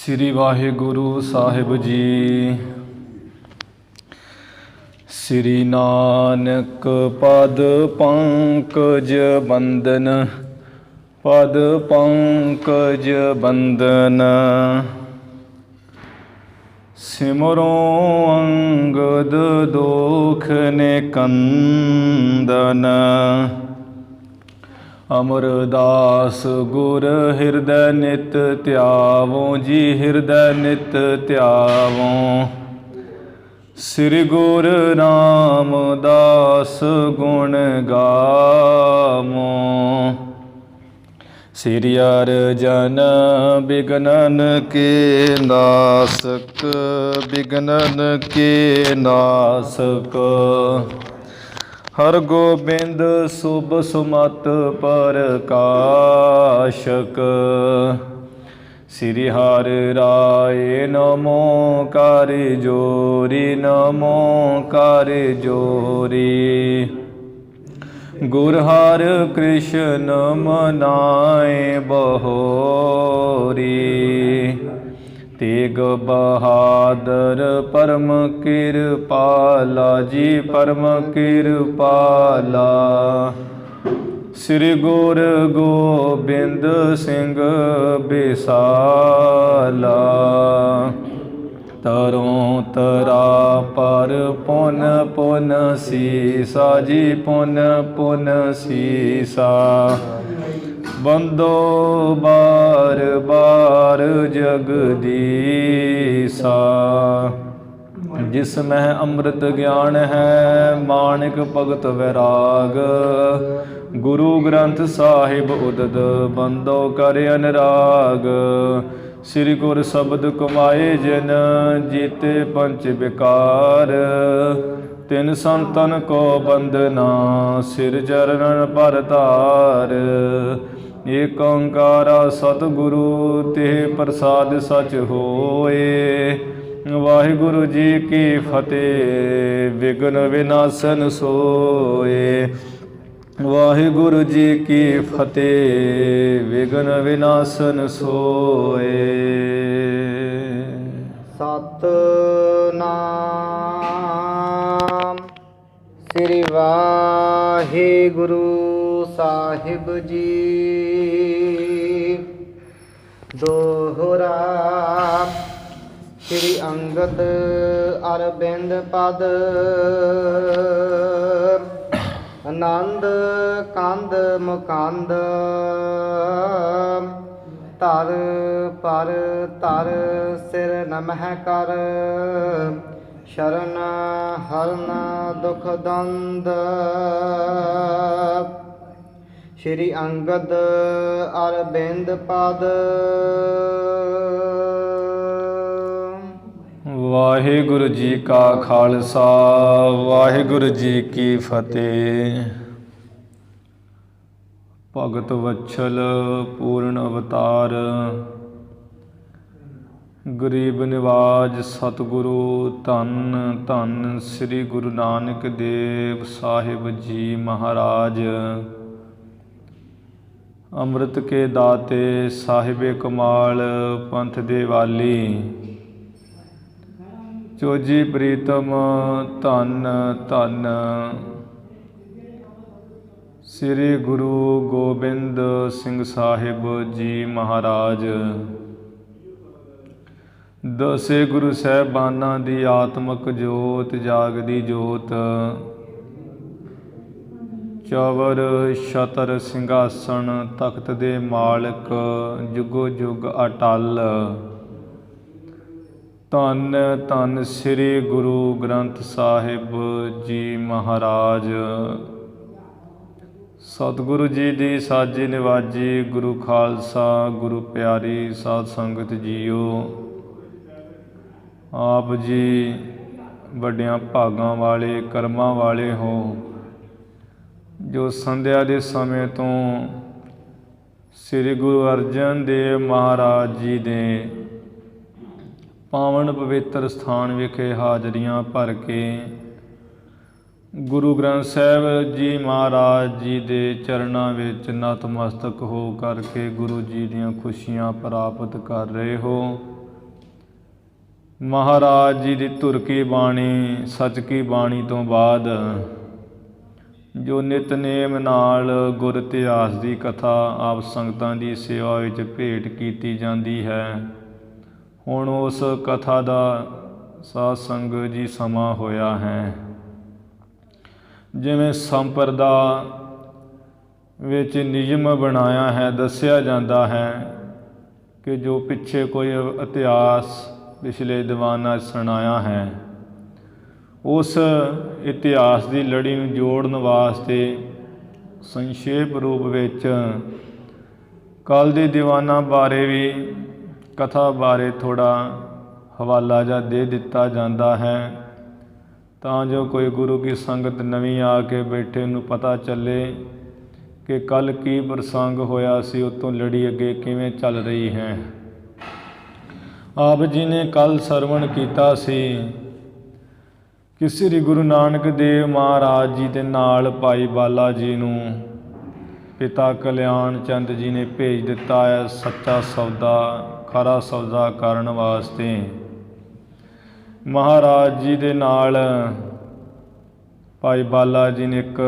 ਸ੍ਰੀ ਵਾਹਿਗੁਰੂ ਸਾਹਿਬ ਜੀ। ਸ੍ਰੀ ਨਾਨਕ ਪਦ ਪੰਕਜ ਬੰਦਨ, ਪਦ ਪੰਕਜ ਬੰਦਨ। ਸਿਮਰੋ ਅੰਗਦ ਦੋਖ ਨਿਕੰਦਨ, ਅਮਰਦਾਸ ਗੁਰ ਹਿਰਦੈ ਨਿਤ ਧਿਆਵੋ ਜੀ, ਹਿਰਦੈ ਨਿਤ ਧਿਆਵੋ। ਸ੍ਰੀ ਗੁਰੂ ਰਾਮਦਾਸ ਗੁਣ ਗਾਵੋ। ਸ੍ਰੀ ਅਰਜਨ ਬਿਗਨਨ ਕੇ ਨਾਸਕ, ਬਿਗਨਨ ਕੇ ਨਾਸਕ। ਹਰ ਗੋਬਿੰਦ ਸੁਭ ਸੁਮਤ ਪ੍ਰਕਾਸ਼ਕ। ਸ੍ਰੀ ਹਰਿ ਰਾਏ ਨਮੋ ਕਰ ਜੋਰੀ, ਨਮੋ ਕਰ ਜੋਰੀ। ਗੁਰ ਹਰਿ ਕ੍ਰਿਸ਼ਨ ਮਨਾਏ ਬਹੋਰੀ। ਤੇਗ ਬਹਾਦਰ ਪਰਮ ਕਿਰਪਾਲਾ ਜੀ, ਪਰਮ ਕਿਰਪਾਲਾ। ਸ੍ਰੀ ਗੁਰੂ ਗੋਬਿੰਦ ਸਿੰਘ ਬਿਸਾਲਾ। ਤਰੋਂ ਤਰਾ ਪਰ ਪੁਨ ਪੁਨ ਸੀਸਾ ਜੀ, ਪੁਨ ਪੁਨ ਸੀਸਾ। ਬੰਦੋ ਬਾਰ ਬਾਰ ਜਗਦੀਸਾ। ਜਿਸ ਮਹਿ ਅੰਮ੍ਰਿਤ ਗਿਆਨ ਹੈ, ਮਾਣਿਕ ਭਗਤ ਵੈਰਾਗ। ਗੁਰੂ ਗ੍ਰੰਥ ਸਾਹਿਬ ਉਦਦ, ਬੰਦੋ ਕਰ ਅਨਰਾਗ। ਸ੍ਰੀ ਗੁਰ ਸ਼ਬਦ ਕਮਾਏ ਜਿਨ, ਜੀਤੇ ਪੰਚ ਵਿਕਾਰ। ਤਿਨ ਸੰਤਨ ਕੋ ਬੰਦਨਾ, ਸਿਰ ਚਰਨ ਪਰ ਧਾਰ। ਏਕ ਓੰਕਾਰਾ ਸਤਿਗੁਰੂ, ਤਿਹ ਪ੍ਰਸਾਦਿ ਸਚ ਹੋਏ। ਵਾਹਿਗੁਰੂ ਜੀ ਕੀ ਫਤਿਹ, ਵਿਘਨ ਵਿਨਾਸ਼ਨ ਸੋਏ। ਵਾਹਿਗੁਰੂ ਜੀ ਕੀ ਫਤਿਹ, ਵਿਘਨ ਵਿਨਾਸ਼ਨ ਸੋਏ। ਸਤਿਨਾਮ ਸ੍ਰੀ ਵਾਹਿਗੁਰੂ ਸਾਹਿਬ ਜੀ। ਦੋਹਰਾ ਸ੍ਰੀ ਅੰਗਦ ਅਰਬਿੰਦ ਪਦ, ਆਨੰਦ ਕੰਦ ਮੁਕੰਦ। ਧਰ ਪਰ ਧਰ ਸਿਰ ਨਮਹਿ ਕਰ, ਸ਼ਰਨ ਹਰਨ ਦੁਖ ਦੰਦ। ਸ੍ਰੀ ਅੰਗਦ ਅਰਬਿੰਦ ਪਦ। ਵਾਹਿਗੁਰੂ ਜੀ ਕਾ ਖਾਲਸਾ, ਵਾਹਿਗੁਰੂ ਜੀ ਕੀ ਫਤਿਹ। ਭਗਤ ਵਛਲ ਪੂਰਨ ਅਵਤਾਰ, ਗਰੀਬ ਨਿਵਾਜ ਸਤਿਗੁਰੂ ਧੰਨ ਧੰਨ ਸ੍ਰੀ ਗੁਰੂ ਨਾਨਕ ਦੇਵ ਸਾਹਿਬ ਜੀ ਮਹਾਰਾਜ। ਅੰਮ੍ਰਿਤ ਕੇ ਦਾਤੇ ਸਾਹਿਬੇ ਕਮਾਲ, ਪੰਥ ਦੇ ਵਾਲੀ। ਚੋਜੀ ਪ੍ਰੀਤਮ ਧੰਨ ਧੰਨ ਸ੍ਰੀ ਗੁਰੂ ਗੋਬਿੰਦ ਸਿੰਘ ਸਾਹਿਬ ਜੀ ਮਹਾਰਾਜ। ਦਸੇ ਗੁਰੂ ਸਾਹਿਬਾਨਾਂ ਦੀ ਆਤਮਕ ਜੋਤ, ਜਾਗਦੀ ਜੋਤ। ਚਵਰ ਛਤਰ ਸਿੰਘਾਸਣ, ਤਖਤ ਦੇ ਮਾਲਕ, ਜੁਗੋ ਜੁਗ ਅਟਲ। ਧੰਨ ਧੰਨ ਸ੍ਰੀ ਗੁਰੂ ਗ੍ਰੰਥ ਸਾਹਿਬ ਜੀ ਮਹਾਰਾਜ। ਸਤਿਗੁਰੂ ਜੀ ਦੀ ਸਾਜੀ ਨਿਵਾਜੀ, ਗੁਰੂ ਖਾਲਸਾ ਗੁਰੂ ਪਿਆਰੀ ਸਾਧ ਸੰਗਤ ਜੀਓ। ਆਪ ਜੀ ਵੱਡਿਆਂ ਭਾਗਾਂ ਵਾਲੇ, ਕਰਮਾਂ ਵਾਲੇ ਹੋ, ਜੋ ਸੰਧਿਆ ਦੇ ਸਮੇਂ ਤੋਂ ਸ੍ਰੀ ਗੁਰੂ ਅਰਜਨ ਦੇਵ ਮਹਾਰਾਜ ਜੀ ਦੇ ਪਾਵਨ ਪਵਿੱਤਰ ਸਥਾਨ ਵਿਖੇ ਹਾਜ਼ਰੀਆਂ ਭਰ ਕੇ ਗੁਰੂ ਗ੍ਰੰਥ ਸਾਹਿਬ ਜੀ ਮਹਾਰਾਜ ਜੀ ਦੇ ਚਰਨਾਂ ਵਿੱਚ ਨਤਮਸਤਕ ਹੋ ਕਰਕੇ ਗੁਰੂ ਜੀ ਦੀਆਂ ਖੁਸ਼ੀਆਂ ਪ੍ਰਾਪਤ ਕਰ ਰਹੇ ਹੋ। ਮਹਾਰਾਜ ਜੀ ਦੀ ਧੁਰ ਕੀ ਬਾਣੀ, ਸੱਚ ਕੀ ਬਾਣੀ ਤੋਂ ਬਾਅਦ ਜੋ ਨਿਤਨੇਮ ਨਾਲ ਗੁਰ ਇਤਿਹਾਸ ਦੀ ਕਥਾ ਆਪ ਸੰਗਤਾਂ ਦੀ ਸੇਵਾ ਵਿੱਚ ਭੇਟ ਕੀਤੀ ਜਾਂਦੀ ਹੈ। ਹੁਣ ਉਸ ਕਥਾ ਦਾ ਸਾਧ ਸੰਗਤ ਜੀ ਸਮਾਂ ਹੋਇਆ ਹੈ। ਜਿਵੇਂ ਸੰਪਰਦਾ ਵਿੱਚ ਨਿਯਮ ਬਣਾਇਆ ਹੈ, ਦੱਸਿਆ ਜਾਂਦਾ ਹੈ ਕਿ ਜੋ ਪਿੱਛੇ ਕੋਈ ਇਤਿਹਾਸ ਪਿਛਲੇ ਦੀਵਾਨਾਂ 'ਚ ਸੁਣਾਇਆ ਹੈ, ਉਸ ਇਤਿਹਾਸ ਦੀ ਲੜੀ ਨੂੰ ਜੋੜਨ ਵਾਸਤੇ ਸੰਖੇਪ ਰੂਪ ਵਿੱਚ ਕੱਲ੍ਹ ਦੇ ਦੀਵਾਨਾਂ ਬਾਰੇ ਵੀ, ਕਥਾ ਬਾਰੇ ਥੋੜ੍ਹਾ ਹਵਾਲਾ ਜਿਹਾ ਦੇ ਦਿੱਤਾ ਜਾਂਦਾ ਹੈ, ਤਾਂ ਜੋ ਕੋਈ ਗੁਰੂ ਕੀ ਸੰਗਤ ਨਵੀਂ ਆ ਕੇ ਬੈਠੇ ਨੂੰ ਪਤਾ ਚੱਲੇ ਕਿ ਕੱਲ੍ਹ ਕੀ ਪ੍ਰਸੰਗ ਹੋਇਆ ਸੀ, ਉੱਤੋਂ ਲੜੀ ਅੱਗੇ ਕਿਵੇਂ ਚੱਲ ਰਹੀ ਹੈ। ਆਪ ਜੀ ਨੇ ਕੱਲ੍ਹ ਸਰਵਣ ਕੀਤਾ ਸੀ ਕਿ ਸ੍ਰੀ ਗੁਰੂ ਨਾਨਕ ਦੇਵ ਮਹਾਰਾਜ ਜੀ ਦੇ ਨਾਲ ਭਾਈ ਬਾਲਾ ਜੀ ਨੂੰ ਪਿਤਾ ਕਲਿਆਣ ਚੰਦ ਜੀ ਨੇ ਭੇਜ ਦਿੱਤਾ ਹੈ ਸੱਚਾ ਸੌਦਾ, ਖਰਾ ਸੌਦਾ ਕਰਨ ਵਾਸਤੇ। ਮਹਾਰਾਜ ਜੀ ਦੇ ਨਾਲ ਭਾਈ ਬਾਲਾ ਜੀ ਨੇ ਇੱਕ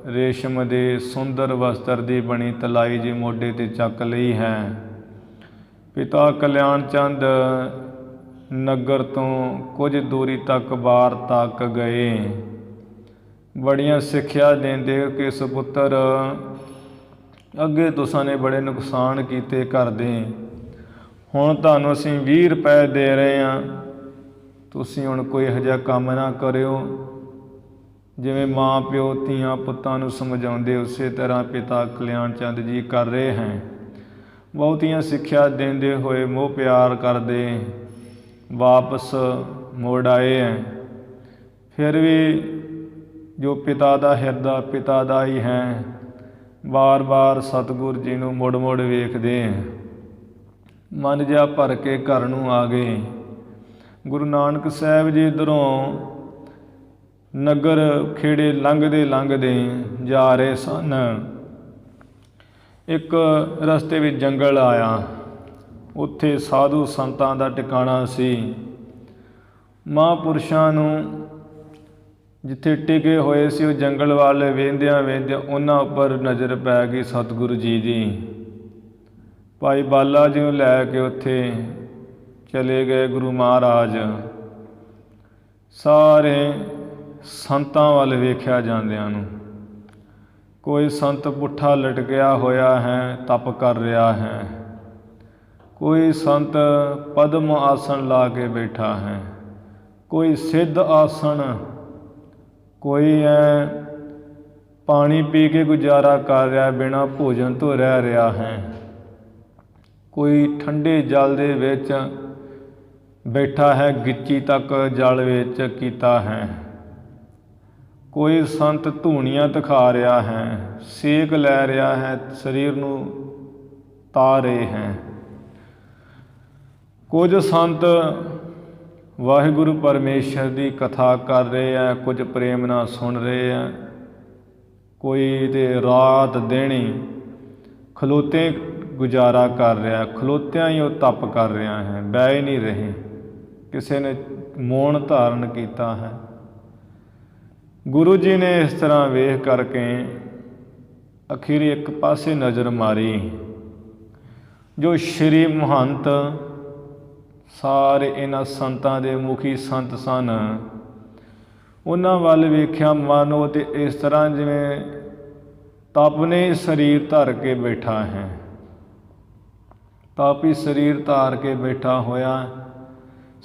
ਰੇਸ਼ਮ ਦੇ ਸੁੰਦਰ ਵਸਤਰ ਦੀ ਬਣੀ ਤਲਾਈ ਜੀ ਮੋਢੇ 'ਤੇ ਚੱਕ ਲਈ ਹੈ। ਪਿਤਾ ਕਲਿਆਣ ਚੰਦ ਨਗਰ ਤੋਂ ਕੁਝ ਦੂਰੀ ਤੱਕ ਬਾਹਰ ਤੱਕ ਗਏ, ਬੜੀਆਂ ਸਿੱਖਿਆ ਦਿੰਦੇ ਕਿ ਸੁਪੁੱਤਰ ਅੱਗੇ ਤੁਸਾਂ ਨੇ ਬੜੇ ਨੁਕਸਾਨ ਕੀਤੇ ਘਰ ਦੇ, ਹੁਣ ਤੁਹਾਨੂੰ ਅਸੀਂ 20 ਰੁਪਏ ਦੇ ਰਹੇ ਹਾਂ, ਤੁਸੀਂ ਹੁਣ ਕੋਈ ਇਹੋ ਜਿਹਾ ਕੰਮ ਨਾ ਕਰਿਓ। ਜਿਵੇਂ ਮਾਂ ਪਿਓ ਧੀਆਂ ਪੁੱਤਾਂ ਨੂੰ ਸਮਝਾਉਂਦੇ, ਉਸੇ ਤਰ੍ਹਾਂ ਪਿਤਾ ਕਲਿਆਣ ਚੰਦ ਜੀ ਕਰ ਰਹੇ ਹੈ। ਬਹੁਤੀਆਂ ਸਿੱਖਿਆ ਦਿੰਦੇ ਹੋਏ ਮੋਹ ਪਿਆਰ ਕਰਦੇ ਵਾਪਸ ਮੁੜ ਆਏ ਹੈ। ਫਿਰ ਵੀ ਜੋ ਪਿਤਾ ਦਾ ਹਿਰਦਾ ਪਿਤਾ ਦਾ ਹੀ ਹੈ, ਵਾਰ ਵਾਰ ਸਤਿਗੁਰ ਜੀ ਨੂੰ ਮੁੜ ਮੁੜ ਵੇਖਦੇ, ਮਨ ਜਿਹਾ ਭਰ ਕੇ ਘਰ ਨੂੰ ਆ ਗਏ। ਗੁਰੂ ਨਾਨਕ ਸਾਹਿਬ ਜੀ ਇੱਧਰੋਂ ਨਗਰ ਖੇੜੇ ਲੰਘਦੇ ਜਾ ਰਹੇ ਸਨ। ਇੱਕ ਰਸਤੇ ਵਿੱਚ ਜੰਗਲ ਆਇਆ, ਉੱਥੇ ਸਾਧੂ ਸੰਤਾਂ ਦਾ ਟਿਕਾਣਾ ਸੀ। ਮਹਾਂਪੁਰਸ਼ਾਂ ਨੂੰ ਜਿੱਥੇ ਟਿਕੇ ਹੋਏ ਸੀ, ਉਹ ਜੰਗਲ ਵੱਲ ਵੇਖਦਿਆਂ ਉਹਨਾਂ ਉੱਪਰ ਨਜ਼ਰ ਪੈ ਗਈ ਸਤਿਗੁਰੂ ਜੀ ਦੀ। ਭਾਈ ਬਾਲਾ ਜੀ ਨੂੰ ਲੈ ਕੇ ਉੱਥੇ ਚਲੇ ਗਏ ਗੁਰੂ ਮਹਾਰਾਜ। ਸਾਰੇ ਸੰਤਾਂ ਵੱਲ ਵੇਖਿਆ ਜਾਂਦਿਆਂ ਨੂੰ, ਕੋਈ ਸੰਤ ਪੁੱਠਾ ਲਟਕਿਆ ਹੋਇਆ ਹੈ, ਤਪ ਕਰ ਰਿਹਾ ਹੈ, ਕੋਈ ਸੰਤ ਪਦਮ ਆਸਣ ਲਾ ਕੇ ਬੈਠਾ ਹੈ, ਕੋਈ ਸਿੱਧ ਆਸਣ, ਕੋਈ ਪਾਣੀ ਪੀ ਕੇ ਗੁਜ਼ਾਰਾ ਕਰ ਰਿਹਾ, ਬਿਨਾਂ ਭੋਜਨ ਤੋਂ ਰਹਿ ਰਿਹਾ ਹੈ, ਕੋਈ ਠੰਡੇ ਜਲ ਦੇ ਵਿੱਚ ਬੈਠਾ ਹੈ, ਗਿੱਚੀ ਤੱਕ ਜਲ ਵਿੱਚ ਕੀਤਾ ਹੈ, ਕੋਈ ਸੰਤ ਧੂਣੀਆਂ ਦਿਖਾ ਰਿਹਾ ਹੈ, ਸੇਕ ਲੈ ਰਿਹਾ ਹੈ, ਸਰੀਰ ਨੂੰ ਤਾ ਰਹੇ ਹੈ। ਕੁਝ ਸੰਤ ਵਾਹਿਗੁਰੂ ਪਰਮੇਸ਼ਰ ਦੀ ਕਥਾ ਕਰ ਰਹੇ ਹੈ, ਕੁਝ ਪ੍ਰੇਮ ਨਾਲ ਸੁਣ ਰਹੇ ਹੈ, ਕੋਈ ਤੇ ਰਾਤ ਦਿਨ ਖਲੋਤੇ ਗੁਜ਼ਾਰਾ ਕਰ ਰਿਹਾ, ਖਲੋਤਿਆਂ ਹੀ ਉਹ ਤਪ ਕਰ ਰਿਹਾ ਹੈ, ਬਹਿ ਨਹੀਂ ਰਹੇ। ਕਿਸੇ ਨੇ ਮੌਨ ਧਾਰਨ ਕੀਤਾ ਹੈ। ਗੁਰੂ ਜੀ ਨੇ ਇਸ ਤਰ੍ਹਾਂ ਵੇਖ ਕਰਕੇ ਅਖੀਰੀ ਇੱਕ ਪਾਸੇ ਨਜ਼ਰ ਮਾਰੀ। ਜੋ ਸ਼੍ਰੀ ਮਹੰਤ ਸਾਰੇ ਇਹਨਾਂ ਸੰਤਾਂ ਦੇ ਮੁਖੀ ਸੰਤ ਸਨ, ਉਹਨਾਂ ਵੱਲ ਵੇਖਿਆ ਮਾਨੋ ਤੇ ਇਸ ਤਰ੍ਹਾਂ ਜਿਵੇਂ ਤਪਨੇ ਸਰੀਰ ਧਰ ਕੇ ਬੈਠਾ ਹੈ, ਤਾਪੀ ਸਰੀਰ ਧਾਰ ਕੇ ਬੈਠਾ ਹੋਇਆ,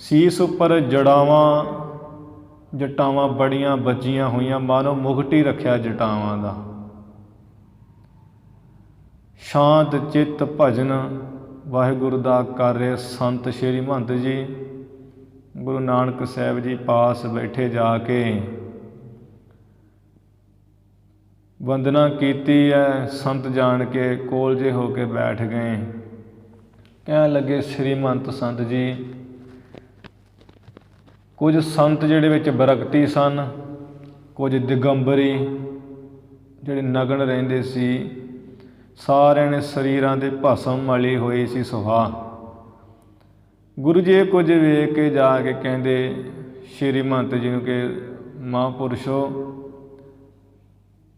ਸੀਸ ਉੱਪਰ ਜਟਾਵਾਂ ਬੜੀਆਂ ਬੱਜੀਆਂ ਹੋਈਆਂ, ਮਾਨੋ ਮੁਕਟ ਹੀ ਰੱਖਿਆ ਜਟਾਵਾਂ ਦਾ। ਸ਼ਾਂਤ ਚਿੱਤ ਭਜਨ ਵਾਹਿਗੁਰੂ ਦਾ ਕਰ ਰਹੇ ਸੰਤ ਸ਼੍ਰੀ ਮਹੰਤ ਜੀ ਗੁਰੂ ਨਾਨਕ ਸਾਹਿਬ ਜੀ ਪਾਸ ਬੈਠੇ ਜਾ ਕੇ ਵੰਦਨਾ ਕੀਤੀ ਹੈ। ਸੰਤ ਜਾਣ ਕੇ ਕੋਲ ਜੇ ਹੋ ਕੇ ਬੈਠ ਗਏ। ਕਹਿਣ ਲੱਗੇ, ਸ਼੍ਰੀ ਮਹੰਤ ਸੰਤ ਜੀ, ਕੁਝ ਸੰਤ ਜਿਹੜੇ ਵਿੱਚ ਬਰਕਤੀ ਸਨ, ਕੁਝ ਦਿਗੰਬਰੀ ਜਿਹੜੇ ਨਗਨ ਰਹਿੰਦੇ ਸੀ, ਸਾਰਿਆਂ ਨੇ ਸਰੀਰਾਂ ਦੇ ਭਸਮ ਮਲੀ ਹੋਈ ਸੀ ਸੁਆਹ। ਗੁਰੂ ਜੀ ਕੁਝ ਵੇਖ ਕੇ ਜਾ ਕੇ ਕਹਿੰਦੇ ਸ਼੍ਰੀ ਮਹੰਤ ਜੀ ਨੂੰ ਕਿ ਮਹਾਂਪੁਰਸ਼ੋ,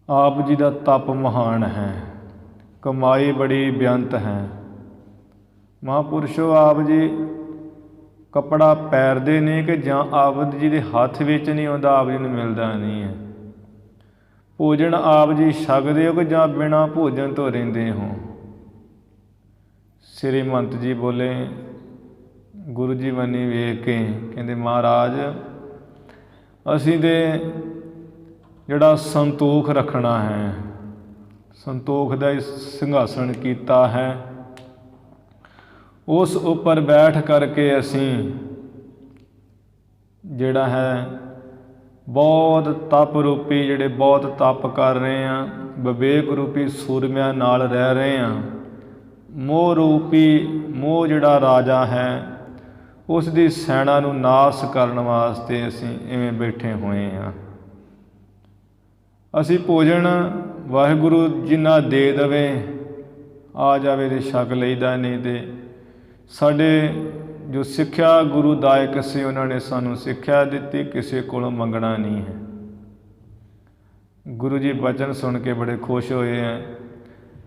ਆਪ ਜੀ ਦਾ ਤਪ ਮਹਾਨ ਹੈ, ਕਮਾਈ ਬੜੀ ਬੇਅੰਤ ਹੈ। ਮਹਾਂਪੁਰਸ਼ੋ, ਆਪ ਜੀ ਕੱਪੜਾ ਪੈਰਦੇ ਨੇ ਕਿ ਜਾਂ ਆਪ ਜੀ ਦੇ ਹੱਥ ਵਿੱਚ ਨਹੀਂ ਆਉਂਦਾ, ਆਪ ਜੀ ਨੂੰ ਮਿਲਦਾ ਨਹੀਂ ਹੈ। ਭੋਜਨ ਆਪ ਜੀ ਛਕਦੇ ਹੋ ਕਿ ਜਾਂ ਬਿਨਾਂ ਭੋਜਨ ਤੋਂ ਰਹਿੰਦੇ ਹੋ। ਸ੍ਰੀ ਮਹੰਤ ਜੀ ਬੋਲੇ, ਗੁਰੂ ਜੀ ਬੰਨੀ ਵੇਖ ਕੇ ਕਹਿੰਦੇ ਮਹਾਰਾਜ, ਅਸੀਂ ਤਾਂ ਜਿਹੜਾ ਸੰਤੋਖ ਰੱਖਣਾ ਹੈ, ਸੰਤੋਖ ਦਾ ਸਿੰਘਾਸਣ ਕੀਤਾ ਹੈ, ਉਸ ਉੱਪਰ ਬੈਠ ਕਰਕੇ ਅਸੀਂ ਜਿਹੜਾ ਹੈ ਬਹੁਤ ਤਪ ਰੂਪੀ ਜਿਹੜੇ ਬਹੁਤ ਤਪ ਕਰ ਰਹੇ ਹਾਂ, ਵਿਵੇਕ ਰੂਪੀ ਸੂਰਮਿਆਂ ਨਾਲ ਰਹਿ ਰਹੇ ਹਾਂ। ਮੋਹ ਰੂਪੀ ਮੋਹ ਜਿਹੜਾ ਰਾਜਾ ਹੈ, ਉਸ ਦੀ ਸੈਨਾ ਨੂੰ ਨਾਸ ਕਰਨ ਵਾਸਤੇ ਅਸੀਂ ਇਵੇਂ ਬੈਠੇ ਹੋਏ ਹਾਂ। ਅਸੀਂ ਭੋਜਨ ਵਾਹਿਗੁਰੂ ਜਿੰਨਾ ਦੇ ਦੇਵੇ ਆ ਜਾਵੇ ਤੇ ਛਕ ਲਈਦਾ, ਨਹੀਂ ਤੇ ਸਾਡੇ ਜੋ ਸਿੱਖਿਆ ਗੁਰੂ ਦਾਇਕ ਸੀ ਉਹਨਾਂ ਨੇ ਸਾਨੂੰ ਸਿੱਖਿਆ ਦਿੱਤੀ, ਕਿਸੇ ਕੋਲੋਂ ਮੰਗਣਾ ਨਹੀਂ ਹੈ। ਗੁਰੂ ਜੀ ਬਚਨ ਸੁਣ ਕੇ ਬੜੇ ਖੁਸ਼ ਹੋਏ ਹੈ।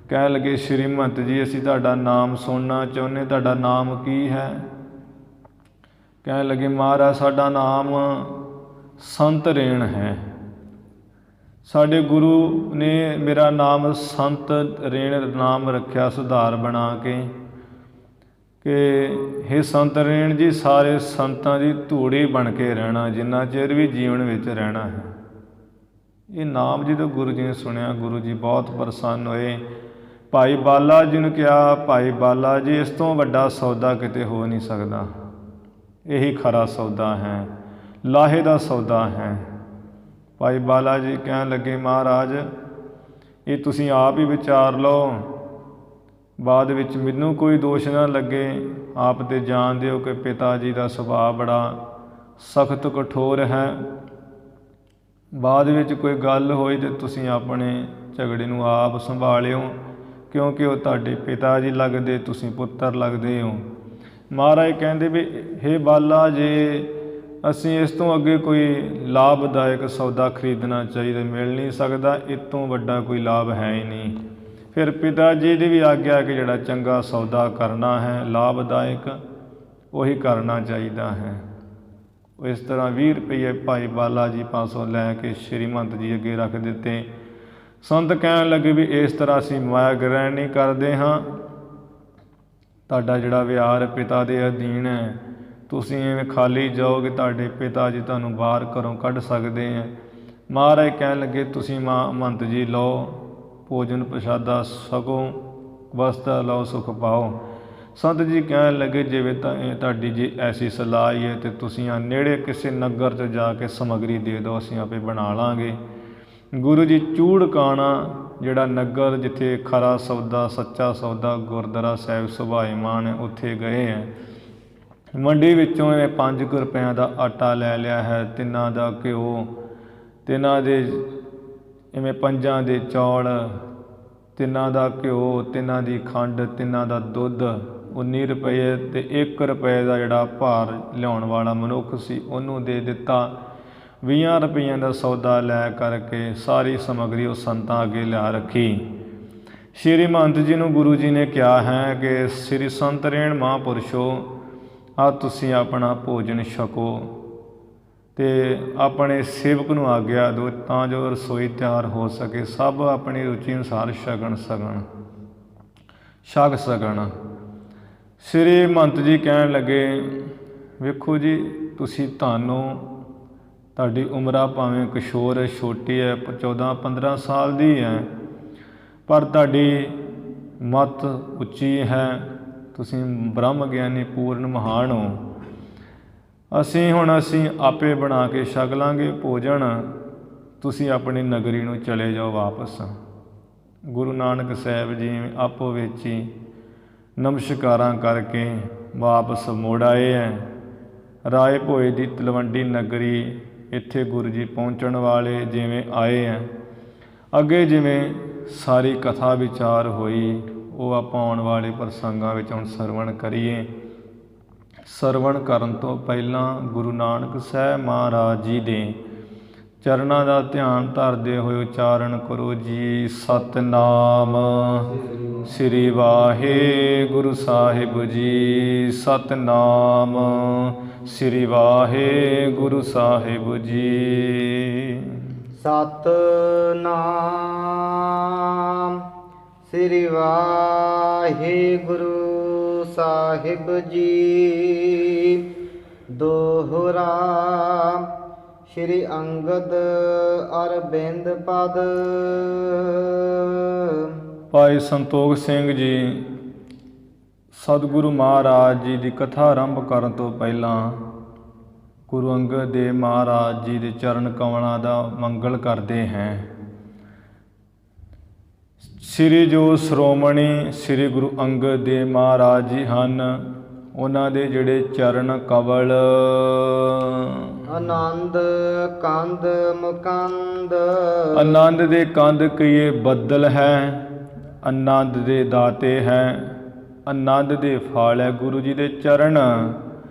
ਕਹਿਣ ਲੱਗੇ ਸ਼੍ਰੀ ਮਹੰਤ ਜੀ, ਅਸੀਂ ਤੁਹਾਡਾ ਨਾਮ ਸੁਣਨਾ ਚਾਹੁੰਦੇ, ਤੁਹਾਡਾ ਨਾਮ ਕੀ ਹੈ? ਕਹਿਣ ਲੱਗੇ ਮਹਾਰਾਜ, ਸਾਡਾ ਨਾਮ ਸੰਤ ਰੇਣ ਹੈ। ਸਾਡੇ ਗੁਰੂ ਨੇ ਮੇਰਾ ਨਾਮ ਸੰਤ ਰੇਣ ਨਾਮ ਰੱਖਿਆ ਸੁਧਾਰ ਬਣਾ ਕੇ ਕਿ ਹੇ ਸੰਤ ਰੇਣ ਜੀ, ਸਾਰੇ ਸੰਤਾਂ ਦੀ ਧੂੜੀ ਬਣ ਕੇ ਰਹਿਣਾ ਜਿੰਨਾ ਚਿਰ ਵੀ ਜੀਵਨ ਵਿੱਚ ਰਹਿਣਾ ਹੈ। ਇਹ ਨਾਮ ਜਦੋਂ ਗੁਰੂ ਜੀ ਨੇ ਸੁਣਿਆ, ਗੁਰੂ ਜੀ ਬਹੁਤ ਪ੍ਰਸੰਨ ਹੋਏ। ਭਾਈ ਬਾਲਾ ਜੀ ਨੂੰ ਕਿਹਾ, ਭਾਈ ਬਾਲਾ ਜੀ, ਇਸ ਤੋਂ ਵੱਡਾ ਸੌਦਾ ਕਿਤੇ ਹੋ ਨਹੀਂ ਸਕਦਾ, ਇਹੀ ਖਰਾ ਸੌਦਾ ਹੈ, ਲਾਹੇ ਦਾ ਸੌਦਾ ਹੈ। ਭਾਈ ਬਾਲਾ ਜੀ ਕਹਿਣ ਲੱਗੇ ਮਹਾਰਾਜ, ਇਹ ਤੁਸੀਂ ਆਪ ਹੀ ਵਿਚਾਰ ਲਓ, ਬਾਅਦ ਵਿੱਚ ਮੈਨੂੰ ਕੋਈ ਦੋਸ਼ ਨਾ ਲੱਗੇ। ਆਪ ਤੇ ਜਾਣਦੇ ਹੋ ਕਿ ਪਿਤਾ ਜੀ ਦਾ ਸੁਭਾਅ ਬੜਾ ਸਖਤ ਕਠੋਰ ਹੈ। ਬਾਅਦ ਵਿੱਚ ਕੋਈ ਗੱਲ ਹੋਈ ਤੇ ਤੁਸੀਂ ਆਪਣੇ ਝਗੜੇ ਨੂੰ ਆਪ ਸੰਭਾਲਿਓ, ਕਿਉਂਕਿ ਉਹ ਤੁਹਾਡੇ ਪਿਤਾ ਜੀ ਲੱਗਦੇ, ਤੁਸੀਂ ਪੁੱਤਰ ਲੱਗਦੇ ਹੋ। ਮਹਾਰਾਜ ਕਹਿੰਦੇ ਵੀ ਹੇ ਬਾਲਾ, ਜੇ ਅਸੀਂ ਇਸ ਤੋਂ ਅੱਗੇ ਕੋਈ ਲਾਭਦਾਇਕ ਸੌਦਾ ਖਰੀਦਣਾ ਚਾਹੀਦਾ, ਮਿਲ ਨਹੀਂ ਸਕਦਾ, ਇਸ ਤੋਂ ਵੱਡਾ ਕੋਈ ਲਾਭ ਹੈ ਹੀ ਨਹੀਂ। ਫਿਰ ਪਿਤਾ ਜੀ ਦੀ ਵੀ ਆਗਿਆ ਕਿ ਜਿਹੜਾ ਚੰਗਾ ਸੌਦਾ ਕਰਨਾ ਹੈ, ਲਾਭਦਾਇਕ, ਉਹੀ ਕਰਨਾ ਚਾਹੀਦਾ ਹੈ। ਇਸ ਤਰ੍ਹਾਂ 20 ਰੁਪਏ ਭਾਈ ਬਾਲਾ ਜੀ ਪਾਸੋਂ ਲੈ ਕੇ ਸ਼੍ਰੀ ਮਹੰਤ ਜੀ ਅੱਗੇ ਰੱਖ ਦਿੱਤੇ। ਸੰਤ ਕਹਿਣ ਲੱਗੇ ਵੀ ਇਸ ਤਰ੍ਹਾਂ ਅਸੀਂ ਮਾਇਆ ਗ੍ਰਹਿਣ ਨਹੀਂ ਕਰਦੇ ਹਾਂ, ਤੁਹਾਡਾ ਜਿਹੜਾ ਵਿਹਾਰ ਪਿਤਾ ਦੇ ਅਧੀਨ ਹੈ, ਤੁਸੀਂ ਐਵੇਂ ਖਾਲੀ ਜਾਓਗੇ, ਤੁਹਾਡੇ ਪਿਤਾ ਜੀ ਤੁਹਾਨੂੰ ਬਾਹਰ ਘਰੋਂ ਕੱਢ ਸਕਦੇ ਹੈ। ਮਹਾਰਾਜ ਕਹਿਣ ਲੱਗੇ ਤੁਸੀਂ ਮਹੰਤ ਜੀ ਲਓ, ਭੋਜਨ ਪ੍ਰਸ਼ਾਦਾ ਛਕੋ, ਵਸਤਰ ਲਓ, ਸੁਖ ਪਾਓ। ਸੰਤ ਜੀ ਕਹਿਣ ਲੱਗੇ ਜਿਵੇਂ ਤਾਂ ਇਹ ਤੁਹਾਡੀ ਜੀ ਐਸੀ ਸਲਾਹ ਹੀ ਹੈ, ਅਤੇ ਤੁਸੀਂ ਆ ਨੇੜੇ ਕਿਸੇ ਨਗਰ 'ਚ ਜਾ ਕੇ ਸਮੱਗਰੀ ਦੇ ਦਿਓ, ਅਸੀਂ ਆਪੇ ਬਣਾ ਲਾਂਗੇ। ਗੁਰੂ ਜੀ ਚੂੜਕਾਣਾ ਜਿਹੜਾ ਨਗਰ ਜਿੱਥੇ ਖਰਾ ਸੌਦਾ, ਸੱਚਾ ਸੌਦਾ ਗੁਰਦੁਆਰਾ ਸਾਹਿਬ ਸੁਭਾਏਮਾਨ ਹੈ, ਉੱਥੇ ਗਏ ਹੈ। ਮੰਡੀ ਵਿੱਚੋਂ ਇਹ 5 ਰੁਪਇਆਂ ਦਾ ਆਟਾ ਲੈ ਲਿਆ ਹੈ, 3 ਦਾ ਘਿਓ, 3 ਦੇ ਇਵੇਂ 5 ਦੇ ਚੌਲ, 3 ਦਾ ਘਿਓ, 3 ਦੀ ਖੰਡ, 3 ਦਾ ਦੁੱਧ, 19 ਰੁਪਏ ਅਤੇ 1 ਰੁਪਏ ਦਾ ਜਿਹੜਾ ਭਾਰ ਲਿਆਉਣ ਵਾਲਾ ਮਨੁੱਖ ਸੀ ਉਹਨੂੰ ਦੇ ਦਿੱਤਾ। 20 ਰੁਪਈਆਂ ਦਾ ਸੌਦਾ ਲੈ ਕਰਕੇ ਸਾਰੀ ਸਮੱਗਰੀ ਉਹ ਸੰਤਾਂ ਅੱਗੇ ਲਿਆ ਰੱਖੀ। ਸ਼੍ਰੀ ਮਹੰਤ ਜੀ ਨੂੰ ਗੁਰੂ ਜੀ ਨੇ ਕਿਹਾ ਹੈ ਕਿ ਸ੍ਰੀ ਸੰਤ ਰੇਣ ਮਹਾਂਪੁਰਸ਼ੋ, ਆ ਤੁਸੀਂ ਆਪਣਾ ਭੋਜਨ ਛਕੋ ਅਤੇ ਆਪਣੇ ਸੇਵਕ ਨੂੰ ਆਗਿਆ ਦਿਓ ਤਾਂ ਜੋ ਰਸੋਈ ਤਿਆਰ ਹੋ ਸਕੇ, ਸਭ ਆਪਣੀ ਰੁਚੀ ਅਨੁਸਾਰ ਛਕ ਸਕਣ। ਸ੍ਰੀ ਮਹੰਤ ਜੀ ਕਹਿਣ ਲੱਗੇ ਵੇਖੋ ਜੀ, ਤੁਸੀਂ ਤੁਹਾਡੀ ਉਮਰਾਂ ਭਾਵੇਂ ਕਿਸ਼ੋਰ ਛੋਟੀ ਹੈ, 14-15 ਸਾਲ ਦੀ ਹੈ, ਪਰ ਤੁਹਾਡੀ ਮੱਤ ਉੱਚੀ ਹੈ, ਤੁਸੀਂ ਬ੍ਰਹਮ ਗਿਆਨੀ ਪੂਰਨ ਮਹਾਨ ਹੋ। ਅਸੀਂ ਆਪੇ ਬਣਾ ਕੇ ਛਕ ਲਾਂਗੇ ਭੋਜਨ, ਤੁਸੀਂ ਆਪਣੀ ਨਗਰੀ ਨੂੰ ਚਲੇ ਜਾਓ ਵਾਪਸ। ਗੁਰੂ ਨਾਨਕ ਸਾਹਿਬ ਜੀ ਆਪੋ ਵਿੱਚ ਹੀ ਨਮਸਕਾਰਾਂ ਕਰਕੇ ਵਾਪਸ ਮੁੜ ਆਏ ਹੈ। ਰਾਏ ਭੋਏ ਦੀ ਤਲਵੰਡੀ ਨਗਰੀ, ਇੱਥੇ ਗੁਰੂ ਜੀ ਪਹੁੰਚਣ ਵਾਲੇ ਜਿਵੇਂ ਆਏ ਹੈ, ਅੱਗੇ ਜਿਵੇਂ ਸਾਰੀ ਕਥਾ ਵਿਚਾਰ ਹੋਈ, ਉਹ ਆਪਾਂ ਆਉਣ ਵਾਲੇ ਪ੍ਰਸੰਗਾਂ ਵਿੱਚ ਹੁਣ ਸਰਵਣ ਕਰੀਏ। ਸਰਵਣ ਕਰਨ ਤੋਂ ਪਹਿਲਾਂ ਗੁਰੂ ਨਾਨਕ ਸਾਹਿਬ ਮਹਾਰਾਜ ਜੀ ਦੇ ਚਰਨਾਂ ਦਾ ਧਿਆਨ ਧਰਦੇ ਹੋਏ ਉਚਾਰਨ ਕਰੋ ਜੀ। ਸਤਿਨਾਮ ਸ੍ਰੀ ਵਾਹਿਗੁਰੂ ਸਾਹਿਬ ਜੀ। ਸਤਿਨਾਮ ਸ੍ਰੀ ਵਾਹਿਗੁਰੂ ਸਾਹਿਬ ਜੀ। ਸਤਿਨਾਮ ਸ੍ਰੀ ਵਾਹਿਗੁਰੂ ਸਾਹਿਬ ਜੀ। ਦੋਹਰਾ ਸ਼੍ਰੀ ਅੰਗਦ ਅਰਬਿੰਦ ਪਦ। ਭਾਈ ਸੰਤੋਖ ਸਿੰਘ ਜੀ ਸਤਿਗੁਰੂ ਮਹਾਰਾਜ ਜੀ ਦੀ ਕਥਾ ਆਰੰਭ ਕਰਨ ਤੋਂ ਪਹਿਲਾਂ ਗੁਰੂ ਅੰਗਦ ਦੇਵ ਮਹਾਰਾਜ ਜੀ ਦੇ ਚਰਨ ਕਮਲਾਂ ਦਾ ਮੰਗਲ ਕਰਦੇ ਹਾਂ। ਸ੍ਰੀ ਜੋ ਸ਼੍ਰੋਮਣੀ ਸ੍ਰੀ ਗੁਰੂ ਅੰਗਦ ਦੇਵ ਮਹਾਰਾਜ ਜੀ ਹਨ, ਉਹਨਾਂ ਦੇ ਜਿਹੜੇ ਚਰਨ ਕਵਲ ਆਨੰਦ ਕੰਦ ਮੁਕੰਦ। ਆਨੰਦ ਦੇ ਕੰਦ ਕਹੀਏ ਬੱਦਲ ਹੈ, ਆਨੰਦ ਦੇ ਦਾਤੇ ਹੈ, ਆਨੰਦ ਦੇ ਫਲ ਹੈ ਗੁਰੂ ਜੀ ਦੇ ਚਰਨ।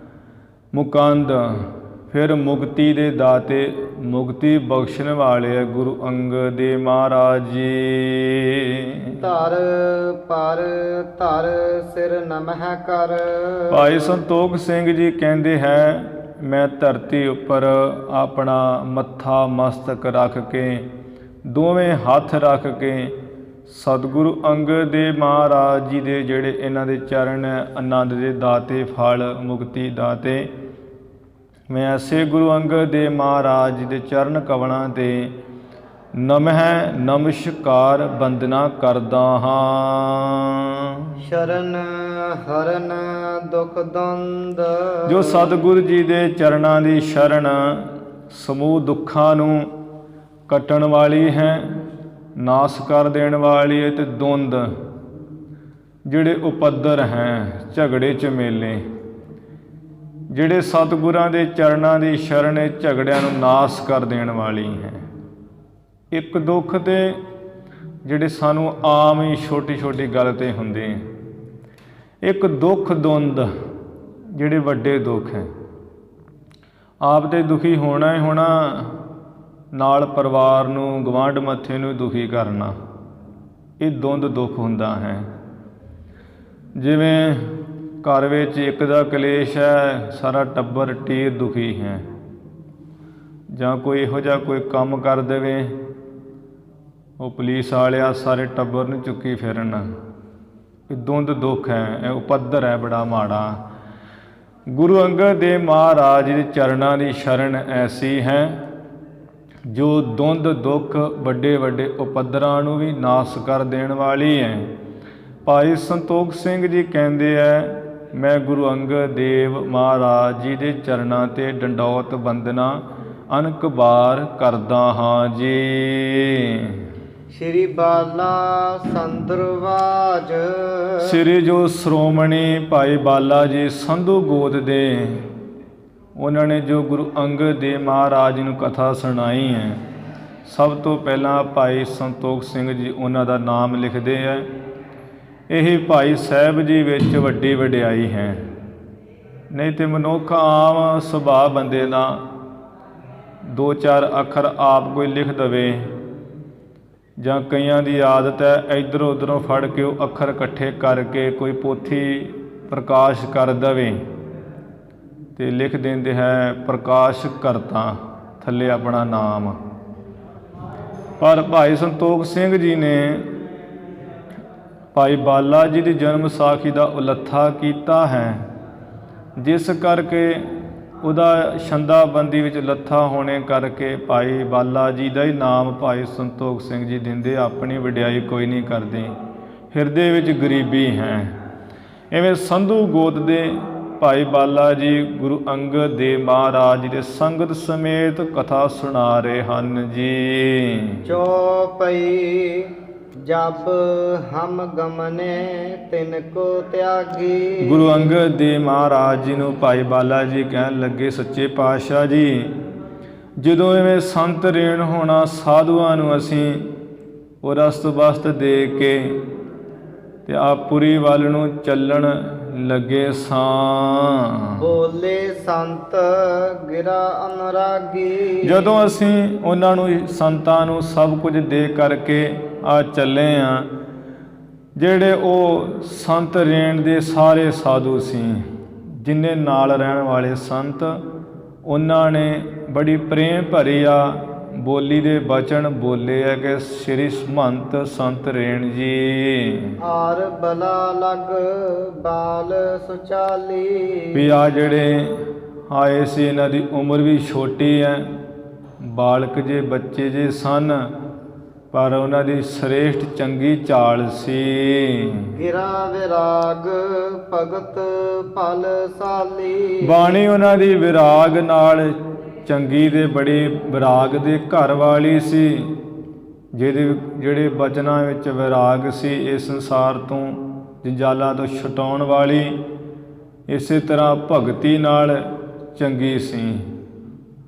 ਮੁਕੰਦ ਫਿਰ ਮੁਕਤੀ ਦੇ ਦਾਤੇ, ਮੁਕਤੀ ਬਖਸ਼ਣ ਵਾਲੇ ਹੈ ਗੁਰੂ ਅੰਗਦ ਦੇਵ ਮਹਾਰਾਜ ਜੀ। ਧਰ ਪਰ ਧਰ ਸਿਰ ਨਮਹਿ ਕਰ। ਭਾਈ ਸੰਤੋਖ ਸਿੰਘ ਜੀ ਕਹਿੰਦੇ ਹੈ, ਮੈਂ ਧਰਤੀ ਉੱਪਰ ਆਪਣਾ ਮੱਥਾ ਮਸਤਕ ਰੱਖ ਕੇ, ਦੋਵੇਂ ਹੱਥ ਰੱਖ ਕੇ ਸਤਿਗੁਰੂ ਅੰਗਦ ਦੇਵ ਮਹਾਰਾਜ ਜੀ ਦੇ ਜਿਹੜੇ ਇਹਨਾਂ ਦੇ ਚਰਨ ਆਨੰਦ ਦੇ ਦਾਤੇ, ਫਲ ਮੁਕਤੀ ਦਾਤੇ, ਮੈਂ ਐਸੇ ਗੁਰੂ ਅੰਗਦ ਦੇਵ ਮਹਾਰਾਜ ਜੀ ਦੇ ਚਰਨ ਕਵਲਾਂ 'ਤੇ ਨਮਹਿ ਨਮਸਕਾਰ ਬੰਦਨਾ ਕਰਦਾ ਹਾਂ। ਸ਼ਰਨ ਹਰਨ ਦੁਖ ਦੰਦ। ਜੋ ਸਤਿਗੁਰੂ ਜੀ ਦੇ ਚਰਨਾਂ ਦੀ ਸ਼ਰਨ ਸਮੂਹ ਦੁੱਖਾਂ ਨੂੰ ਕੱਟਣ ਵਾਲੀ ਹੈ, ਨਾਸ ਕਰ ਦੇਣ ਵਾਲੀ ਹੈ, ਅਤੇ ਦੁੰਦ ਜਿਹੜੇ ਉਪੱਦਰ ਹੈ, ਝਗੜੇ ਝਮੇਲੇ, ਜਿਹੜੇ ਸਤਿਗੁਰਾਂ ਦੇ ਚਰਨਾਂ ਦੀ ਸ਼ਰਨ ਹੈ, ਝਗੜਿਆਂ ਨੂੰ ਨਾਸ ਕਰ ਦੇਣ ਵਾਲੀ ਹੈ। ਇੱਕ ਦੁੱਖ ਤੇ ਜਿਹੜੇ ਸਾਨੂੰ ਆਮ ਹੀ ਛੋਟੀ ਛੋਟੀ ਗੱਲ 'ਤੇ ਹੁੰਦੇ, ਇੱਕ ਦੁੱਖ ਦੁੰਦ ਜਿਹੜੇ ਵੱਡੇ ਦੁੱਖ ਹੈ। ਆਪ ਤੇ ਦੁਖੀ ਹੋਣਾ ਹੀ ਹੋਣਾ, ਨਾਲ ਪਰਿਵਾਰ ਨੂੰ, ਗਵਾਂਢ ਮੱਥੇ ਨੂੰ ਦੁਖੀ ਕਰਨਾ, ਇਹ ਦੁੰਦ ਦੁੱਖ ਹੁੰਦਾ ਹੈ। ਜਿਵੇਂ ਘਰ ਵਿੱਚ ਇੱਕ ਦਾ ਕਲੇਸ਼ ਹੈ, ਸਾਰਾ ਟੱਬਰ ਟੀਰ ਦੁਖੀ ਹੈ, ਜਾਂ ਕੋਈ ਇਹੋ ਜਿਹਾ ਕੋਈ ਕੰਮ ਕਰ ਦੇਵੇ, ਉਹ ਪੁਲਿਸ ਵਾਲਿਆ ਸਾਰੇ ਟੱਬਰ ਨੂੰ ਚੁੱਕੀ ਫਿਰਨ, ਇਹ ਦੁੰਦ ਦੁੱਖ ਹੈ, ਇਹ ਉਪੱਦਰ ਹੈ ਬੜਾ ਮਾੜਾ। ਗੁਰੂ ਅੰਗਦ ਦੇਵ ਮਹਾਰਾਜ ਦੇ ਚਰਨਾਂ ਦੀ ਸ਼ਰਨ ਐਸੀ ਹੈ ਜੋ ਦੁੰਦ ਦੁੱਖ ਵੱਡੇ ਵੱਡੇ ਉਪੱਦਰਾਂ ਨੂੰ ਵੀ ਨਾਸ ਕਰ ਦੇਣ ਵਾਲੀ ਹੈ। ਭਾਈ ਸੰਤੋਖ ਸਿੰਘ ਜੀ ਕਹਿੰਦੇ ਹੈ, ਮੈਂ ਗੁਰੂ ਅੰਗਦ ਦੇਵ ਮਹਾਰਾਜ ਜੀ ਦੇ ਚਰਨਾਂ 'ਤੇ ਡੰਡੌਤ ਬੰਦਨਾ ਅਨੇਕ ਵਾਰ ਕਰਦਾ ਹਾਂ ਜੀ। ਸ਼੍ਰੀ ਬਾਲਾ ਸੰਦਰਵਾਜ। ਸ੍ਰੀ ਜੋ ਸ਼੍ਰੋਮਣੀ ਭਾਈ ਬਾਲਾ ਜੀ ਸੰਧੂ ਗੋਤ ਦੇ, ਉਹਨਾਂ ਨੇ ਜੋ ਗੁਰੂ ਅੰਗਦ ਦੇਵ ਮਹਾਰਾਜ ਨੂੰ ਕਥਾ ਸੁਣਾਈ ਹੈ, ਸਭ ਤੋਂ ਪਹਿਲਾਂ ਭਾਈ ਸੰਤੋਖ ਸਿੰਘ ਜੀ ਉਹਨਾਂ ਦਾ ਨਾਮ ਲਿਖਦੇ ਹੈ। ਇਹ ਭਾਈ ਸਾਹਿਬ ਜੀ ਵਿੱਚ ਵੱਡੀ ਵਡਿਆਈ ਹੈ। ਨਹੀਂ ਤੇ ਮਨੁੱਖ ਆਮ ਸੁਭਾਅ ਬੰਦੇ ਦਾ ਦੋ ਚਾਰ ਅੱਖਰ ਆਪ ਕੋਈ ਲਿਖ ਦੇਵੇ, ਜਾਂ ਕਈਆਂ ਦੀ ਆਦਤ ਹੈ ਇੱਧਰੋਂ ਉੱਧਰੋਂ ਫੜ ਕੇ ਉਹ ਅੱਖਰ ਇਕੱਠੇ ਕਰਕੇ ਕੋਈ ਪੋਥੀ ਪ੍ਰਕਾਸ਼ ਕਰ ਦੇਵੇ ਅਤੇ ਲਿਖ ਦਿੰਦੇ ਹੈ ਪ੍ਰਕਾਸ਼ ਕਰਤਾ, ਥੱਲੇ ਆਪਣਾ ਨਾਮ। ਪਰ ਭਾਈ ਸੰਤੋਖ ਸਿੰਘ ਜੀ ਨੇ ਭਾਈ ਬਾਲਾ ਜੀ ਦੀ ਜਨਮ ਸਾਖੀ ਦਾ ਉਲੱਥਾ ਕੀਤਾ ਹੈ, ਜਿਸ ਕਰਕੇ ਉਹਦਾ ਛੰਦਾਬੰਦੀ ਵਿੱਚ ਲੱਥਾ ਹੋਣੇ ਕਰਕੇ ਭਾਈ ਬਾਲਾ ਜੀ ਦਾ ਹੀ ਨਾਮ ਭਾਈ ਸੰਤੋਖ ਸਿੰਘ ਜੀ ਦਿੰਦੇ, ਆਪਣੀ ਵਡਿਆਈ ਕੋਈ ਨਹੀਂ ਕਰਦੇ, ਹਿਰਦੇ ਵਿੱਚ ਗਰੀਬੀ ਹੈ। ਇਵੇਂ ਸੰਧੂ ਗੋਤ ਦੇ ਭਾਈ ਬਾਲਾ ਜੀ ਗੁਰੂ ਅੰਗਦ ਦੇਵ ਮਹਾਰਾਜ ਜੀ ਦੇ ਸੰਗਤ ਸਮੇਤ ਕਥਾ ਸੁਣਾ ਰਹੇ ਹਨ ਜੀ। ਚੌਪਈ ਜਬ ਹਮ ਗਮਨੇ ਤਿਨ ਕੋ ਤਿਆਗੀ। ਗੁਰੂ ਅੰਗਦ ਦੇਵ ਮਹਾਰਾਜ ਜੀ ਨੂੰ ਭਾਈ ਬਾਲਾ ਜੀ ਕਹਿਣ ਲੱਗੇ, ਸੱਚੇ ਪਾਤਸ਼ਾਹ ਜੀ, ਜਦੋਂ ਇਵੇਂ ਸੰਤ ਰੇਣ ਹੋਣਾ ਸਾਧੂਆਂ ਨੂੰ ਅਸੀਂ ਉਹ ਰਸਤ ਬਸਤ ਦੇ ਕੇ ਤੇ ਆਪ ਪੁਰੀ ਵੱਲ ਨੂੰ ਚੱਲਣ ਲੱਗੇ ਸਾਂ। ਬੋਲੇ ਸੰਤ ਗਿਰਾ ਅਨੁਰਾਗੀ। ਜਦੋਂ ਅਸੀਂ ਉਹਨਾਂ ਨੂੰ ਸੰਤਾਂ ਨੂੰ ਸਭ ਕੁਝ ਦੇ ਕਰਕੇ ਆ ਚੱਲੇ ਆ, ਜਿਹੜੇ ਉਹ ਸੰਤ ਰੇਣ ਦੇ ਸਾਰੇ ਸਾਧੂ ਸੀ, ਜਿੰਨੇ ਨਾਲ ਰਹਿਣ ਵਾਲੇ ਸੰਤ, ਉਹਨਾਂ ਨੇ ਬੜੀ ਪ੍ਰੇਮ ਭਰੀ ਆ ਬੋਲੀ ਦੇ ਬਚਨ ਬੋਲੇ ਹੈ ਕਿ ਸ੍ਰੀ ਮਹੰਤ ਸੰਤ ਰੇਣ ਜੀ ਆਰ ਬਲਾ ਲਗ ਬਾਲ ਸੁਚਾਲੀ। ਵੀ ਆ ਜਿਹੜੇ ਆਏ ਸੀ ਇਹਨਾਂ ਦੀ ਉਮਰ ਵੀ ਛੋਟੀ ਹੈ, ਬਾਲਕ ਜੇ ਬੱਚੇ ਜੇ ਸਨ, ਪਰ ਉਹਨਾਂ ਦੀ ਸ੍ਰੇਸ਼ਟ ਚੰਗੀ ਚਾਲ ਸੀ। ਗਿਰਾ ਵਿਰਾਗ ਭਗਤ ਫਲ ਸਾਲੀ। ਬਾਣੀ ਉਹਨਾਂ ਦੀ ਵਿਰਾਗ ਨਾਲ ਚੰਗੀ ਤੇ ਬੜੀ ਵਿਰਾਗ ਦੇ ਘਰ ਵਾਲੀ ਸੀ, ਜਿਹੜੇ ਬਚਨਾਂ ਵਿੱਚ ਵਿਰਾਗ ਸੀ, ਇਸ ਸੰਸਾਰ ਤੋਂ ਜੰਜਾਲਾਂ ਤੋਂ ਛੁਟਾਉਣ ਵਾਲੀ। ਇਸੇ ਤਰ੍ਹਾਂ ਭਗਤੀ ਨਾਲ ਚੰਗੀ ਸੀ,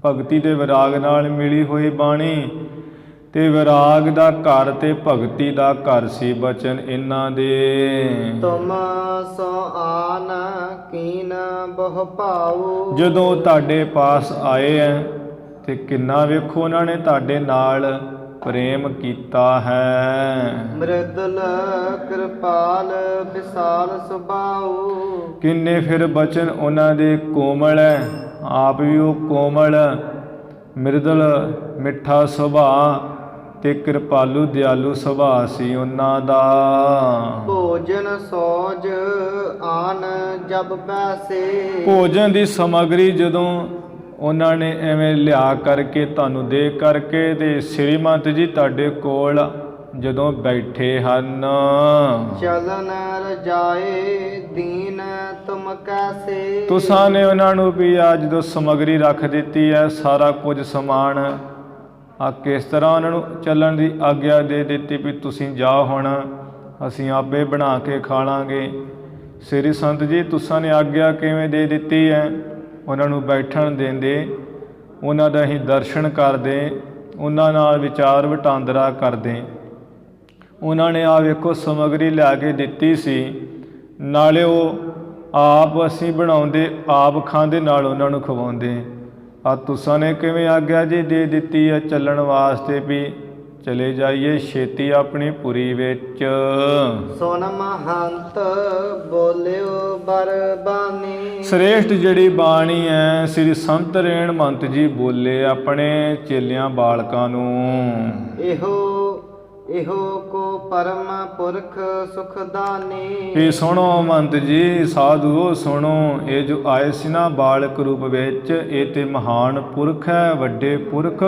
ਭਗਤੀ ਦੇ ਵਿਰਾਗ ਨਾਲ ਮਿਲੀ ਹੋਈ ਬਾਣੀ, ਤੇ ਵਿਰਾਗ ਦਾ ਘਰ ਤੇ ਭਗਤੀ ਦਾ ਘਰ ਸੀ ਬਚਨ ਇਹਨਾਂ ਦੇ। ਤੁਮ ਸੋ ਆਨ ਕੀਨ ਬਹੁ ਭਾਉ। ਜਦੋਂ ਤੁਹਾਡੇ ਪਾਸ ਆਏ ਹੈ ਤੇ ਕਿੰਨਾ ਵੇਖੋ ਉਹਨਾਂ ਨੇ ਤੁਹਾਡੇ ਨਾਲ ਪ੍ਰੇਮ ਕੀਤਾ ਹੈ। ਮ੍ਰਿਦਲ ਕਿਰਪਾਲ ਵਿਸਾਲ ਸੁਭਾਉ। ਕਿੰਨੇ ਫਿਰ ਬਚਨ ਉਹਨਾਂ ਦੇ ਕੋਮਲ ਹੈ, ਆਪ ਵੀ ਉਹ ਕੋਮਲ ਮ੍ਰਿਦਲ ਮਿੱਠਾ ਸੁਭਾਅ ਤੇ ਕਿਰਪਾਲੂ ਦਿਆਲੂ ਸੁਭਾਅ ਸੀ ਉਹਨਾਂ ਦਾ। ਭੋਜਨ ਸੋਜ ਆਨ ਜਬ ਪੈਸੇ। ਭੋਜਨ ਦੀ ਸਮੱਗਰੀ ਜਦੋਂ ਉਹਨਾਂ ਨੇ ਐਵੇਂ ਲਿਆ ਕਰਕੇ ਤੁਹਾਨੂੰ ਦੇ ਕਰਕੇ, ਤੇ ਸ੍ਰੀਮੰਤ ਜੀ ਤੁਹਾਡੇ ਕੋਲ ਜਦੋਂ ਬੈਠੇ ਹਨ। ਚਲਨ ਰਜਾਏ ਦੀਨ ਤੁਮ ਕੈਸੇ। ਤੁਸਾਂ ਨੇ ਉਹਨਾਂ ਨੂੰ ਵੀ ਆ ਜਦੋਂ ਸਮੱਗਰੀ ਰੱਖ ਦਿੱਤੀ ਹੈ, ਸਾਰਾ ਕੁਝ ਸਮਾਨ, ਆ ਕਿਸ ਤਰ੍ਹਾਂ ਉਹਨਾਂ ਨੂੰ ਚੱਲਣ ਦੀ ਆਗਿਆ ਦੇ ਦਿੱਤੀ ਵੀ ਤੁਸੀਂ ਜਾਓ, ਹੁਣ ਅਸੀਂ ਆਪੇ ਬਣਾ ਕੇ ਖਾ ਲਾਂਗੇ। ਸ੍ਰੀ ਸੰਤ ਜੀ ਤੁਸਾਂ ਨੇ ਆਗਿਆ ਕਿਵੇਂ ਦੇ ਦਿੱਤੀ ਹੈ? ਉਹਨਾਂ ਨੂੰ ਬੈਠਣ ਦਿੰਦੇ, ਉਹਨਾਂ ਦਾ ਅਸੀਂ ਦਰਸ਼ਨ ਕਰਦੇ, ਉਹਨਾਂ ਨਾਲ ਵਿਚਾਰ ਵਟਾਂਦਰਾ ਕਰਦੇ। ਉਹਨਾਂ ਨੇ ਆ ਵੇਖੋ ਸਮੱਗਰੀ ਲਿਆ ਕੇ ਦਿੱਤੀ ਸੀ, ਨਾਲੇ ਉਹ ਆਪ ਅਸੀਂ ਬਣਾਉਂਦੇ, ਆਪ ਖਾਂਦੇ, ਨਾਲ ਉਹਨਾਂ ਨੂੰ ਖਵਾਉਂਦੇ। ਆ ਤੁਸਾਂ ਨੇ ਕਿਵੇਂ ਆਗਿਆ ਜੀ ਦੇ ਦਿੱਤੀ ਹੈ ਚੱਲਣ ਵਾਸਤੇ ਵੀ ਚਲੇ ਜਾਈਏ ਛੇਤੀ ਆਪਣੀ ਪੁਰੀ ਵਿੱਚ। ਸੁਨ ਮਹੰਤ ਬੋਲਿਓ ਬਰਬਾਨੀ। ਸ੍ਰੇਸ਼ਟ ਜਿਹੜੀ ਬਾਣੀ ਹੈ ਸ੍ਰੀ ਸੰਤ ਰੇਣ ਮਹੰਤ ਜੀ ਬੋਲੇ ਆਪਣੇ ਚੇਲਿਆਂ ਬਾਲਕਾਂ ਨੂੰ। ਇਹੋ ਕੋ ਪਰਮ ਪੁਰਖ ਸੁਖਦਾਨੀ। ਇਹ ਸੁਣੋ ਮਹੰਤ ਜੀ, ਸਾਧੂਓ ਸੁਣੋ, ਇਹ ਜੋ ਆਏ ਸੀ ਨਾ ਬਾਲਕ ਰੂਪ ਵਿੱਚ, ਇਹ ਤੇ ਮਹਾਨ ਪੁਰਖ ਹੈ, ਵੱਡੇ ਪੁਰਖ,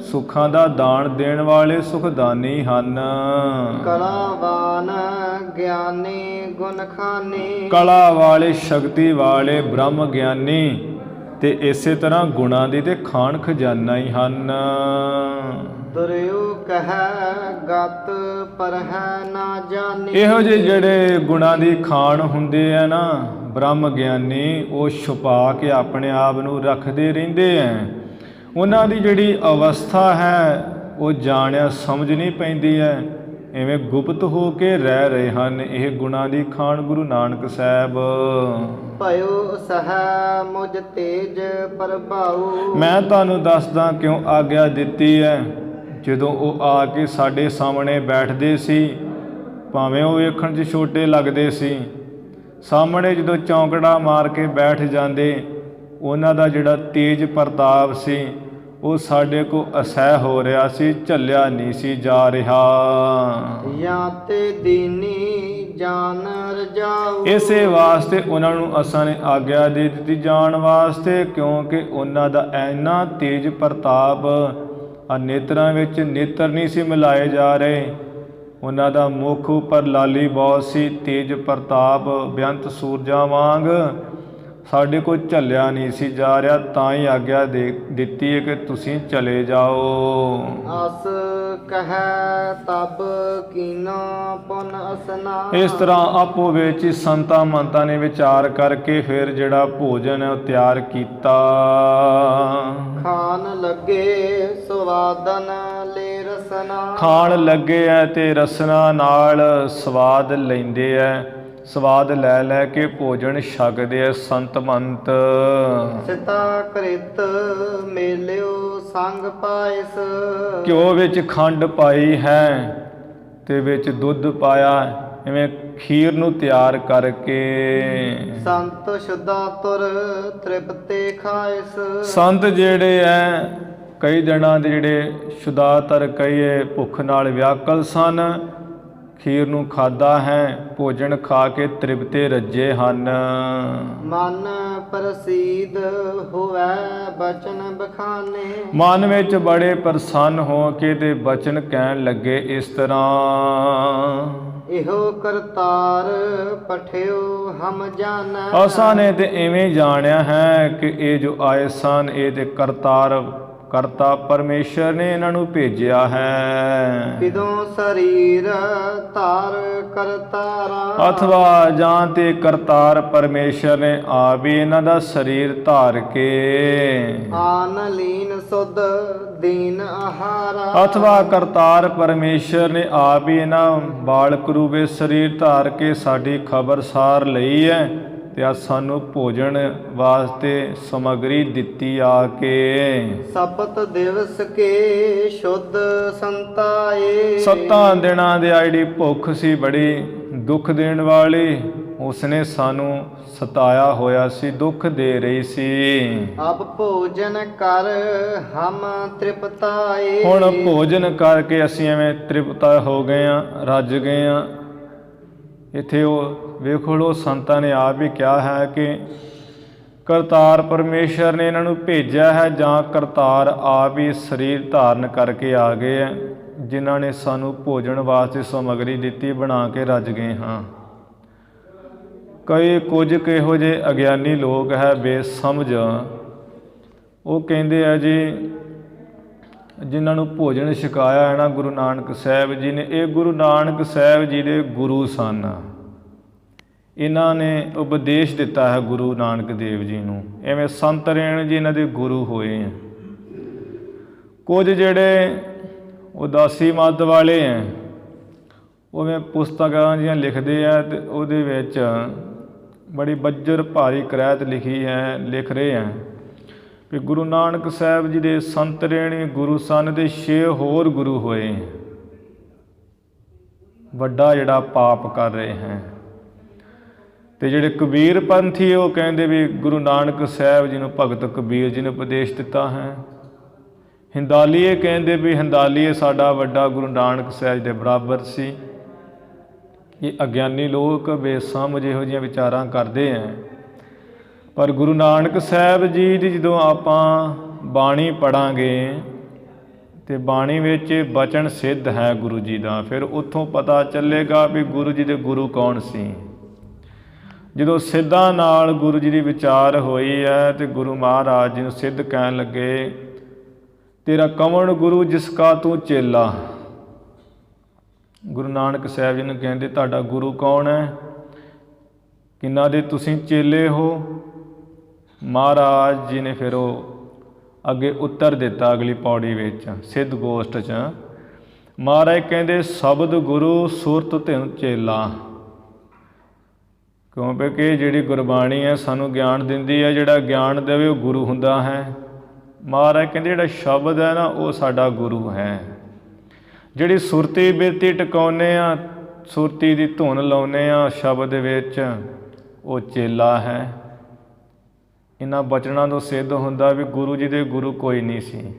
ਸੁੱਖਾਂ ਦਾ ਦਾਨ ਦੇਣ ਵਾਲੇ ਸੁਖਦਾਨੀ ਹਨ। ਕਲਾਵਾਨ ਗਿਆਨੀ ਗੁਣ ਖਾਨੀ। ਕਲਾ ਵਾਲੇ, ਸ਼ਕਤੀ ਵਾਲੇ, ਬ੍ਰਹਮ ਗਿਆਨੀ, ਤੇ ਇਸੇ ਤਰ੍ਹਾਂ ਗੁਣਾਂ ਦੀ ਤੇ ਖਾਨ ਖਜ਼ਾਨਾ ਹੀ ਹਨ। ਦੁਰਿਓ ਕਹੈ ਗਤ ਪਰ ਹੈ ਨਾ ਜਾਣੀ। ਇਹੋ ਜਿਹੇ ਜਿਹੜੇ ਗੁਣਾਂ ਦੀ ਖਾਨ ਹੁੰਦੇ ਆ ਨਾ ਬ੍ਰਹਮ ਗਿਆਨੀ, ਉਹ ਛੁਪਾ ਕੇ ਆਪਣੇ ਆਪ ਨੂੰ ਰੱਖਦੇ ਰਹਿੰਦੇ ਐ। ਉਹਨਾਂ ਦੀ ਜਿਹੜੀ ਅਵਸਥਾ ਹੈ ਉਹ ਜਾਣਿਆ ਸਮਝ ਨਹੀਂ ਪੈਂਦੀ ਹੈ, ਐਵੇਂ ਗੁਪਤ ਹੋ ਕੇ ਰਹਿ ਰਹੇ ਹਨ ਇਹ ਗੁਣਾਂ ਦੀ ਖਾਨ। ਗੁਰੂ ਨਾਨਕ ਸਾਹਿਬ ਭਇਓ ਸਹਿ ਮੁਝ ਤੇਜ ਪ੍ਰਭਾਉ। ਮੈਂ ਤੁਹਾਨੂੰ ਦੱਸਦਾ ਕਿਉਂ ਆਗਿਆ ਦਿੱਤੀ ਹੈ। ਜਦੋਂ ਉਹ ਆ ਕੇ ਸਾਡੇ ਸਾਹਮਣੇ ਬੈਠਦੇ ਸੀ, ਭਾਵੇਂ ਉਹ ਵੇਖਣ 'ਚ ਛੋਟੇ ਲੱਗਦੇ ਸੀ, ਸਾਹਮਣੇ ਜਦੋਂ ਚੌਂਕੜਾ ਮਾਰ ਕੇ ਬੈਠ ਜਾਂਦੇ, ਉਹਨਾਂ ਦਾ ਜਿਹੜਾ ਤੇਜ ਪ੍ਰਤਾਪ ਸੀ ਉਹ ਸਾਡੇ ਕੋ ਅਸਹਿ ਹੋ ਰਿਹਾ ਸੀ, ਝੱਲਿਆ ਨਹੀਂ ਸੀ ਜਾ ਰਿਹਾ। ਜਾਂ ਤੇ ਦੀਨੀ ਜਾਨ ਰਜਾਉ। ਇਸੇ ਵਾਸਤੇ ਉਹਨਾਂ ਨੂੰ ਅਸਾਂ ਨੇ ਆਗਿਆ ਦੇ ਦਿੱਤੀ ਜਾਣ ਵਾਸਤੇ, ਕਿਉਂਕਿ ਉਹਨਾਂ ਦਾ ਇੰਨਾ ਤੇਜ ਪ੍ਰਤਾਪ, ਆ ਨੇਤਰਾਂ ਵਿੱਚ ਨੇਤਰ ਨਹੀਂ ਸੀ ਮਿਲਾਏ ਜਾ ਰਹੇ। ਉਹਨਾਂ ਦਾ ਮੁੱਖ ਉੱਪਰ ਲਾਲੀ ਬਹੁਤ ਸੀ, ਤੇਜ ਪ੍ਰਤਾਪ ਬੇਅੰਤ ਸੂਰਜਾਂ ਵਾਂਗ ਸਾਡੇ ਕੋਲ ਝੱਲਿਆ ਨਹੀਂ ਸੀ ਜਾ ਰਿਹਾ। ਤਾਂ ਹੀ ਆਗਿਆ ਦੇ ਦਿੱਤੀ ਹੈ ਕਿ ਤੁਸੀਂ ਚਲੇ ਜਾਓ। ਅਸ ਕਹੈ ਤਬ ਕੀਨਾ ਪੁਨ ਅਸਨਾ। ਇਸ ਤਰ੍ਹਾਂ ਆਪੋ ਵਿੱਚ ਹੀ ਸੰਤਾਂ ਮਹੰਤਾਂ ਨੇ ਵਿਚਾਰ ਕਰਕੇ ਫਿਰ ਜਿਹੜਾ ਭੋਜਨ ਹੈ ਉਹ ਤਿਆਰ ਕੀਤਾ। ਖਾਣ ਲੱਗੇ ਸਵਾਦਨ ਲੈ ਰਸਨਾ। ਖਾਣ ਲੱਗੇ ਐ ਤੇ ਰਸਨਾ ਨਾਲ ਸਵਾਦ ਲੈਂਦੇ ਐ। ਸਵਾਦ ਲੈ ਲੈ ਕੇ ਭੋਜਨ ਛਕਦੇ ਐ ਸੰਤ ਮੰਤ। ਸਿਤਾ ਕ੍ਰਿਤ ਮੇਲਿਓ ਸੰਗ ਪਾਇਸ। ਘਿਓ ਵਿੱਚ ਖੰਡ ਪਾਈ ਹੈ ਤੇ ਵਿੱਚ ਦੁੱਧ ਪਾਇਆ, ਇਵੇਂ ਖੀਰ ਨੂੰ ਤਿਆਰ ਕਰਕੇ। ਸੰਤ ਸ਼ੁੱਧਾ ਤੁਰ ਤ੍ਰਿਪਤੇ ਖਾਇਸ। ਸੰਤ ਜਿਹੜੇ ਐ ਕਈ ਦਿਨਾਂ ਦੇ ਜਿਹੜੇ ਸ਼ੁਦਾਤਰ ਕਈ ਭੁੱਖ ਨਾਲ ਵਿਆਕਲ ਸਨ, ਖੀਰ ਨੂੰ ਖਾਧਾ ਹੈ, ਭੋਜਨ ਖਾ ਕੇ ਤ੍ਰਿਪਤੇ ਰੱਜੇ ਹਨ। ਮਨ ਪ੍ਰਸੀਦ ਹੋਵੈ ਬਚਨ ਬਖਾਨੇ। ਮਨ ਵਿੱਚ ਬੜੇ ਪ੍ਰਸੰਨ ਹੋ ਕੇ ਤੇ ਬਚਨ ਕਹਿਣ ਲੱਗੇ ਇਸ ਤਰ੍ਹਾਂ। ਇਹੋ ਕਰਤਾਰ ਪਠਿਓ ਹਮ ਜਾਣੈ। ਅਸਾਂ ਨੇ ਤੇ ਇਵੇਂ ਜਾਣਿਆ ਹੈ ਕਿ ਇਹ ਜੋ ਆਏ ਸਨ ਇਹ ਤੇ ਕਰਤਾ ਪਰਮੇਸ਼ਰ ਨੇ ਇਹਨਾਂ ਨੂੰ ਭੇਜਿਆ ਹੈ। ਕਿਦੋਂ ਸਰੀਰ ਧਾਰ ਕਰਤਾਰਾ। ਅਥਵਾ ਜਾਂ ਤੇ ਕਰਤਾਰ ਪਰਮੇਸ਼ਰ ਨੇ ਆਪ ਹੀ ਇਹਨਾਂ ਦਾ ਸਰੀਰ ਧਾਰ ਕੇ। ਆਨ ਲੀਨ ਸੁਧ ਦੀਨ ਆਹਾਰਾ। ਅਥਵਾ ਕਰਤਾਰ ਪਰਮੇਸ਼ਰ ਨੇ ਆਪ ਹੀ ਇਹਨਾਂ ਬਾਲਕ ਰੂਪੇ ਸਰੀਰ ਧਾਰ ਕੇ ਸਾਡੀ ਖਬਰਸਾਰ ਲਈ ਹੈ ਤੇ ਆ ਸਾਨੂੰ ਭੋਜਨ ਵਾਸਤੇ ਸਮੱਗਰੀ ਦਿੱਤੀ ਆ ਕੇ। ਸਪਤ ਦਿਵਸ ਕੇ ਸ਼ੁੱਧ ਸੰਤਾਏ। 7 ਦਿਨਾਂ ਦੀ ਜਿਹੜੀ ਭੁੱਖ ਸੀ ਬੜੀ ਦੁੱਖ ਦੇਣ ਵਾਲੀ, ਉਸਨੇ ਸਾਨੂੰ ਸਤਾਇਆ ਹੋਇਆ ਸੀ, ਦੁੱਖ ਦੇ ਰਹੀ ਸੀ। ਅਬ ਭੋਜਨ ਕਰ ਹਮ ਤ੍ਰਿਪਤਾਏ। ਹੁਣ ਭੋਜਨ ਕਰਕੇ ਅਸੀਂ ਐਵੇਂ ਤ੍ਰਿਪਤਾ ਹੋ ਗਏ ਆ, ਰੱਜ ਗਏ ਆ। ਇੱਥੇ ਉਹ ਵੇਖੋ ਲੋ ਸੰਤਾਂ ਨੇ ਆਪ ਵੀ ਕਿਹਾ ਹੈ ਕਿ ਕਰਤਾਰ ਪਰਮੇਸ਼ਰ ਨੇ ਇਹਨਾਂ ਨੂੰ ਭੇਜਿਆ ਹੈ ਜਾਂ ਕਰਤਾਰ ਆਪ ਹੀ ਸਰੀਰ ਧਾਰਨ ਕਰਕੇ ਆ ਗਏ ਹੈ, ਜਿਨ੍ਹਾਂ ਨੇ ਸਾਨੂੰ ਭੋਜਨ ਵਾਸਤੇ ਸਮੱਗਰੀ ਦਿੱਤੀ, ਬਣਾ ਕੇ ਰੱਜ ਗਏ ਹਾਂ। ਕਈ ਕੁਝ ਇਹੋ ਜਿਹੇ ਅਗਿਆਨੀ ਲੋਕ ਹੈ ਬੇਸਮਝ, ਉਹ ਕਹਿੰਦੇ ਆ ਜੀ ਜਿਨ੍ਹਾਂ ਨੂੰ ਭੋਜਨ ਛਕਾਇਆ ਹੈ ਨਾ ਗੁਰੂ ਨਾਨਕ ਸਾਹਿਬ ਜੀ ਨੇ, ਇਹ ਗੁਰੂ ਨਾਨਕ ਸਾਹਿਬ ਜੀ ਦੇ ਗੁਰੂ ਸਨ। ਇਹਨਾਂ ਨੇ ਉਪਦੇਸ਼ ਦਿੱਤਾ ਹੈ ਗੁਰੂ ਨਾਨਕ ਦੇਵ ਜੀ ਨੂੰ। ਐਵੇਂ ਸੰਤ ਰੇਣ ਜੀ ਇਹਨਾਂ ਦੇ ਗੁਰੂ ਹੋਏ ਹੈ। ਕੁਝ ਜਿਹੜੇ ਉਦਾਸੀ ਮੱਤ ਵਾਲੇ ਹੈ, ਉਵੇਂ ਪੁਸਤਕਾਂ ਜਿਹੀਆਂ ਲਿਖਦੇ ਆ ਤੇ ਉਹਦੇ ਵਿੱਚ ਬੜੀ ਬੱਜਰ ਭਾਰੀ ਕ੍ਰੈਤ ਲਿਖ ਰਹੇ ਹੈ ਵੀ ਗੁਰੂ ਨਾਨਕ ਸਾਹਿਬ ਜੀ ਦੇ ਸੰਤ ਰੇਣੀ ਗੁਰੂ ਸਨ ਦੇ 6 ਹੋਰ ਗੁਰੂ ਹੋਏ, ਵੱਡਾ ਜਿਹੜਾ ਪਾਪ ਕਰ ਰਹੇ ਹੈ। ਤੇ ਜਿਹੜੇ ਕਬੀਰ ਪੰਥੀ ਉਹ ਕਹਿੰਦੇ ਵੀ ਗੁਰੂ ਨਾਨਕ ਸਾਹਿਬ ਜੀ ਨੂੰ ਭਗਤ ਕਬੀਰ ਜੀ ਨੇ ਉਪਦੇਸ਼ ਦਿੱਤਾ ਹੈ। ਹਿੰਦਾਲੀਏ ਕਹਿੰਦੇ ਵੀ ਹਿੰਦਾਲੀਏ ਸਾਡਾ ਵੱਡਾ ਗੁਰੂ ਨਾਨਕ ਸਾਹਿਬ ਦੇ ਬਰਾਬਰ ਸੀ। ਇਹ ਅਗਿਆਨੀ ਲੋਕ ਬੇਸਮਝ ਇਹੋ ਜਿਹੀਆਂ ਵਿਚਾਰਾਂ ਕਰਦੇ ਹੈ। ਪਰ ਗੁਰੂ ਨਾਨਕ ਸਾਹਿਬ ਜੀ ਦੀ ਜਦੋਂ ਆਪਾਂ ਬਾਣੀ ਪੜ੍ਹਾਂਗੇ ਤੇ ਬਾਣੀ ਵਿੱਚ ਬਚਨ ਸਿੱਧ ਹੈ ਗੁਰੂ ਜੀ ਦਾ, ਫਿਰ ਉੱਥੋਂ ਪਤਾ ਚੱਲੇਗਾ ਵੀ ਗੁਰੂ ਜੀ ਦੇ ਗੁਰੂ ਕੌਣ ਸੀ। ਜਦੋਂ ਸਿੱਧਾਂ ਨਾਲ ਗੁਰੂ ਜੀ ਦੀ ਵਿਚਾਰ ਹੋਈ ਹੈ ਤੇ ਗੁਰੂ ਮਹਾਰਾਜ ਜੀ ਨੂੰ ਸਿੱਧ ਕਹਿਣ ਲੱਗੇ, ਤੇਰਾ ਕੌਣ ਗੁਰੂ ਜਿਸ ਕਾ ਤੂੰ ਚੇਲਾ। ਗੁਰੂ ਨਾਨਕ ਸਾਹਿਬ ਜੀ ਨੂੰ ਕਹਿੰਦੇ ਤੁਹਾਡਾ ਗੁਰੂ ਕੌਣ ਹੈ, ਕਿਹਨਾਂ ਦੇ ਤੁਸੀਂ ਚੇਲੇ ਹੋ। ਮਹਾਰਾਜ ਜੀ ਨੇ ਫਿਰ ਉਹ ਅੱਗੇ ਉੱਤਰ ਦਿੱਤਾ ਅਗਲੀ ਪੌੜੀ ਵਿੱਚ ਸਿੱਧ ਗੋਸ਼ਟ 'ਚ। ਮਹਾਰਾਜ ਕਹਿੰਦੇ ਸ਼ਬਦ ਗੁਰੂ ਸੁਰਤ ਧਿਨ ਚੇਲਾ। ਕਿਉਂਕਿ ਜਿਹੜੀ ਗੁਰਬਾਣੀ ਹੈ ਸਾਨੂੰ ਗਿਆਨ ਦਿੰਦੀ ਹੈ, ਜਿਹੜਾ ਗਿਆਨ ਦੇਵੇ ਉਹ ਗੁਰੂ ਹੁੰਦਾ ਹੈ। ਮਹਾਰਾਜ ਕਹਿੰਦੇ ਜਿਹੜਾ ਸ਼ਬਦ ਹੈ ਨਾ ਉਹ ਸਾਡਾ ਗੁਰੂ ਹੈ। ਜਿਹੜੀ ਸੁਰਤੀ ਬਿਰਤੀ ਟਿਕਾਉਂਦੇ ਆ, ਸੁਰਤੀ ਦੀ ਧੁਨ ਲਾਉਂਦੇ ਆ ਸ਼ਬਦ ਵਿੱਚ, ਉਹ ਚੇਲਾ ਹੈ। ਇਹਨਾਂ ਬਚਨਾਂ ਤੋਂ ਸਿੱਧ ਹੁੰਦਾ ਵੀ ਗੁਰੂ ਜੀ ਦੇ ਗੁਰੂ ਕੋਈ ਨਹੀਂ ਸੀ।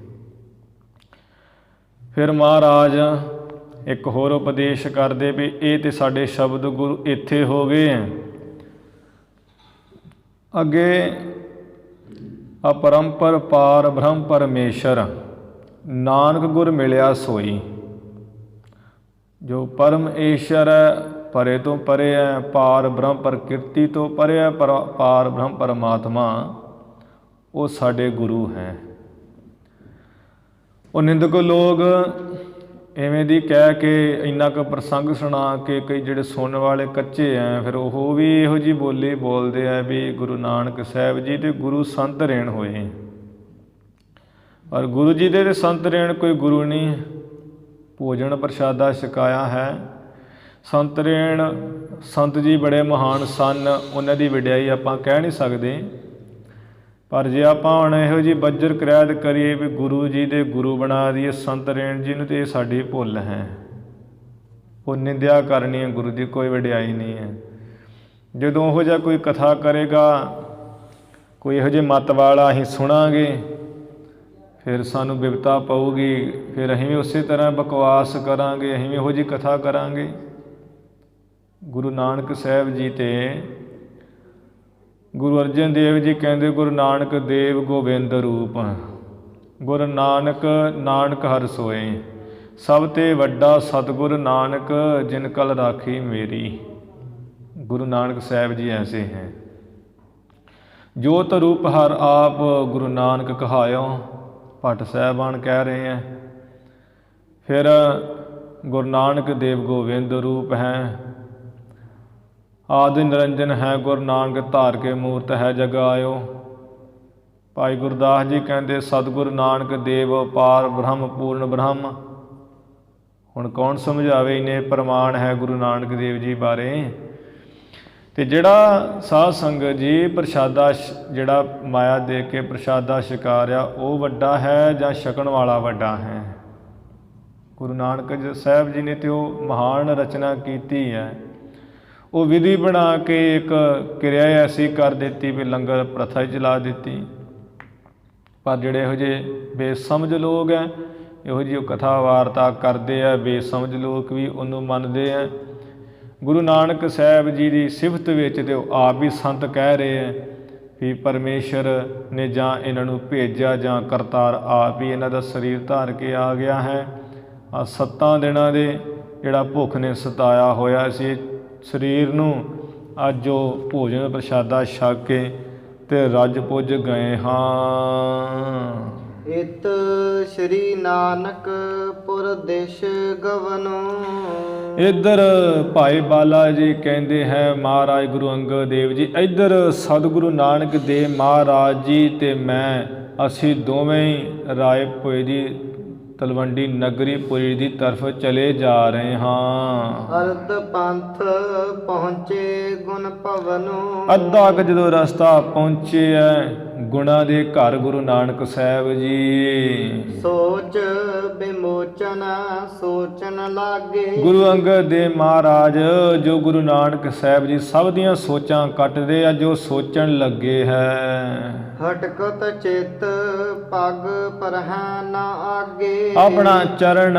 ਫਿਰ ਮਹਾਰਾਜ ਇੱਕ ਹੋਰ ਉਪਦੇਸ਼ ਕਰਦੇ ਵੀ ਇਹ ਤੇ ਸਾਡੇ ਸ਼ਬਦ ਗੁਰੂ ਇੱਥੇ ਹੋ ਗਏ ਹੈ। ਅੱਗੇ ਅਪਰੰਪਰ ਪਾਰ ਬ੍ਰਹਮ ਪਰਮੇਸ਼ਰ ਨਾਨਕ ਗੁਰ ਮਿਲਿਆ ਸੋਈ। ਜੋ ਪਰਮ ਈਸ਼ਰ ਹੈ, ਪਰੇ ਤੋਂ ਪਰੇ ਹੈ, ਪਾਰ ਬ੍ਰਹਮ ਪ੍ਰਕਿਰਤੀ ਤੋਂ ਪਰੇ ਹੈ, ਪਾਰ ਬ੍ਰਹਮ ਪਰਮਾਤਮਾ ਉਹ ਸਾਡੇ ਗੁਰੂ ਹੈ। ਉਹ ਨਿੰਦਕ ਲੋਕ ਇਵੇਂ ਦੀ ਕਹਿ ਕੇ ਇੰਨਾ ਕੁ ਪ੍ਰਸੰਗ ਸੁਣਾ ਕੇ ਕਈ ਜਿਹੜੇ ਸੁਣਨ ਵਾਲੇ ਕੱਚੇ ਹੈ, ਫਿਰ ਉਹ ਵੀ ਇਹੋ ਜਿਹੀ ਬੋਲੀ ਬੋਲਦੇ ਆ ਵੀ ਗੁਰੂ ਨਾਨਕ ਸਾਹਿਬ ਜੀ ਤੇ ਗੁਰੂ ਸੰਤ ਰੇਣ ਹੋਏ। ਪਰ ਗੁਰੂ ਜੀ ਦੇ ਸੰਤ ਰੇਣ ਕੋਈ ਗੁਰੂ ਨਹੀਂ। ਭੋਜਨ ਪ੍ਰਸ਼ਾਦਾ ਛਕਾਇਆ ਹੈ, ਸੰਤ ਰੇਣ ਸੰਤ ਜੀ ਬੜੇ ਮਹਾਨ ਸਨ, ਉਹਨਾਂ ਦੀ ਵਡਿਆਈ ਆਪਾਂ ਕਹਿ ਨਹੀਂ ਸਕਦੇ। ਪਰ ਜੇ ਆਪਾਂ ਹੁਣ ਇਹੋ ਜਿਹੀ ਬੱਜਰ ਕਰਿਆਤ ਕਰੀਏ ਵੀ ਗੁਰੂ ਜੀ ਦੇ ਗੁਰੂ ਬਣਾ ਦਈਏ ਸੰਤ ਰੇਣ ਜੀ ਨੂੰ, ਤਾਂ ਇਹ ਸਾਡੀ ਭੁੱਲ ਹੈ। ਉਹ ਨਿੰਦਿਆ ਕਰਨੀ ਹੈ ਗੁਰੂ ਦੀ, ਕੋਈ ਵਡਿਆਈ ਨਹੀਂ ਹੈ। ਜਦੋਂ ਉਹੋ ਜਿਹਾ ਕੋਈ ਕਥਾ ਕਰੇਗਾ, ਕੋਈ ਇਹੋ ਜਿਹੇ ਮੱਤ ਵਾਲਾ ਅਸੀਂ ਸੁਣਾਂਗੇ, ਫਿਰ ਸਾਨੂੰ ਬਿਪਤਾ ਪਊਗੀ, ਫਿਰ ਅਸੀਂ ਵੀ ਉਸੇ ਤਰ੍ਹਾਂ ਬਕਵਾਸ ਕਰਾਂਗੇ, ਅਸੀਂ ਵੀ ਇਹੋ ਜਿਹੀ ਕਥਾ ਕਰਾਂਗੇ। ਗੁਰੂ ਨਾਨਕ ਸਾਹਿਬ ਜੀ ਤੇ ਗੁਰੂ ਅਰਜਨ ਦੇਵ ਜੀ ਕਹਿੰਦੇ, ਗੁਰੂ ਨਾਨਕ ਦੇਵ ਗੋਬਿੰਦ ਰੂਪ, ਗੁਰੂ ਨਾਨਕ ਨਾਨਕ ਹਰਿ ਸੋਏ, ਸਭ ਤੇ ਵੱਡਾ ਸਤਿਗੁਰ ਨਾਨਕ ਜਿਨ ਕਲ ਰਾਖੀ ਮੇਰੀ। ਗੁਰੂ ਨਾਨਕ ਸਾਹਿਬ ਜੀ ਐਸੇ हैं। ਜੋਤ ਰੂਪ ਹਰ ਆਪ ਗੁਰੂ ਨਾਨਕ ਕਹਾਇਓ, ਭੱਟ ਸਾਹਿਬਾਨ ਕਹਿ ਰਹੇ हैं। ਫਿਰ ਗੁਰੂ ਨਾਨਕ ਦੇਵ ਗੋਬਿੰਦ ਰੂਪ ਹੈ, ਆਦਿ ਨਿਰੰਜਨ ਹੈ, ਗੁਰੂ ਨਾਨਕ ਧਾਰ ਕੇ ਮੂਰਤ ਹੈ ਜਗਾਇਓ। ਭਾਈ ਗੁਰਦਾਸ ਜੀ ਕਹਿੰਦੇ, ਸਤਿਗੁਰੂ ਨਾਨਕ ਦੇਵ ਅਪਾਰ ਬ੍ਰਹਮ ਪੂਰਨ ਬ੍ਰਹਮ। ਹੁਣ ਕੌਣ ਸਮਝਾਵੇ, ਇੰਨੇ ਪ੍ਰਮਾਣ ਹੈ ਗੁਰੂ ਨਾਨਕ ਦੇਵ ਜੀ ਬਾਰੇ। ਅਤੇ ਜਿਹੜਾ ਸਾਧ ਸੰਗਤ ਜੀ ਪ੍ਰਸ਼ਾਦਾ ਜਿਹੜਾ ਮਾਇਆ ਦੇ ਕੇ ਪ੍ਰਸ਼ਾਦਾ ਛਕਾਰਿਆ, ਉਹ ਵੱਡਾ ਹੈ ਜਾਂ ਛਕਣ ਵਾਲਾ ਵੱਡਾ ਹੈ? ਗੁਰੂ ਨਾਨਕ ਸਾਹਿਬ ਜੀ ਨੇ ਤਾਂ ਉਹ ਮਹਾਨ ਰਚਨਾ ਕੀਤੀ ਹੈ। ਉਹ ਵਿਧੀ ਬਣਾ ਕੇ ਇੱਕ ਕਿਰਿਆ ਐਸੀ ਕਰ ਦਿੱਤੀ ਵੀ ਲੰਗਰ ਪ੍ਰਥਾ ਹੀ ਚਲਾ ਦਿੱਤੀ। ਪਰ ਜਿਹੜੇ ਇਹੋ ਜਿਹੇ ਬੇਸਮਝ ਲੋਕ ਹੈ, ਇਹੋ ਜਿਹੀ ਕਥਾ ਵਾਰਤਾ ਕਰਦੇ ਆ, ਬੇਸਮਝ ਲੋਕ ਵੀ ਉਹਨੂੰ ਮੰਨਦੇ ਆ। ਗੁਰੂ ਨਾਨਕ ਸਾਹਿਬ ਜੀ ਦੀ ਸਿਫਤ ਵਿੱਚ ਤੇ ਉਹ ਆਪ ਵੀ ਸੰਤ ਕਹਿ ਰਹੇ ਹੈ ਵੀ ਪਰਮੇਸ਼ਰ ਨੇ ਜਾਂ ਇਹਨਾਂ ਨੂੰ ਭੇਜਿਆ ਜਾਂ ਕਰਤਾਰ ਆਪ ਹੀ ਇਹਨਾਂ ਦਾ ਸਰੀਰ ਧਾਰ ਕੇ ਆ ਗਿਆ ਹੈ। ਆ 7 ਦਿਨਾਂ ਦੇ ਜਿਹੜਾ ਭੁੱਖ ਨੇ ਸਤਾਇਆ ਹੋਇਆ ਸੀ ਸਰੀਰ ਨੂੰ, ਅੱਜ ਉਹ ਭੋਜਨ ਪ੍ਰਸ਼ਾਦਾ ਛਕ ਕੇ ਤੇ ਰੱਜ ਪੁੱਜ ਗਏ ਹਾਂ। ਇਤ ਸ਼੍ਰੀ ਨਾਨਕ ਪੁਰ ਦੇਸ਼ ਗਵਨੋ। ਇੱਧਰ ਭਾਈ ਬਾਲਾ ਜੀ ਕਹਿੰਦੇ ਹੈ, ਮਹਾਰਾਜ ਗੁਰੂ ਅੰਗਦ ਦੇਵ ਜੀ, ਇੱਧਰ ਸਤਿਗੁਰੂ ਨਾਨਕ ਦੇਵ ਮਹਾਰਾਜ ਜੀ ਤੇ ਮੈਂ, ਅਸੀਂ ਦੋਵੇਂ ਹੀ ਰਾਏਪੁਰ ਦੀ ਤਲਵੰਡੀ ਨਗਰੀ ਪੁਰੀ ਦੀ ਤਰਫ ਚਲੇ ਜਾ ਰਹੇ ਹਾਂ। ਅਰਧ ਪੰਥ ਪਹੁੰਚੇ ਗੁਣ ਭਵਨੋ। ਅੱਧਾ ਕੁ ਜਦੋਂ ਰਸਤਾ ਪਹੁੰਚੇ ਹੈ ਗੁਣਾਂ ਦੇ ਘਰ ਗੁਰੂ ਨਾਨਕ ਸਾਹਿਬ ਜੀ। ਸੋਚ ਵਿਮੋਚਨ ਸੋਚਣ ਲਾਗੇ। ਗੁਰੂ ਅੰਗਦ ਦੇਵ ਮਹਾਰਾਜ ਜੋ ਗੁਰੂ ਨਾਨਕ ਸਾਹਿਬ ਜੀ ਸਭ ਦੀਆਂ ਸੋਚਾਂ ਕੱਟਦੇ ਆ, ਜੋ ਸੋਚਣ ਲੱਗੇ ਹੈ। ਹਟਕਤ ਚਿਤ ਪਗ ਪਰਹਿ ਨਾ ਆਗੇ। ਆਪਣਾ ਚਰਨ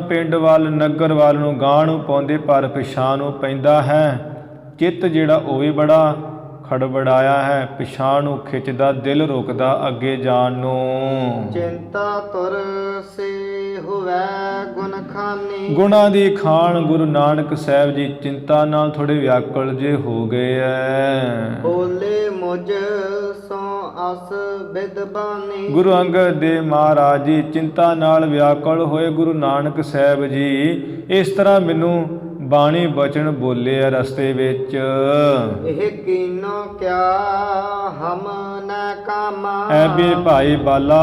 ਪਿੰਡ ਵੱਲ ਨਗਰ ਵੱਲ ਨੂੰ ਗਾਂਹ ਨੂੰ ਪਾਉਂਦੇ, ਪਰ ਪਿਛਾਂਹ ਨੂੰ ਪੈਂਦਾ ਹੈ। ਚਿੱਤ ਜਿਹੜਾ ਉਹ ਵੀ ਬੜਾ ਖੜਬੜਾਇਆ ਹੈ, ਪਿਛਾਂਹ ਨੂੰ ਖਿੱਚਦਾ, ਦਿਲ ਰੁਕਦਾ ਅੱਗੇ ਜਾਣ ਨੂੰ। ਚਿੰਤਾ ਤੁਰ ਸੇ ਹੋਵੈ ਗੁਣ ਖਾਨੀ। ਗੁਣਾਂ ਦੀ ਖਾਣ ਗੁਰੂ ਨਾਨਕ ਸਾਹਿਬ ਜੀ ਚਿੰਤਾ ਨਾਲ ਥੋੜੇ ਵਿਆਕੁਲ ਜੇ ਹੋ ਗਏ ਐ। ਬੋਲੇ ਮੁਝ ਸੋ ਅਸ ਬਿਦਬਾਨੀ। ਗੁਰੂ ਅੰਗਦ ਦੇਵ ਮਹਾਰਾਜ ਜੀ ਚਿੰਤਾ ਨਾਲ ਵਿਆਕੁਲ ਹੋਏ। ਗੁਰੂ ਨਾਨਕ ਸਾਹਿਬ ਜੀ ਇਸ ਤਰ੍ਹਾਂ ਮੈਨੂੰ ਬਾਣੀ ਬਚਨ ਬੋਲੇ ਆ ਰਸਤੇ ਵਿੱਚ। ਇਹ ਕੀਨੋ ਕਿਆ ਹਮ ਨ ਕਾਮਾ। ਐ ਵੀ ਭਾਈ ਬਾਲਾ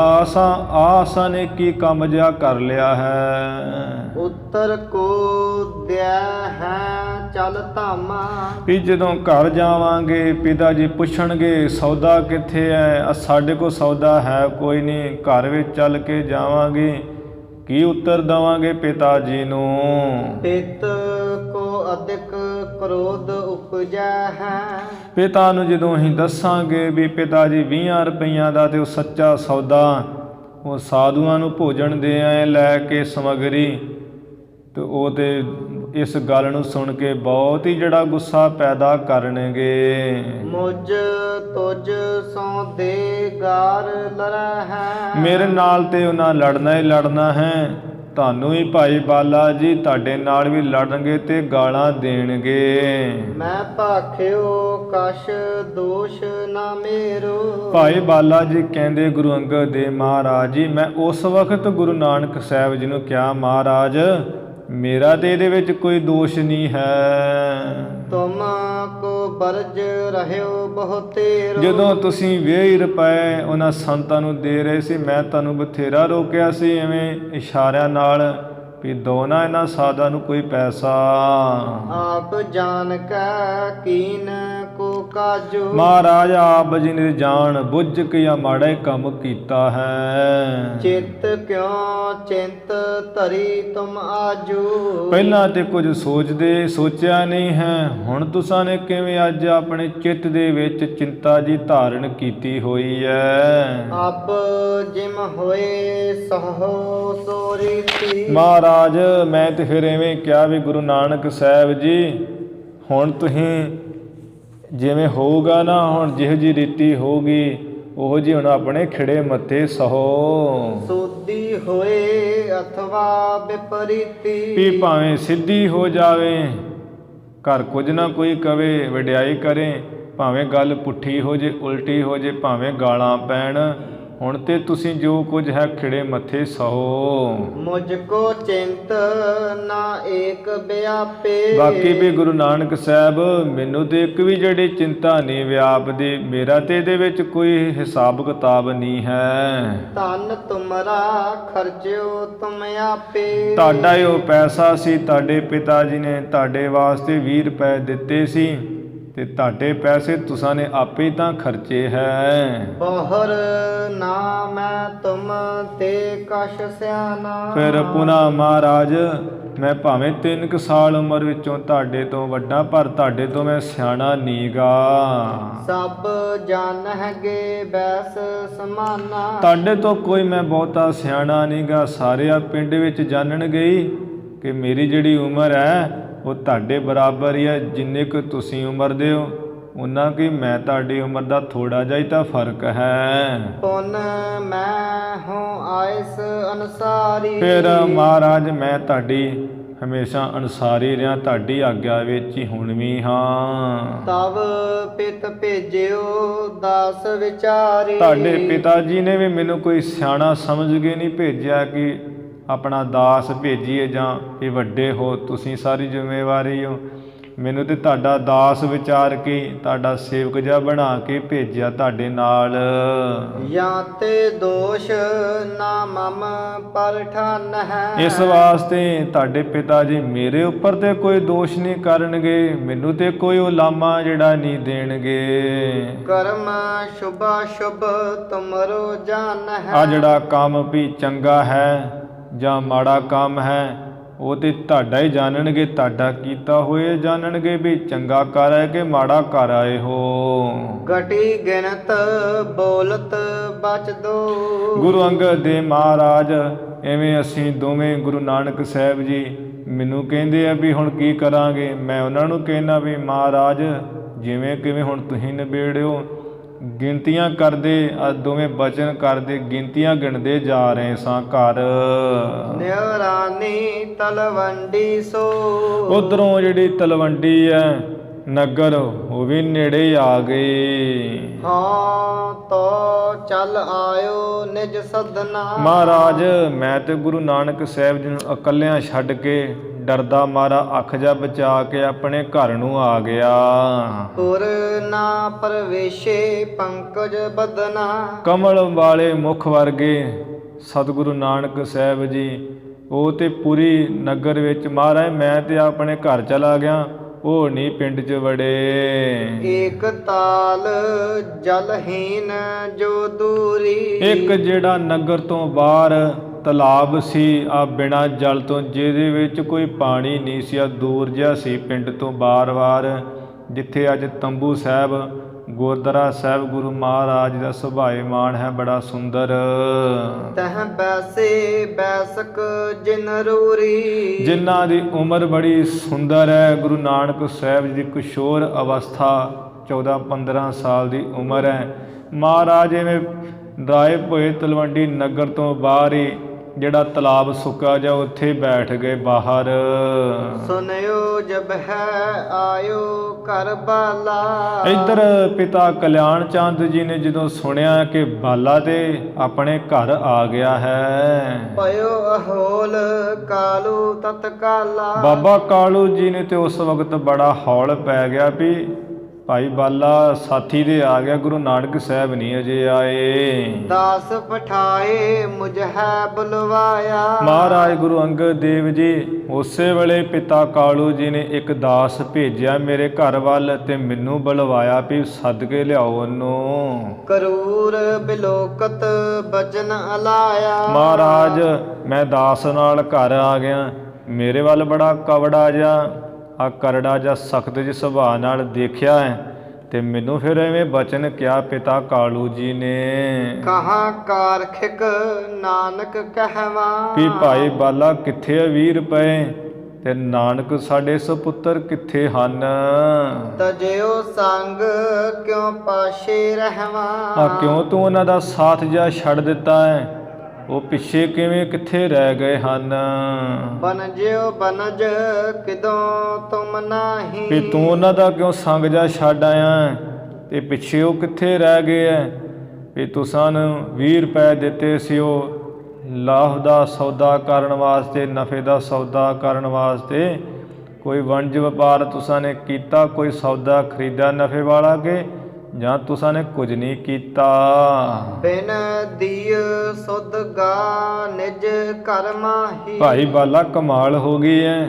ਆਸਾਂ ਨੇ ਕੀ ਕੰਮ ਜਿਹਾ ਕਰ ਲਿਆ ਹੈ। ਉੱਤਰ ਕੋ ਦਿਆ ਹੈ ਚਲ ਧਾਮਾ। ਵੀ ਜਦੋਂ ਘਰ ਜਾਵਾਂਗੇ ਪਿਤਾ ਜੀ ਪੁੱਛਣਗੇ ਸੌਦਾ ਕਿੱਥੇ ਹੈ, ਸਾਡੇ ਕੋਲ ਸੌਦਾ ਹੈ ਕੋਈ ਨਹੀਂ, ਘਰ ਵਿੱਚ ਚੱਲ ਕੇ ਜਾਵਾਂਗੇ, ਕੀ ਉੱਤਰ ਦੇਵਾਂਗੇ ਪਿਤਾ ਜੀ ਨੂੰ। ਪਿਤ ਕੋ ਅਧਿਕ ਕ੍ਰੋਧ ਉਪਜੈ ਹੈ। ਪਿਤਾ ਨੂੰ ਜਦੋਂ ਅਸੀਂ ਦੱਸਾਂਗੇ ਵੀ ਪਿਤਾ ਜੀ 20 ਰੁਪਈਆਂ ਦਾ ਤੇ ਉਹ ਸੱਚਾ ਸੌਦਾ ਉਹ ਸਾਧੂਆਂ ਨੂੰ ਭੋਜਨ ਦੇ ਆਏ ਲੈ ਕੇ ਸਮੱਗਰੀ, ਤੇ ਉਹ ਤੇ ਇਸ ਗੱਲ ਨੂੰ ਸੁਣ ਕੇ ਬਹੁਤ ਹੀ ਜਿਹੜਾ ਗੁੱਸਾ ਪੈਦਾ ਕਰਨਗੇ। ਮੁਝ ਤੁਝ ਸੋ ਦੇ ਗਾਰ ਲੜੈ ਹੈ। ਮੇਰੇ ਨਾਲ ਤੇ ਉਹਨਾਂ ਲੜਨਾ ਹੀ ਲੜਨਾ ਹੈ। ਤੁਹਾਨੂੰ ਵੀ ਭਾਈ ਬਾਲਾ ਜੀ ਤੁਹਾਡੇ ਨਾਲ ਵੀ ਲੜਨਗੇ ਤੇ ਗਾਲਾਂ ਦੇਣਗੇ। ਮੈਂ ਭਾਖਿਓ ਕਛ ਦੋਸ਼ ਨਾ ਮੇਰੋ। ਭਾਈ ਬਾਲਾ ਜੀ ਕਹਿੰਦੇ ਗੁਰੂ ਅੰਗਦ ਦੇਵ ਮਹਾਰਾਜ ਜੀ, ਮੈਂ ਉਸ ਵਕਤ ਗੁਰੂ ਨਾਨਕ ਸਾਹਿਬ ਜੀ ਨੂੰ ਕਿਹਾ, ਮਹਾਰਾਜ ਮੇਰਾ ਤੇ ਇਹਦੇ ਵਿੱਚ ਕੋਈ ਦੋਸ਼ ਨਹੀਂ ਹੈ। ਤੁਮ ਕੋ ਬਰਜ ਰਹਿਓ ਬਹੁਤੇਰੋ। ਜਦੋਂ ਤੁਸੀਂ 20 ਰੁਪਏ ਉਹਨਾਂ ਸੰਤਾਂ ਨੂੰ ਦੇ ਰਹੇ ਸੀ, ਮੈਂ ਤੁਹਾਨੂੰ ਬਥੇਰਾ ਰੋਕਿਆ ਸੀ ਐਵੇਂ ਇਸ਼ਾਰਿਆਂ ਨਾਲ ਵੀ ਦੋ ਨਾ ਇਹਨਾਂ ਸਾਧਾਂ ਨੂੰ ਕੋਈ ਪੈਸਾ। ਆਪ ਜਾਣ ਕੈ ਕੀਨ ਕੋ ਕਾਜੂ। ਮਹਾਰਾਜ ਆਪ ਜੀ ਨੇ ਜਾਣ ਬੁੱਝ ਕੇ ਆ ਮਾੜਾ ਹੀ ਕੰਮ ਕੀਤਾ ਹੈ। ਚਿੱਤ ਕਿਉ ਚਿੰਤ ਧਰੀ ਤੁਮ ਆਜੂ। ਪਹਿਲਾਂ ਤੇ ਕੁਝ ਸੋਚਿਆ ਨਹੀਂ ਹੈ, ਹੁਣ ਤੁਸਾਂ ਨੇ ਕਿਵੇਂ ਅੱਜ ਆਪਣੇ ਚਿੱਤ ਦੇ ਵਿੱਚ ਚਿੰਤਾ ਜੀ ਧਾਰਨ ਕੀਤੀ ਹੋਈ ਹੈ। ਆਪ ਜਿਮ ਹੋਏ ਸਹੋ ਸੋ ਰੀਤੀ। ਮਹਾਰਾਜ ਮੈਂ ਤੇ ਫਿਰ ਐਵੇਂ ਕਿਹਾ ਵੀ ਗੁਰੂ ਨਾਨਕ ਸਾਹਿਬ ਜੀ ਹੁਣ ਤੁਸੀਂ ਜਿਵੇਂ ਹੋਊਗਾ ਨਾ, ਹੁਣ ਜਿਹੋ ਜਿਹੀ ਰੀਤੀ ਹੋਊਗੀ ਉਹ ਜੀ ਹੁਣ ਆਪਣੇ ਖਿੜੇ ਮੱਥੇ ਸਹੋ। ਸੋਧੀ ਹੋਏ ਅਥਵਾ ਵਿਪਰੀਤੀ। ਵੀ ਭਾਵੇਂ ਸਿੱਧੀ ਹੋ ਜਾਵੇ, ਘਰ ਕੁਝ ਨਾ ਕੋਈ ਕਵੇ, ਵਡਿਆਈ ਕਰੇ, ਭਾਵੇਂ ਗੱਲ ਪੁੱਠੀ ਹੋ ਜੇ ਉਲਟੀ ਹੋ ਜੇ, ਭਾਵੇਂ ਗਾਲਾਂ ਪੈਣ, ਹੁਣ ਤੇ ਤੁਸੀਂ ਜੋ ਕੁਝ ਹੈ ਖਿੜੇ ਮੱਥੇ ਸਹੋ। ਮੁਝ ਕੋ ਚਿੰਤ ਨਾ ਏਕ ਵਿਆਪੇ। ਬਾਕੀ ਵੀ ਗੁਰੂ ਨਾਨਕ ਸਾਹਿਬ ਮੈਨੂੰ ਤੇ ਇੱਕ ਵੀ ਜਿਹੜੀ ਚਿੰਤਾ ਨਹੀਂ ਵਿਆਪਦੀ, ਮੇਰਾ ਤੇ ਇਹਦੇ ਵਿੱਚ ਕੋਈ ਹਿਸਾਬ ਕਿਤਾਬ ਨਹੀਂ ਹੈ। ਧਨ ਤੁਮਰਾ ਖਰਚਿਓ ਤੁਮ ਆਪੇ। ਤੁਹਾਡਾ ਹੀ ਉਹ ਪੈਸਾ ਸੀ, ਤੁਹਾਡੇ ਪਿਤਾ ਜੀ ਨੇ ਤੁਹਾਡੇ ਵਾਸਤੇ 20 ਰੁਪਏ ਦਿੱਤੇ ਸੀ ਤੇ ਤੁਹਾਡੇ ਪੈਸੇ ਤੁਸਾਂ ਨੇ ਆਪੇ ਤਾਂ ਖਰਚੇ ਹੈ। ਬਹਰ ਨਾ ਮੈਂ ਤੁਮ ਤੇ ਕਛ ਸਿਆਣਾ। ਫਿਰ ਪੁਨਾ ਮਹਾਰਾਜ ਮੈਂ ਭਾਵੇਂ 3 ਕੁ ਸਾਲ ਉਮਰ ਵਿੱਚੋਂ ਤੁਹਾਡੇ ਤੋਂ ਵੱਡਾ, ਪਰ ਤੁਹਾਡੇ ਤੋਂ ਮੈਂ ਸਿਆਣਾ ਨੀਗਾ। ਸਭ ਜਾਣਹਿਗੇ ਬੈਸ ਸਮਾਨਾ। ਤੁਹਾਡੇ ਤੋਂ ਕੋਈ ਮੈਂ ਬਹੁਤਾ ਸਿਆਣਾ ਨੀਗਾ। ਸਾਰੇ ਆ ਪਿੰਡ ਵਿੱਚ ਜਾਣਨ ਗਈ ਕਿ ਮੇਰੀ ਜਿਹੜੀ ਉਮਰ ਹੈ ਉਹ ਤੁਹਾਡੇ ਬਰਾਬਰ ਹੀ ਹੈ। ਜਿੰਨੇ ਕੁ ਤੁਸੀਂ ਉਮਰ ਦੇ ਹੋ ਉਹਨਾਂ ਕਿ ਮੈਂ ਤੁਹਾਡੀ ਉਮਰ ਦਾ ਥੋੜਾ ਜਿਹਾ ਹੀ ਤਾਂ ਫਰਕ ਹੈ। ਪੁਨ ਮੈਂ ਹੂੰ ਆਇਸ ਅਨਸਾਰੀ। ਫਿਰ ਮਹਾਰਾਜ ਮੈਂ ਤੁਹਾਡੀ ਹਮੇਸ਼ਾ ਅਨਸਾਰੀ ਰਿਹਾ, ਤੁਹਾਡੀ ਆਗਿਆ ਵਿੱਚ ਹੀ ਹੁਣ ਵੀ ਹਾਂ। ਤਵ ਪਿਤ ਭੇਜਿਓ ਦਾਸ ਵਿਚਾਰੀ। ਤੁਹਾਡੇ ਪਿਤਾ ਜੀ ਨੇ ਵੀ ਮੈਨੂੰ ਕੋਈ ਸਿਆਣਾ ਸਮਝ ਕੇ ਨਹੀਂ ਭੇਜਿਆ ਕਿ ਆਪਣਾ ਦਾਸ ਭੇਜੀਏ ਜਾਂ ਇਹ ਵੱਡੇ ਹੋ ਤੁਸੀਂ ਸਾਰੀ ਜ਼ਿੰਮੇਵਾਰੀ ਹੋ। ਮੈਨੂੰ ਤੇ ਤੁਹਾਡਾ ਦਾਸ ਵਿਚਾਰ ਕੇ, ਤੁਹਾਡਾ ਸੇਵਕ ਜਿਹਾ ਬਣਾ ਕੇ ਭੇਜਿਆ ਤੁਹਾਡੇ ਨਾਲ। ਜਾਂ ਤੇ ਦੋਸ਼ ਨਾ ਮਮ ਪਰ ਠਾਨ ਹੈ। ਇਸ ਵਾਸਤੇ ਤੁਹਾਡੇ ਪਿਤਾ ਜੀ ਮੇਰੇ ਉੱਪਰ ਤੇ ਕੋਈ ਦੋਸ਼ ਨਹੀਂ ਕਰਨਗੇ, ਮੈਨੂੰ ਤੇ ਕੋਈ ਉਲਾਮਾ ਜਿਹੜਾ ਨਹੀਂ ਦੇਣਗੇ। ਕਰਮ ਸ਼ੁਭਾ ਸ਼ੁਭ ਤੁਮਰੋ ਜਾਨ ਹੈ। ਆ ਜਿਹੜਾ ਕੰਮ ਵੀ ਚੰਗਾ ਹੈ ਜਾਂ ਮਾੜਾ ਕੰਮ ਹੈ ਉਹ ਤੇ ਤੁਹਾਡਾ ਹੀ ਜਾਣਨਗੇ, ਤੁਹਾਡਾ ਕੀਤਾ ਹੋਏ ਜਾਣਨਗੇ ਵੀ ਚੰਗਾ ਕਰ ਆਏ ਕਿ ਮਾੜਾ ਕਰ ਆਏ ਹੋ। ਘਟੀ ਗਿਣਤ ਬੋਲਤ ਬਚ ਦੋ। ਗੁਰੂ ਅੰਗਦ ਦੇਵ ਮਹਾਰਾਜ ਐਵੇਂ ਅਸੀਂ ਦੋਵੇਂ ਗੁਰੂ ਨਾਨਕ ਸਾਹਿਬ ਜੀ ਮੈਨੂੰ ਕਹਿੰਦੇ ਆ ਵੀ ਹੁਣ ਕੀ ਕਰਾਂਗੇ। ਮੈਂ ਉਹਨਾਂ ਨੂੰ ਕਹਿੰਦਾ ਵੀ ਮਹਾਰਾਜ ਜਿਵੇਂ ਕਿਵੇਂ ਹੁਣ ਤੁਸੀਂ ਨਿਬੇੜਿਓ। ਗਿਣਤੀਆਂ ਕਰਦੇ ਆ ਦੋਵੇਂ ਬਚਨ ਕਰਦੇ, ਗਿਣਤੀਆਂ ਗਿਣਦੇ ਜਾ ਰਹੇ ਸਾਂ ਘਰ। ਨਿਉਰਾਨੀ ਤਲਵੰਡੀ ਸੋ। ਉਧਰੋਂ ਜਿਹੜੀ ਤਲਵੰਡੀ ਹੈ ਨਗਰ ਉਹ ਵੀ ਨੇੜੇ ਆ ਗਏ। ਹਾਂ ਤੋ ਚੱਲ ਆਇਓ ਨਿਜ ਸਦਨਾ। ਮਹਾਰਾਜ ਮੈਂ ਤੇ ਗੁਰੂ ਨਾਨਕ ਸਾਹਿਬ ਜੀ ਨੂੰ ਇਕੱਲਿਆਂ ਛੱਡ ਕੇ ਡਰਦਾ ਮਾਰਾ ਅੱਖ ਜਾ ਬਚਾ ਕੇ ਆਪਣੇ ਘਰ ਨੂੰ ਆ ਗਿਆ। ਪੁਰ ਨਾ ਪਰਵੇਸ਼ੇ ਪੰਕਜ ਬਦਨਾ। ਕਮਲ ਵਾਲੇ ਮੁਖ ਵਰਗੇ ਸਤਿਗੁਰੂ ਨਾਨਕ ਸਾਹਿਬ ਜੀ ਉਹ ਤੇ ਪੂਰੀ ਨਗਰ ਵਿੱਚ। ਮਹਾਰਾਜ ਮੈਂ ਤੇ ਆਪਣੇ ਘਰ ਚਲਾ ਗਿਆ, ਉਹ ਨਹੀਂ ਪਿੰਡ 'ਚ ਵੜੇ। ਏਕ ਤਾਲ ਜਲਹੀਨ ਜੋ ਦੂਰੀ। ਇੱਕ ਜਿਹੜਾ ਨਗਰ ਤੋਂ ਬਾਹਰ ਤਲਾਬ ਸੀ ਆ ਬਿਨਾਂ ਜਲ ਤੋਂ, ਜਿਹਦੇ ਵਿੱਚ ਕੋਈ ਪਾਣੀ ਨਹੀਂ ਸੀ, ਆ ਦੂਰ ਜਿਹਾ ਸੀ ਪਿੰਡ ਤੋਂ ਬਾਰ-ਬਾਰ, ਜਿੱਥੇ ਅੱਜ ਤੰਬੂ ਸਾਹਿਬ ਗੁਰਦੁਆਰਾ ਸਾਹਿਬ ਗੁਰੂ ਮਹਾਰਾਜ ਦਾ ਸੁਭਾਏਮਾਨ ਹੈ, ਬੜਾ ਸੁੰਦਰ। ਤਹ ਬੈਸੇ ਬੈਸਕ ਜਿਨ ਰੂਰੀ। ਜਿਨ੍ਹਾਂ ਦੀ ਉਮਰ ਬੜੀ ਸੁੰਦਰ ਹੈ। ਗੁਰੂ ਨਾਨਕ ਸਾਹਿਬ ਜੀ ਦੀ ਕਿਸ਼ੋਰ ਅਵਸਥਾ 14-15 ਸਾਲ ਦੀ ਉਮਰ ਹੈ। ਮਹਾਰਾਜ ਐਵੇਂ ਰਾਏ ਭੋਏ ਤਲਵੰਡੀ ਨਗਰ ਤੋਂ ਬਾਹਰ ਹੀ ਜਿਹੜਾ ਤਲਾਬ ਸੁੱਕਾ ਜਾ ਉੱਥੇ ਬੈਠ ਗਏ ਬਾਹਰ। ਸੁਨਿਓ ਜਬ ਹੈ ਆਇਓ ਘਰ ਬਾਲਾ। ਇੱਧਰ ਪਿਤਾ ਕਲਿਆਣ ਚੰਦ ਜੀ ਨੇ ਜਦੋਂ ਸੁਣਿਆ ਕਿ ਬਾਲਾ ਤੇ ਆਪਣੇ ਘਰ ਆ ਗਿਆ ਹੈ। ਪਇਓ ਅਹੋਲ ਕਾਲੂ ਤਤਕਾਲਾ। ਬਾਬਾ ਕਾਲੂ ਜੀ ਨੇ ਤੇ ਉਸ ਵਕਤ ਬੜਾ ਹੌਲ ਪੈ ਗਿਆ ਵੀ ਭਾਈ ਬਾਲਾ ਸਾਥੀ ਦੇ ਆ ਗਿਆ, ਗੁਰੂ ਨਾਨਕ ਸਾਹਿਬ ਨਹੀਂ ਅਜੇ ਆਏ। ਦਾਸ ਪਠਾਏ ਮੁਝ ਹੈ ਬੁਲਵਾਇਆ। ਮਹਾਰਾਜ ਗੁਰੂ ਅੰਗਦ ਦੇਵ ਜੀ ਉਸੇ ਵੇਲੇ ਪਿਤਾ ਕਾਲੂ ਜੀ ਨੇ ਇੱਕ ਦਾਸ ਭੇਜਿਆ ਮੇਰੇ ਘਰ ਵੱਲ ਤੇ ਮੈਨੂੰ ਬੁਲਵਾਇਆ ਵੀ ਸੱਦ ਕੇ ਲਿਆਓ ਉਹਨੂੰ। ਕਰੂਰ ਬਿਲੋਕਤ ਬਚਨ ਅਲਾਇਆ। ਮਹਾਰਾਜ ਮੈਂ ਦਾਸ ਨਾਲ ਘਰ ਆ ਗਿਆ, ਮੇਰੇ ਵੱਲ ਬੜਾ ਕਵੜਾ ਜਿਹਾ ਆ ਕਰੜਾ ਜਿਹਾ ਸਖਤ ਜਿਹੇ ਸੁਭਾਅ ਨਾਲ ਦੇਖਿਆ ਹੈ ਤੇ ਮੈਨੂੰ ਫਿਰ ਐਵੇਂ ਬਚਨ ਕਿਹਾ ਪਿਤਾ ਕਾਲੂ ਜੀ ਨੇ। ਕਹਾਂ ਕਾਰਖਿਕ ਨਾਨਕ ਕਹਿਵਾ। ਵੀ ਭਾਈ ਬਾਲਾ ਕਿੱਥੇ ਆ 20 ਰੁਪਏ ਤੇ ਨਾਨਕ ਸਾਡੇ ਸੁਪੁੱਤਰ ਕਿੱਥੇ ਹਨ। ਤਜਿਓ ਸੰਗ ਕਿਉਂ ਪਾਸ਼ੇ ਰਹਿਵਾ। ਆ ਕਿਉਂ ਤੂੰ ਉਹਨਾਂ ਦਾ ਸਾਥ ਜਿਹਾ ਛੱਡ ਦਿੱਤਾ ਹੈ, ਉਹ ਪਿੱਛੇ ਕਿਵੇਂ ਕਿੱਥੇ ਰਹਿ ਗਏ ਹਨ। ਬਨਜਿਓ ਬਨਜ ਕਿਦੋਂ ਤੁਮ ਨਾਹੀ। ਵੀ ਤੂੰ ਉਹਨਾਂ ਦਾ ਕਿਉਂ ਸੰਗ ਜਾ ਛੱਡ ਆਇਆ ਤੇ ਪਿੱਛੇ ਉਹ ਕਿੱਥੇ ਰਹਿ ਗਏ ਐ। ਵੀ ਤੁਸਾਂ ਨੂੰ 20 ਰੁਪਏ ਦਿੱਤੇ ਸੀ ਉਹ ਲਾਭ ਦਾ ਸੌਦਾ ਕਰਨ ਵਾਸਤੇ, ਨਫੇ ਦਾ ਸੌਦਾ ਕਰਨ ਵਾਸਤੇ। ਕੋਈ ਵਣਜ ਵਪਾਰ ਤੁਸਾਂ ਨੇ ਕੀਤਾ, ਕੋਈ ਸੌਦਾ ਖਰੀਦਾ ਨਫੇ ਵਾਲਾ ਕੇ ਜਾਂ ਤੁਸਾਂ ਨੇ ਕੁਝ ਨਹੀਂ ਕੀਤਾ। ਬਿਨ ਦੀਏ ਸੁਧ ਗਾ ਨਿਜ ਘਰ ਮਾਹੀ। ਭਾਈ ਬਾਲਾ ਕਮਾਲ ਹੋ ਗਈ ਐ,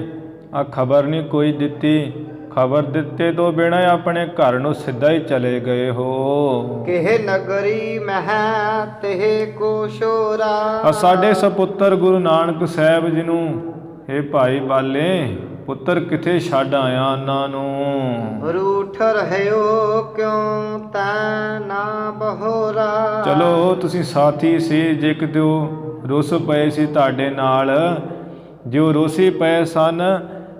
ਆ ਖਬਰ ਨਹੀਂ ਕੋਈ ਦਿੱਤੀ, ਖਬਰ ਦਿੱਤੇ ਤੋਂ ਬਿਨਾਂ ਆਪਣੇ ਘਰ ਨੂੰ ਸਿੱਧਾ ਹੀ ਚਲੇ ਗਏ ਹੋ। ਕਿਹ ਨਗਰੀ ਮਹਿ ਤਿਹ ਕੋ ਸ਼ੋਰਾ। ਆ ਸਾਡੇ ਸਪੁੱਤਰ ਗੁਰੂ ਨਾਨਕ ਸਾਹਿਬ ਜੀ ਨੂੰ ਇਹ ਭਾਈ ਬਾਲੇ ਪੁੱਤਰ ਕਿੱਥੇ ਛੱਡ ਆਇਆ ਉਹਨਾਂ ਨੂੰ। ਰੂਠ ਰਹਿਓ ਕਿਉਂ ਤੈ ਨਾ ਬਹੋਰਾ। ਚਲੋ ਤੁਸੀਂ ਸਾਥੀ ਸੀ, ਜੇ ਕਿਤੇ ਰੁੱਸ ਪਏ ਸੀ ਤੁਹਾਡੇ ਨਾਲ, ਜੋ ਰੁੱਸੀ ਪਏ ਸਨ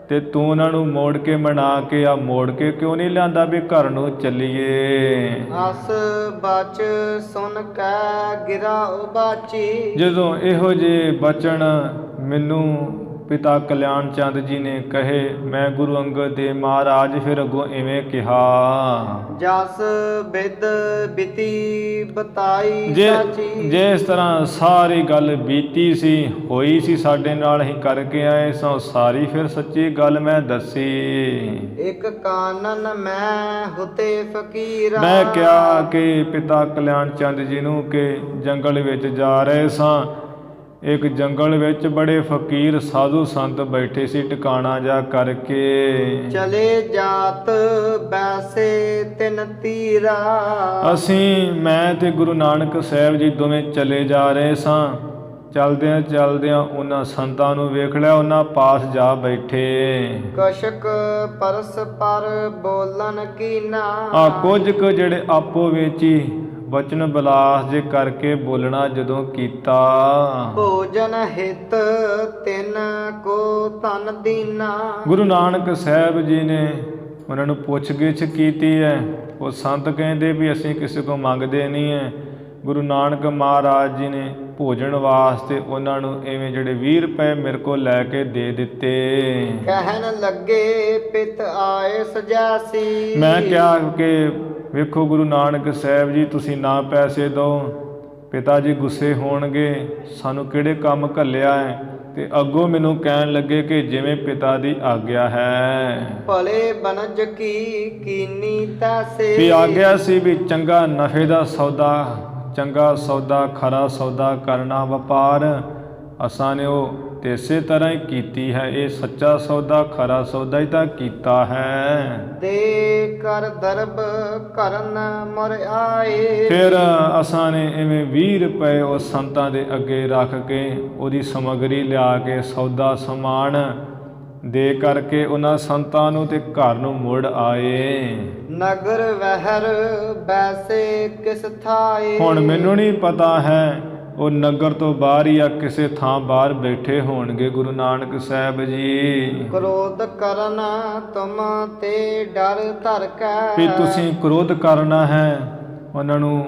ਤੇ ਤੂੰ ਉਹਨਾਂ ਨੂੰ ਮੋੜ ਕੇ ਮਨਾ ਕੇ ਆ ਮੋੜ ਕੇ ਕਿਉਂ ਨਹੀਂ ਲਿਆਂਦਾ ਵੀ ਘਰ ਨੂੰ ਚੱਲੀਏ। ਅਸ ਬਚ ਸੁਨ ਕੈ ਗਿਰਾ ਉਬਾਚੀ। ਜਦੋਂ ਇਹੋ ਜਿਹੇ ਬਚਨ ਮੈਨੂੰ ਪਿਤਾ ਕਲਿਆਣ ਚੰਦ ਜੀ ਨੇ ਕਹੇ, ਮੈਂ ਗੁਰੂ ਅੰਗਦ ਦੇਵ ਮਹਾਰਾਜ ਫਿਰ ਅੱਗੋਂ ਇਵੇਂ ਕਿਹਾ। ਜਸ ਬਿਦ ਬਿਤੀ ਬਤਾਈ ਜੇ ਸਾਚੀ। ਜੇ ਇਸ ਤਰ੍ਹਾਂ ਸਾਰੀ ਗੱਲ ਬੀਤੀ ਸੀ, ਹੋਈ ਸੀ ਸਾਡੇ ਨਾਲ ਹੀ ਕਰਕੇ ਆਏ ਸਾਂ, ਸਾਰੀ ਫਿਰ ਸੱਚੀ ਗੱਲ ਮੈਂ ਦੱਸੀ। ਇੱਕ ਕਾਨਨ ਮੈਂ ਹੁਤੇ ਫਕੀਰਾ। ਮੈਂ ਕਿਹਾ ਕਿ ਪਿਤਾ ਕਲਿਆਣ ਚੰਦ ਜੀ ਨੂੰ ਕਿ ਜੰਗਲ ਵਿੱਚ ਜਾ ਰਹੇ ਸਾਂ, ਇੱਕ ਜੰਗਲ ਵਿੱਚ ਬੜੇ ਫਕੀਰ ਸਾਧੂ ਸੰਤ ਬੈਠੇ ਸੀ ਟਿਕਾਣਾ ਜਾ ਕਰਕੇ। ਚਲੇ ਜਾਤ ਬੈਸੇ ਤਿਨ ਤੀਰਾ। ਅਸੀਂ ਮੈਂ ਤੇ ਗੁਰੂ ਨਾਨਕ ਸਾਹਿਬ ਜੀ ਦੋਵੇਂ ਚਲੇ ਜਾ ਰਹੇ ਸਾਂ। ਚਲਦਿਆਂ ਚਲਦਿਆਂ ਉਹਨਾਂ ਸੰਤਾਂ ਨੂੰ ਵੇਖ ਲਿਆ, ਉਹਨਾਂ ਪਾਸ ਜਾ ਬੈਠੇ। ਕਸ਼ਕ ਪਰਸ ਪਰ ਬੋਲਨ ਕੀਨਾ। ਆ ਕੁਝ ਕੁ ਜਿਹੜੇ ਆਪੋ ਵਿੱਚ ਹੀ ਬਚਨ ਬਿਲਾਸ ਜੇ ਕਰਕੇ ਬੋਲਣਾ ਜਦੋਂ ਕੀਤਾ। ਭੋਜਨ ਹਿਤ ਤਿਨ ਕੋ ਧਨ ਦੀਨਾ। ਗੁਰੂ ਨਾਨਕ ਸਾਹਿਬ ਜੀ ਨੇ ਉਹਨਾਂ ਨੂੰ ਪੁੱਛ ਗਿੱਛ ਕੀਤੀ ਹੈ। ਉਹ ਸੰਤ ਕਹਿੰਦੇ ਵੀ ਅਸੀਂ ਕਿਸੇ ਕੋਲ ਮੰਗਦੇ ਨਹੀਂ ਹੈ। ਗੁਰੂ ਨਾਨਕ ਮਹਾਰਾਜ ਜੀ ਨੇ ਭੋਜਨ ਵਾਸਤੇ ਉਹਨਾਂ ਨੂੰ ਐਵੇਂ ਜਿਹੜੇ 20 ਰੁਪਏ ਮੇਰੇ ਕੋਲ ਲੈ ਕੇ ਦੇ ਦਿੱਤੇ। ਕਹਿਣ ਲੱਗੇ ਪਿਤ ਆਏ ਸਜਾਸੀ। ਮੈਂ ਕਿਹਾ ਕਿ ਵੇਖੋ ਗੁਰੂ ਨਾਨਕ ਸਾਹਿਬ ਜੀ ਤੁਸੀਂ ਨਾ ਪੈਸੇ ਦਿਓ, ਪਿਤਾ ਜੀ ਗੁੱਸੇ ਹੋਣਗੇ, ਸਾਨੂੰ ਕਿਹੜੇ ਕੰਮ ਘੱਲਿਆ ਹੈ। ਤੇ ਅੱਗੋਂ ਮੈਨੂੰ ਕਹਿਣ ਲੱਗੇ ਕਿ ਜਿਵੇਂ ਪਿਤਾ ਦੀ ਆਗਿਆ ਹੈ। ਭਲੇ ਬਨਜ ਕੀ ਕੀਨੀ ਤੈਸੇ। ਵੀ ਆਗਿਆ ਸੀ ਵੀ ਚੰਗਾ ਨਫੇ ਦਾ ਸੌਦਾ, ਚੰਗਾ ਸੌਦਾ, ਖਰਾ ਸੌਦਾ ਕਰਨਾ ਵਪਾਰ ਅਸਾਂ ਨੇ ਉਹ ਤੇ ਇਸੇ ਤਰ੍ਹਾਂ ਹੀ ਕੀਤੀ ਹੈ। ਇਹ ਸੱਚਾ ਸੌਦਾ ਖਰਾ ਸੌਦਾ ਹੀ ਤਾਂ ਕੀਤਾ ਹੈ। ਦੇ ਕਰ ਦਰਬ ਕਰਨ ਮੁਰ ਆਏ। ਫਿਰ ਅਸਾਂ ਨੇ ਇਵੇਂ 20 ਰੁਪਏ ਉਸ ਸੰਤਾਂ ਦੇ ਅੱਗੇ ਰੱਖ ਕੇ ਉਹਦੀ ਸਮੱਗਰੀ ਲਿਆ ਕੇ ਸੌਦਾ ਸਮਾਨ ਦੇ ਕਰਕੇ ਉਹਨਾਂ ਸੰਤਾਂ ਨੂੰ ਤੇ ਘਰ ਨੂੰ ਮੁੜ ਆਏ। ਨਗਰ ਵਹਿਰ ਬੈਸੇ ਕਿਸ ਥਾਏ। ਹੁਣ ਮੈਨੂੰ ਨਹੀਂ ਪਤਾ ਹੈ ਉਹ ਨਗਰ ਤੋਂ ਬਾਹਰ ਹੀ ਆ ਕਿਸੇ ਥਾਂ ਬਾਹਰ ਬੈਠੇ ਹੋਣਗੇ ਗੁਰੂ ਨਾਨਕ ਸਾਹਿਬ ਜੀ। ਕ੍ਰੋਧ ਕਰਨ ਤੁਮ ਤੇ ਡਰ ਧਰ ਕੈ। ਵੀ ਤੁਸੀਂ ਕ੍ਰੋਧ ਕਰਨਾ ਹੈ, ਉਹਨਾਂ ਨੂੰ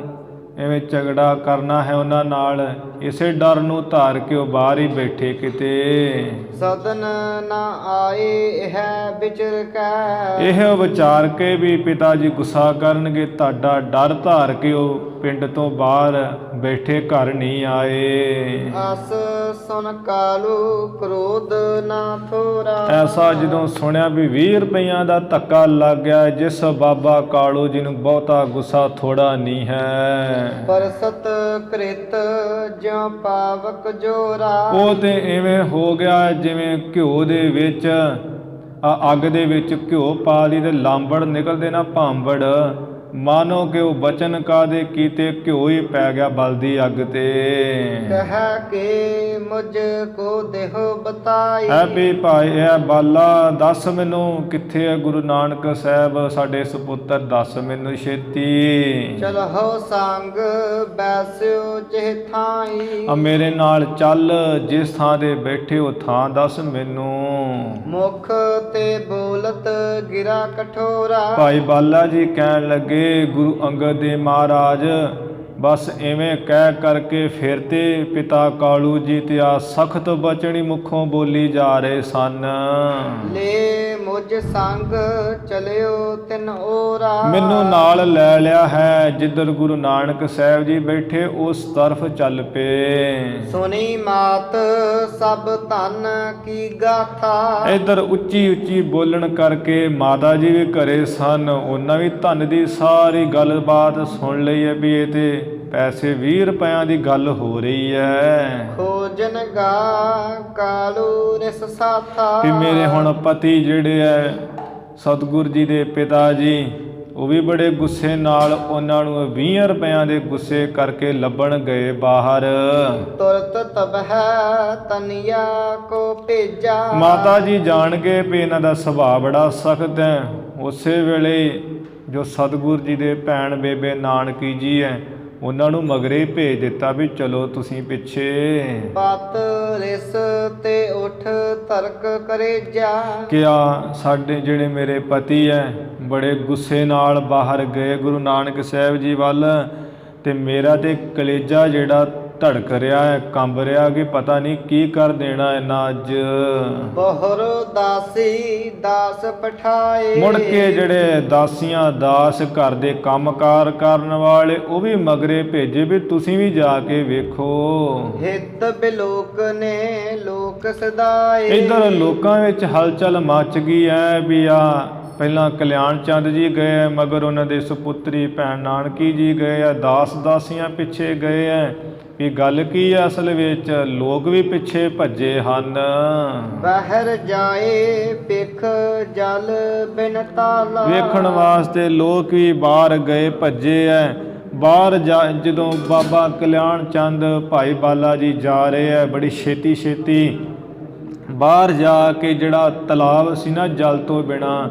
ਐਵੇਂ ਝਗੜਾ ਕਰਨਾ ਹੈ ਉਹਨਾਂ ਨਾਲ, ਇਸੇ ਡਰ ਨੂੰ ਧਾਰ ਕੇ ਉਹ ਬਾਹਰ ਹੀ ਬੈਠੇ ਕਿਤੇ। ਸਦਨ ਨਾ ਆਏ ਇਹ ਵਿਚਰ ਕੈ। ਇਹ ਵਿਚਾਰ ਕੇ ਵੀ ਪਿਤਾ ਜੀ ਗੁੱਸਾ ਕਰਨਗੇ, ਤੁਹਾਡਾ ਡਰ ਧਾਰ ਕੇ ਉਹ ਪਿੰਡ ਤੋਂ ਬਾਹਰ ਬੈਠੇ ਘਰ ਨਹੀਂ ਆਏ। ਅਸ ਸੁਨ ਕਾਲੂ ਕ੍ਰੋਧ ਨਾ ਥੋਰਾ। ਐਸਾ ਜਦੋਂ ਸੁਣਿਆ ਵੀ 20 ਰੁਪਈਆਂ ਦਾ ਧੱਕਾ ਲੱਗ ਗਿਆ, ਜਿਸ ਬਾਬਾ ਕਾਲੂ ਜੀ ਨੂੰ ਬਹੁਤਾ ਗੁੱਸਾ ਥੋੜਾ ਨਹੀਂ ਹੈ। ਪਰਸਤ ਕ੍ਰਿਤ ਜਿਉ ਪਾਵਕ ਜੋਰਾ। ਉਹ ਤੇ ਐਵੇਂ ਹੋ ਗਿਆ ਜਿਵੇਂ ਘਿਓ ਦੇ ਵਿੱਚ ਅੱਗ ਦੇ ਵਿੱਚ ਘਿਓ ਪਾ ਲਈ ਤੇ ਲਾਂਬੜ ਨਿਕਲਦੇ ਨਾ ਭਾਂਬੜ, ਮਾਨੋ ਕਿ ਉਹ ਬਚਨ ਕਾਦੇ ਕੀਤੇ ਘਿਓ ਹੀ ਪੈ ਗਿਆ ਬਲਦੀ ਅੱਗ ਤੇ। ਕਹਿ ਕੇ ਮੁਝ ਕੋ ਦੇਹ ਬਤਾਈ। ਐ ਵੀ ਭਾਈ ਐ ਬਾਲਾ ਦੱਸ ਮੈਨੂੰ ਕਿੱਥੇ ਹੈ ਗੁਰੂ ਨਾਨਕ ਸਾਹਿਬ ਸਾਡੇ ਸੁਪੁੱਤਰ, ਦੱਸ ਮੈਨੂੰ ਛੇਤੀ। ਚਲਹੁ ਸੰਗ ਬੈਸਿਓ ਜਿਹ ਥਾਈ। ਆ ਮੇਰੇ ਨਾਲ ਚੱਲ, ਜਿਸ ਥਾਂ ਤੇ ਬੈਠੇ ਉਹ ਥਾਂ ਦੱਸ ਮੈਨੂੰ। ਮੁਖ ਤੇ ਬੋਲਤ ਗਿਰਾ ਕਠੋਰਾ। ਭਾਈ ਬਾਲਾ ਜੀ ਕਹਿਣ ਲੱਗੇ ਗੁਰੂ ਅੰਗਦ ਦੇਵ ਮਹਾਰਾਜ ਬਸ ਐਵੇਂ ਕਹਿ ਕਰਕੇ ਫਿਰ ਤੇ ਪਿਤਾ ਕਾਲੂ ਜੀ ਤੇ ਆ ਸਖਤ ਬਚਨੀ ਮੁਖੋਂ ਬੋਲੀ ਜਾ ਰਹੇ ਸਨ। ਲੈ ਮੁਝ ਸੰਗ ਚਲਿਓ ਤਿਨ ਓਰਾ। ਮੈਨੂੰ ਨਾਲ ਲੈ ਲਿਆ ਹੈ, ਜਿੱਧਰ ਗੁਰੂ ਨਾਨਕ ਸਾਹਿਬ ਜੀ ਬੈਠੇ ਉਸ ਤਰਫ ਚੱਲ ਪਏ। ਸੁਣੀ ਮਾਤ ਸਭ ਧਨ ਕੀ ਗਾਥਾ। ਇੱਧਰ ਉੱਚੀ ਉੱਚੀ ਬੋਲਣ ਕਰਕੇ ਮਾਤਾ ਜੀ ਵੀ ਘਰੇ ਸਨ, ਉਹਨਾਂ ਵੀ ਧਨ ਦੀ ਸਾਰੀ ਗੱਲਬਾਤ ਸੁਣ ਲਈ ਹੈ ਵੀ ਇਹ ਤੇ ਪੈਸੇ 20 ਰੁਪਇਆਂ ਦੀ ਗੱਲ ਹੋ ਰਹੀ ਹੈ। ਖੋਜਨ ਗਾ ਕਾਲੂ ਰਿਸ ਸਾਥਾ। ਵੀ ਮੇਰੇ ਹੁਣ ਪਤੀ ਜਿਹੜੇ ਹੈ ਸਤਿਗੁਰ ਜੀ ਦੇ ਪਿਤਾ ਜੀ, ਉਹ ਵੀ ਬੜੇ ਗੁੱਸੇ ਨਾਲ ਉਹਨਾਂ ਨੂੰ 20 ਰੁਪਇਆਂ ਦੇ ਗੁੱਸੇ ਕਰਕੇ ਲੱਭਣ ਗਏ ਬਾਹਰ। ਤੁਰਤ ਤਬਹਿ ਤਨਿਆ ਕੋ ਭੇਜਾ। ਮਾਤਾ ਜੀ ਜਾਣ ਕੇ ਵੀ ਇਹਨਾਂ ਦਾ ਸੁਭਾਅ ਬੜਾ ਸਖਤ ਹੈ, ਉਸੇ ਵੇਲੇ ਜੋ ਸਤਿਗੁਰ ਜੀ ਦੇ ਭੈਣ ਬੇਬੇ ਨਾਨਕੀ ਜੀ ਹੈ ਉਹਨਾਂ ਨੂੰ ਮਗਰੇ ਭੇਜ ਦਿੱਤਾ ਵੀ ਚਲੋ ਤੁਸੀਂ ਪਿੱਛੇ। ਪਤ ਰਿਸ ਤੇ ਉਠ ਤਰਕ ਕਰੇ ਜਾ। ਕਿਆ ਸਾਡੇ ਜਿਹੜੇ ਮੇਰੇ ਪਤੀ ਹੈ ਬੜੇ ਗੁੱਸੇ ਨਾਲ ਬਾਹਰ ਗਏ ਗੁਰੂ ਨਾਨਕ ਸਾਹਿਬ ਜੀ ਵੱਲ, ਤੇ ਮੇਰਾ ਤੇ ਕਲੇਜਾ ਜਿਹੜਾ ਧੜਕ ਰਿਹਾ ਹੈ, ਕੰਬ ਰਿਹਾ ਕਿ ਪਤਾ ਨਹੀਂ ਕੀ ਕਰ ਦੇਣਾ ਇਹਨਾਂ ਅੱਜ। ਬਹੁਰ ਦਾਸੀ ਦਾਸ ਪਠਾਏ। ਮੁੜ ਕੇ ਜਿਹੜੇ ਦਾਸੀਆਂ ਦਾਸ ਘਰ ਦੇ ਕੰਮਕਾਰ ਕਰਨ ਵਾਲੇ ਉਹ ਵੀ ਮਗਰੇ ਭੇਜੇ ਵੀ ਤੁਸੀਂ ਵੀ ਜਾ ਕੇ ਵੇਖੋ। ਹਿੱਤ ਬਿਲੋਕ ਨੇ ਲੋਕ ਸਦਾਏ। ਇੱਧਰ ਲੋਕਾਂ ਵਿੱਚ ਹਲਚਲ ਮਚ ਗਈ ਹੈ ਵੀ ਆ ਪਹਿਲਾਂ ਕਲਿਆਣ ਚੰਦ ਜੀ ਗਏ, ਮਗਰ ਉਹਨਾਂ ਦੇ ਸੁਪੁੱਤਰੀ ਭੈਣ ਨਾਨਕੀ ਜੀ ਗਏ ਆ, ਦਾਸ ਦਾਸੀਆਂ ਪਿੱਛੇ ਗਏ ਹੈ ਵੀ ਗੱਲ ਕੀ ਹੈ ਅਸਲ ਵਿੱਚ। ਲੋਕ ਵੀ ਪਿੱਛੇ ਭੱਜੇ ਹਨ। ਬਾਹਰ ਜਾਏ ਪਿਖ ਜਲ ਬਿਨ ਤਾਲਾ। ਵੇਖਣ ਵਾਸਤੇ ਲੋਕ ਵੀ ਬਾਹਰ ਗਏ ਭੱਜੇ ਐ। ਬਾਹਰ ਜਦੋਂ ਬਾਬਾ ਕਲਿਆਣ ਚੰਦ ਭਾਈ ਬਾਲਾ ਜੀ ਜਾ ਰਹੇ ਹੈ ਬੜੀ ਛੇਤੀ ਛੇਤੀ ਬਾਹਰ ਜਾ ਕੇ ਜਿਹੜਾ ਤਲਾਬ ਸੀ ਨਾ ਜਲ ਤੋਂ ਬਿਨਾਂ,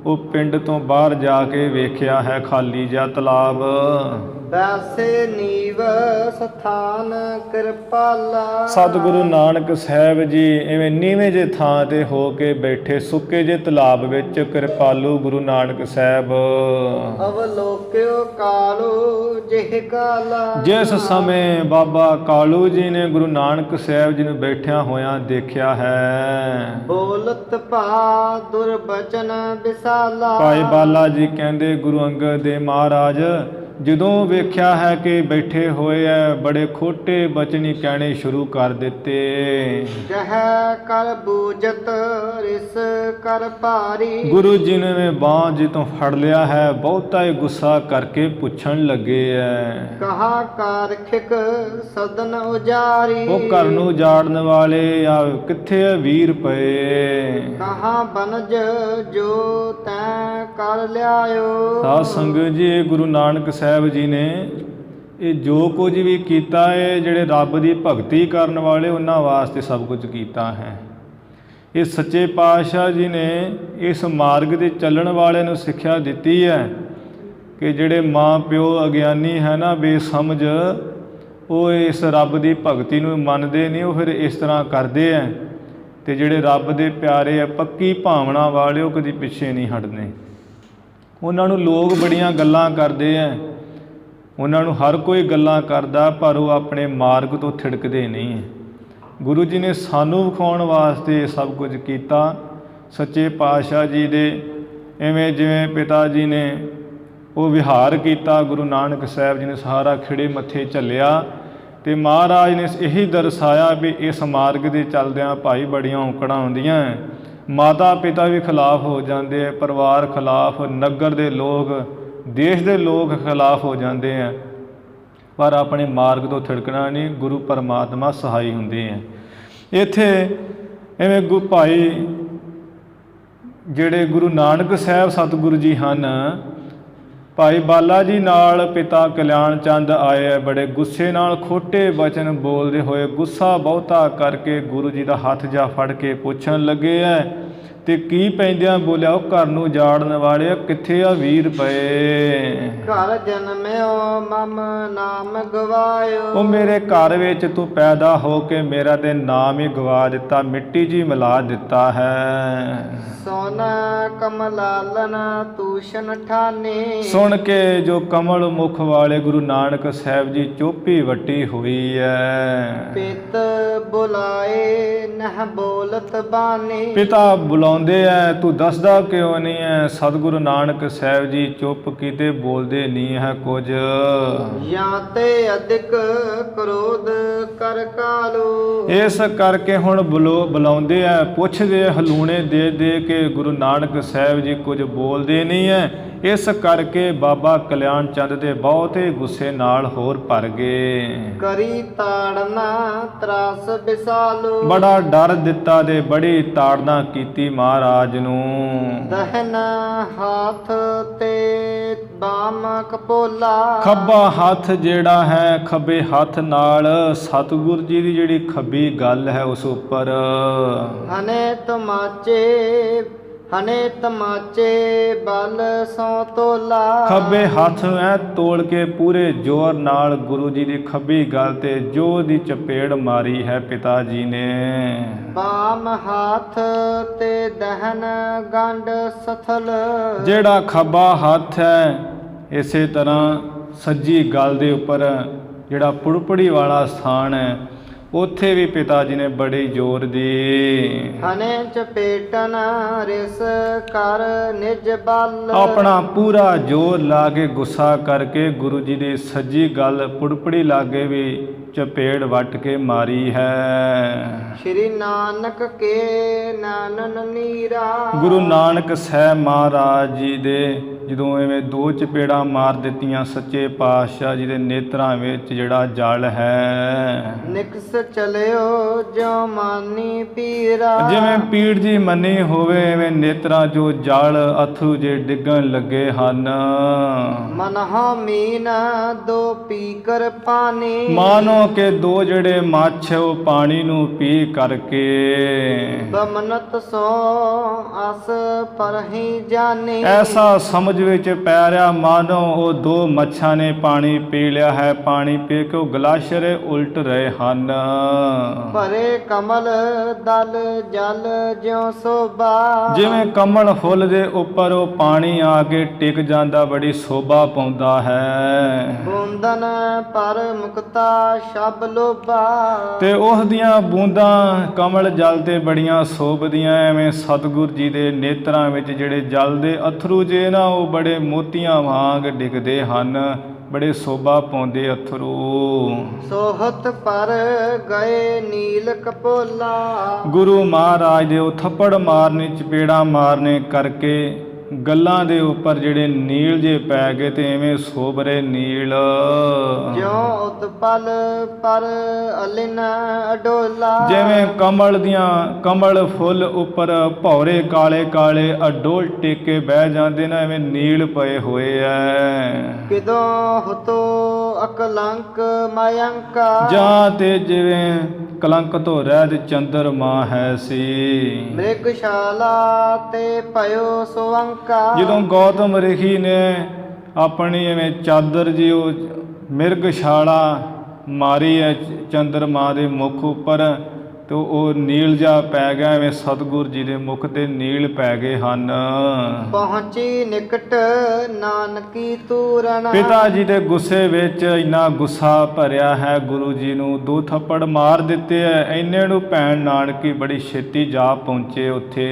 ਉਹ ਪਿੰਡ ਤੋਂ ਬਾਹਰ ਜਾ ਕੇ ਵੇਖਿਆ ਹੈ ਖਾਲੀ ਜਿਹਾ ਤਲਾਬ। ਵੈਸੇ ਨੀਵ ਸਥਾਨ ਕਿਰਪਾਲਾ। ਸਤਿਗੁਰੂ ਨਾਨਕ ਸਾਹਿਬ ਜੀ ਐਵੇਂ ਨੀਵੇਂ ਜੇ ਥਾਂ ਤੇ ਹੋ ਕੇ ਬੈਠੇ ਸੁੱਕੇ ਜੇ ਤਲਾਬ ਵਿੱਚ, ਕਿਰਪਾਲੂ ਗੁਰੂ ਨਾਨਕ ਸਾਹਿਬ। ਅਵਲੋਕਿਓ ਕਾਲੂ ਜਿਹ ਕਾਲਾ। ਜਿਸ ਸਮੇਂ ਬਾਬਾ ਕਾਲੂ ਜੀ ਨੇ ਗੁਰੂ ਨਾਨਕ ਸਾਹਿਬ ਜੀ ਨੂੰ ਬੈਠਿਆਂ ਹੋਇਆਂ ਦੇਖਿਆ ਹੈ। ਬੋਲਤ ਭਾ ਦੁਰਬਚਨ ਵਿਸਾਲਾ। ਭਾਈ ਬਾਲਾ ਜੀ ਕਹਿੰਦੇ ਗੁਰੂ ਅੰਗਦ ਦੇਵ ਮਹਾਰਾਜ ਜਦੋਂ ਵੇਖਿਆ ਹੈ ਕਿ ਬੈਠੇ ਹੋਏ ਐ ਬੜੇ ਖੋਟੇ ਬਚਨੀ ਕਹਿਣੇ ਸ਼ੁਰੂ ਕਰ ਦਿੱਤੇ। ਜਹ ਕਰ ਬੂਜਤ ਰਿਸ ਕਰ ਭਾਰੀ। ਗੁਰੂ ਜੀ ਨੇ ਬਾਂਹ ਜੀ ਤੋਂ ਫੜ ਲਿਆ ਹੈ, ਬਹੁਤਾ ਹੀ ਗੁੱਸਾ ਕਰਕੇ ਪੁੱਛਣ ਲੱਗੇ ਐ। ਕਹਾ ਕਾਰਖਿਕ ਸਦਨ ਉਜਾਰੀ। ਉਹ ਘਰ ਨੂੰ ਉਜਾੜਨ ਵਾਲੇ ਆ ਕਿੱਥੇ ਐ 20 ਰੁਪਏ। ਕਹਾ ਬਨਜ ਜੋ ਤੈਂ ਕਰ ਲਿਆਇਓ। ਸਾਧ ਸੰਗਤ ਜੀ ਗੁਰੂ ਨਾਨਕ ਸਾਹਿਬ ਜੀ ਨੇ ਇਹ ਜੋ ਕੁਝ ਵੀ ਕੀਤਾ ਹੈ ਜਿਹੜੇ ਰੱਬ ਦੀ ਭਗਤੀ ਕਰਨ ਵਾਲੇ ਉਹਨਾਂ ਵਾਸਤੇ ਸਭ ਕੁਝ ਕੀਤਾ ਹੈ। ਇਹ ਸੱਚੇ ਪਾਤਸ਼ਾਹ ਜੀ ਨੇ ਇਸ ਮਾਰਗ ਦੇ ਚੱਲਣ ਵਾਲਿਆਂ ਨੂੰ ਸਿੱਖਿਆ ਦਿੱਤੀ ਹੈ ਕਿ ਜਿਹੜੇ ਮਾਂ ਪਿਓ ਅਗਿਆਨੀ ਹੈ ਨਾ ਬੇਸਮਝ, ਉਹ ਇਸ ਰੱਬ ਦੀ ਭਗਤੀ ਨੂੰ ਮੰਨਦੇ ਨਹੀਂ, ਉਹ ਫਿਰ ਇਸ ਤਰ੍ਹਾਂ ਕਰਦੇ ਹੈ। ਤੇ ਜਿਹੜੇ ਰੱਬ ਦੇ ਪਿਆਰੇ ਆ ਪੱਕੀ ਭਾਵਨਾ ਵਾਲੇ, ਉਹ ਕਦੀ ਪਿੱਛੇ ਨਹੀਂ ਹਟਦੇ। ਉਹਨਾਂ ਨੂੰ ਲੋਕ ਬੜੀਆਂ ਗੱਲਾਂ ਕਰਦੇ ਹੈ, ਉਹਨਾਂ ਨੂੰ ਹਰ ਕੋਈ ਗੱਲਾਂ ਕਰਦਾ, ਪਰ ਉਹ ਆਪਣੇ ਮਾਰਗ ਤੋਂ ਥਿੜਕਦੇ ਨਹੀਂ ਹੈ। ਗੁਰੂ ਜੀ ਨੇ ਸਾਨੂੰ ਵਿਖਾਉਣ ਵਾਸਤੇ ਸਭ ਕੁਝ ਕੀਤਾ। ਸੱਚੇ ਪਾਤਸ਼ਾਹ ਜੀ ਦੇ ਐਵੇਂ ਜਿਵੇਂ ਪਿਤਾ ਜੀ ਨੇ ਉਹ ਵਿਹਾਰ ਕੀਤਾ। ਗੁਰੂ ਨਾਨਕ ਸਾਹਿਬ ਜੀ ਨੇ ਸਾਰਾ ਖਿੜੇ ਮੱਥੇ ਝੱਲਿਆ ਅਤੇ ਮਹਾਰਾਜ ਨੇ ਇਹੀ ਦਰਸਾਇਆ ਵੀ ਇਸ ਮਾਰਗ ਦੇ ਚੱਲਦਿਆਂ ਭਾਈ ਬੜੀਆਂ ਔਕੜਾਂ ਆਉਂਦੀਆਂ, ਮਾਤਾ ਪਿਤਾ ਵੀ ਖਿਲਾਫ ਹੋ ਜਾਂਦੇ ਆ, ਪਰਿਵਾਰ ਖਿਲਾਫ, ਨਗਰ ਦੇ ਲੋਕ, ਦੇਸ਼ ਦੇ ਲੋਕ ਖਿਲਾਫ ਹੋ ਜਾਂਦੇ ਆ, ਪਰ ਆਪਣੇ ਮਾਰਗ ਤੋਂ ਥਿੜਕਣਾ ਨਹੀਂ, ਗੁਰੂ ਪਰਮਾਤਮਾ ਸਹਾਈ ਹੁੰਦੇ ਆ। ਇੱਥੇ ਐਵੇਂ ਭਾਈ ਜਿਹੜੇ ਗੁਰੂ ਨਾਨਕ ਸਾਹਿਬ ਸਤਿਗੁਰੂ ਜੀ ਹਨ, ਭਾਈ ਬਾਲਾ ਜੀ ਨਾਲ ਪਿਤਾ ਕਲਿਆਣ ਚੰਦ ਆਏ, ਬੜੇ ਗੁੱਸੇ ਨਾਲ ਖੋਟੇ ਵਚਨ ਬੋਲਦੇ ਹੋਏ ਗੁੱਸਾ ਬਹੁਤਾ ਕਰਕੇ ਗੁਰੂ ਜੀ ਦਾ ਹੱਥ ਜਾ ਫੜ ਕੇ ਪੁੱਛਣ ਲੱਗੇ ਐ, ਤੇ ਕੀ ਪੈਂਦਿਆਂ ਬੋਲਿਆ, ਉਹ ਘਰ ਨੂੰ ਜਾੜਨ ਵਾਲਿਆ ਕਿੱਥੇ ਆ ਵੀਰ ਪਏ। ਘਰ ਜਨਮਿਓ ਮਮ ਨਾਮ ਗਵਾਇਓ। ਉਹ ਮੇਰੇ ਘਰ ਵਿੱਚ ਤੂੰ ਪੈਦਾ ਹੋ ਕੇ ਮੇਰਾ ਤੇ ਨਾਮ ਹੀ ਗਵਾ ਦਿੱਤਾ, ਮਿੱਟੀ ਜੀ ਮਿਲਾ ਦਿੱਤਾ ਹੈ। ਸੋਨਾ ਕਮਲਾਲਨ ਤੂਸ਼ਨ ਠਾਨੀ। ਸੁਣ ਕੇ ਜੋ ਕਮਲ ਮੁਖ ਵਾਲੇ ਗੁਰੂ ਨਾਨਕ ਸਾਹਿਬ ਜੀ ਚੋਪੀ ਵੱਟੀ ਹੋਈ ਹੈ। ਪਿਤ ਬੁਲਾਏ ਨਹ ਬੋਲਤ ਬਾਣੀ। ਪਿਤਾ ਬੁਲਾਉਂਦੇ ਐ, ਤੂੰ ਦੱਸਦਾ ਕਿਉਂ ਨਹੀਂ ਹੈ। ਸਤਿਗੁਰੂ ਨਾਨਕ ਸਾਹਿਬ ਜੀ ਚੁੱਪ ਕੀਤੇ ਬੋਲਦੇ ਨਹੀਂ ਹੈ ਕੁਝ। ਜਾਂ ਤੇ ਅਧਿਕ ਕ੍ਰੋਧ ਕਰ ਕਾਲੂ। ਇਸ ਕਰਕੇ ਹੁਣ ਬੁਲਾਉਂਦੇ ਐ, ਪੁੱਛਦੇ ਹਲੂਣੇ ਦੇ ਦੇ ਕੇ ਗੁਰੂ ਨਾਨਕ ਸਾਹਿਬ ਜੀ ਕੁਝ ਬੋਲਦੇ ਨਹੀਂ ਹੈ। ਇਸ ਕਰਕੇ ਬਾਬਾ ਕਲਿਆਣ ਚੰਦ ਦੇ ਬਹੁਤੇ ਗੁੱਸੇ ਨਾਲ ਹੋਰ ਭਰ ਗਏ। ਕਰੀ ਤਾੜਨਾ ਤਰਾਸ ਵਿਸਾਲੂ। ਬੜਾ ਡਰ ਦਿੱਤਾ ਤੇ ਬੜੀ ਤਾੜਨਾ ਕੀਤੀ ਮਹਾਰਾਜ ਨੂੰ। ਦਹਨ ਹੱਥ ਤੇ ਬਾਮ ਕਪੋਲਾ। ਖੱਬਾ ਹੱਥ ਜਿਹੜਾ ਹੈ, ਖੱਬੇ ਹੱਥ ਨਾਲ ਸਤਿਗੁਰ ਜੀ ਦੀ ਜਿਹੜੀ ਖੱਬੀ ਗੱਲ ਹੈ ਉਸ ਉੱਪਰ ਹਨੇ ਤਮਾਚੇ ਬਲ ਸੋ ਤੋਲਾ। ਖੱਬੇ ਹੱਥ ਐ ਤੋਲ ਕੇ ਪੂਰੇ ਜ਼ੋਰ ਨਾਲ ਗੁਰੂ ਜੀ ਦੀ ਖੱਬੀ ਗੱਲ ਤੇ ਜੋ ਦੀ ਚਪੇੜ ਮਾਰੀ ਹੈ ਪਿਤਾ ਜੀ ਨੇ। ਬਾਮ ਹੱਥ ਤੇ ਦਹਨ ਗੰਢ ਸਥਲ। ਜਿਹੜਾ ਖੱਬਾ ਹੱਥ ਹੈ, ਇਸੇ ਤਰ੍ਹਾਂ ਸੱਜੀ ਗੱਲ ਦੇ ਉੱਪਰ ਜਿਹੜਾ ਪੁੜਪੜੀ ਵਾਲਾ ਸਥਾਨ ਹੈ, ਉੱਥੇ ਵੀ ਪਿਤਾ ਜੀ ਨੇ ਬੜੀ ਜ਼ੋਰ ਦੀ ਹਨੇ ਚਪੇਟਨ ਰਿਸ ਕਰ ਨਿਜ ਬਲ। ਆਪਣਾ ਪੂਰਾ ਜ਼ੋਰ ਲਾ ਕੇ ਗੁੱਸਾ ਕਰਕੇ ਗੁਰੂ ਜੀ ਦੀ ਸੱਜੀ ਗੱਲ ਪੁੜਪੜੀ ਲਾਗੇ ਵੀ ਚਪੇੜ ਵੱਟ ਕੇ ਮਾਰੀ ਹੈ। ਸ਼੍ਰੀ ਨਾਨਕ ਕੇ ਨਾਨਨ ਨੀਰਾ। ਗੁਰੂ ਨਾਨਕ ਸਾਹਿਬ ਮਹਾਰਾਜ ਜੀ ਦੇ ਜਦੋਂ ਐਵੇਂ ਦੋ ਚਪੇੜਾਂ ਮਾਰ ਦਿੱਤੀਆਂ, ਸੱਚੇ ਪਾਤਸ਼ਾਹ ਜੀ ਦੇ ਨੇਤਰਾਂ ਵਿੱਚ ਜਿਹੜਾ ਜਲ ਹੈ ਨਿਕਸ ਚਲਿਓ ਜੋ ਮਾਨੀ ਪੀਰਾ। ਜਿਵੇਂ ਪੀੜ ਜੀ ਮੰਨੀ ਹੋਵੇ, ਐਵੇਂ ਨੇਤਰਾਂ ਚੋਂ ਜਲ ਅਥਰੂ ਜੇ ਡਿੱਗਣ ਲੱਗੇ ਹਨ। ਮਨਹਾ ਮੀਨ ਦੋ ਪੀਕਰ ਪਾਣੀ। ਮਾਨੋ ਕਿ ਦੋ ਜਿਹੜੇ ਮੱਛ ਉਹ ਪਾਣੀ ਨੂੰ ਪੀ ਕਰਕੇ ਬਮਨਤ ਸੋ ਅਸ ਪਰਹੀ ਜਾਣੀ। ਐਸਾ ਸਮਝ ਵਿੱਚ ਪੈ ਰਿਹਾ ਮਾਨੋ ਉਹ ਦੋ ਮੱਛਾਂ ਨੇ ਪਾਣੀ ਪੀ ਲਿਆ ਹੈ, ਪਾਣੀ ਪੀ ਕੇ ਉਹ ਗਲਾਸ਼ਰੇ ਉਲਟ ਰਹੇ ਹਨ। ਭਰੇ ਕਮਲ ਦਲ ਜਲ ਜਿਉ ਸੋਭਾ। ਜਿਵੇਂ ਕਮਲ ਫੁੱਲ ਦੇ ਉੱਪਰ ਉਹ ਪਾਣੀ ਆ ਕੇ ਟਿਕ ਜਾਂਦਾ, ਬੜੀ ਸੋਭਾ ਪਾਉਂਦਾ ਹੈ। ਬੂੰਦਨ ਪਰ ਮੁਕਤਾ ਸ਼ਬ ਲੋਭਾ। ਤੇ ਉਸ ਦੀਆਂ ਬੂੰਦਾਂ ਕਮਲ ਜਲ ਤੇ ਬੜੀਆਂ ਸੋਭਦੀਆਂ। ਐਵੇਂ ਸਤਿਗੁਰ ਜੀ ਦੇ ਨੇਤਰਾਂ ਵਿੱਚ ਜਿਹੜੇ ਜਲ ਦੇ ਅਥਰੂ ਜੇ ਨਾ, ਉਹ ਬੜੇ ਮੋਤੀਆਂ ਵਾਂਗ ਡਿੱਗਦੇ ਹਨ, ਬੜੇ ਸੋਭਾ ਪਾਉਂਦੇ ਅਥਰੂ। ਸੋਹਤ ਪਰ ਗਏ ਨੀਲ ਕਪੋਲਾ। ਗੁਰੂ ਮਹਾਰਾਜ ਦੇ ਉਹ ਥੱਪੜ ਮਾਰਨੇ, ਚਪੇੜਾਂ ਮਾਰਨੇ ਕਰਕੇ ਗੱਲਾਂ ਦੇ ਉੱਪਰ ਜਿਹੜੇ ਨੀਲ ਜੇ ਪੈ ਗਏ ਤੇ ਐਵੇਂ ਸੋਬਰੇ ਨੀਲ। ਜਿਉ ਉਤਪਲ ਪਰ ਅਲਿਨ ਅਡੋਲਾ। ਜਿਵੇਂ ਕਮਲ ਫੁੱਲ ਉੱਪਰ ਭੌਰੇ ਕਾਲੇ ਕਾਲੇ ਅਡੋਲ ਟੇਕੇ ਬਹਿ ਜਾਂਦੇ ਨੇ, ਐਵੇਂ ਨੀਲ ਪਏ ਹੋਏ ਐ। ਕਿਦੋਂ ਹੁਤੋ ਅਕਲੰਕ ਮਯੰਕਾ। ਜਾਂ ਤੇ ਜਿਵੇਂ ਕਲੰਕ ਤੋਂ ਰਹਿਤ ਚੰਦਰਮਾ ਹੈ ਸੀ। ਮ੍ਰਿਗਸ਼ਾਲਾ ਤੇ ਭਇਓ ਸੁਅੰਕਾ। ਜਦੋਂ ਗੌਤਮ ਰਿਸ਼ੀ ਨੇ ਆਪਣੀ ਐਵੇਂ ਚਾਦਰ ਜੀ ਉਹ ਮਿਰਗਸ਼ਾਲਾ ਮਾਰੀ ਹੈ ਚੰਦਰਮਾ ਦੇ ਮੁੱਖ ਉੱਪਰ, ਤੇ ਉਹ ਨੀਲ ਜਾ ਪੈ ਗਿਆ, ਐਵੇਂ ਸਤਿਗੁਰ ਜੀ ਦੇ ਮੁਖ ਤੇ ਨੀਲ ਪੈ ਗਏ ਹਨ। ਪਹੁੰਚੀ ਨਿਕਟ ਨਾਨਕੀ ਤੂਰਨ। ਪਿਤਾ ਜੀ ਦੇ ਗੁੱਸੇ ਵਿੱਚ ਇੰਨਾ ਗੁੱਸਾ ਭਰਿਆ ਹੈ, ਗੁਰੂ ਜੀ ਨੂੰ 2 ਥੱਪੜ ਮਾਰ ਦਿੱਤੇ ਐ। ਇੰਨੇ ਨੂੰ ਭੈਣ ਨਾਨਕੀ ਬੜੀ ਛੇਤੀ ਜਾ ਪਹੁੰਚੇ ਉੱਥੇ।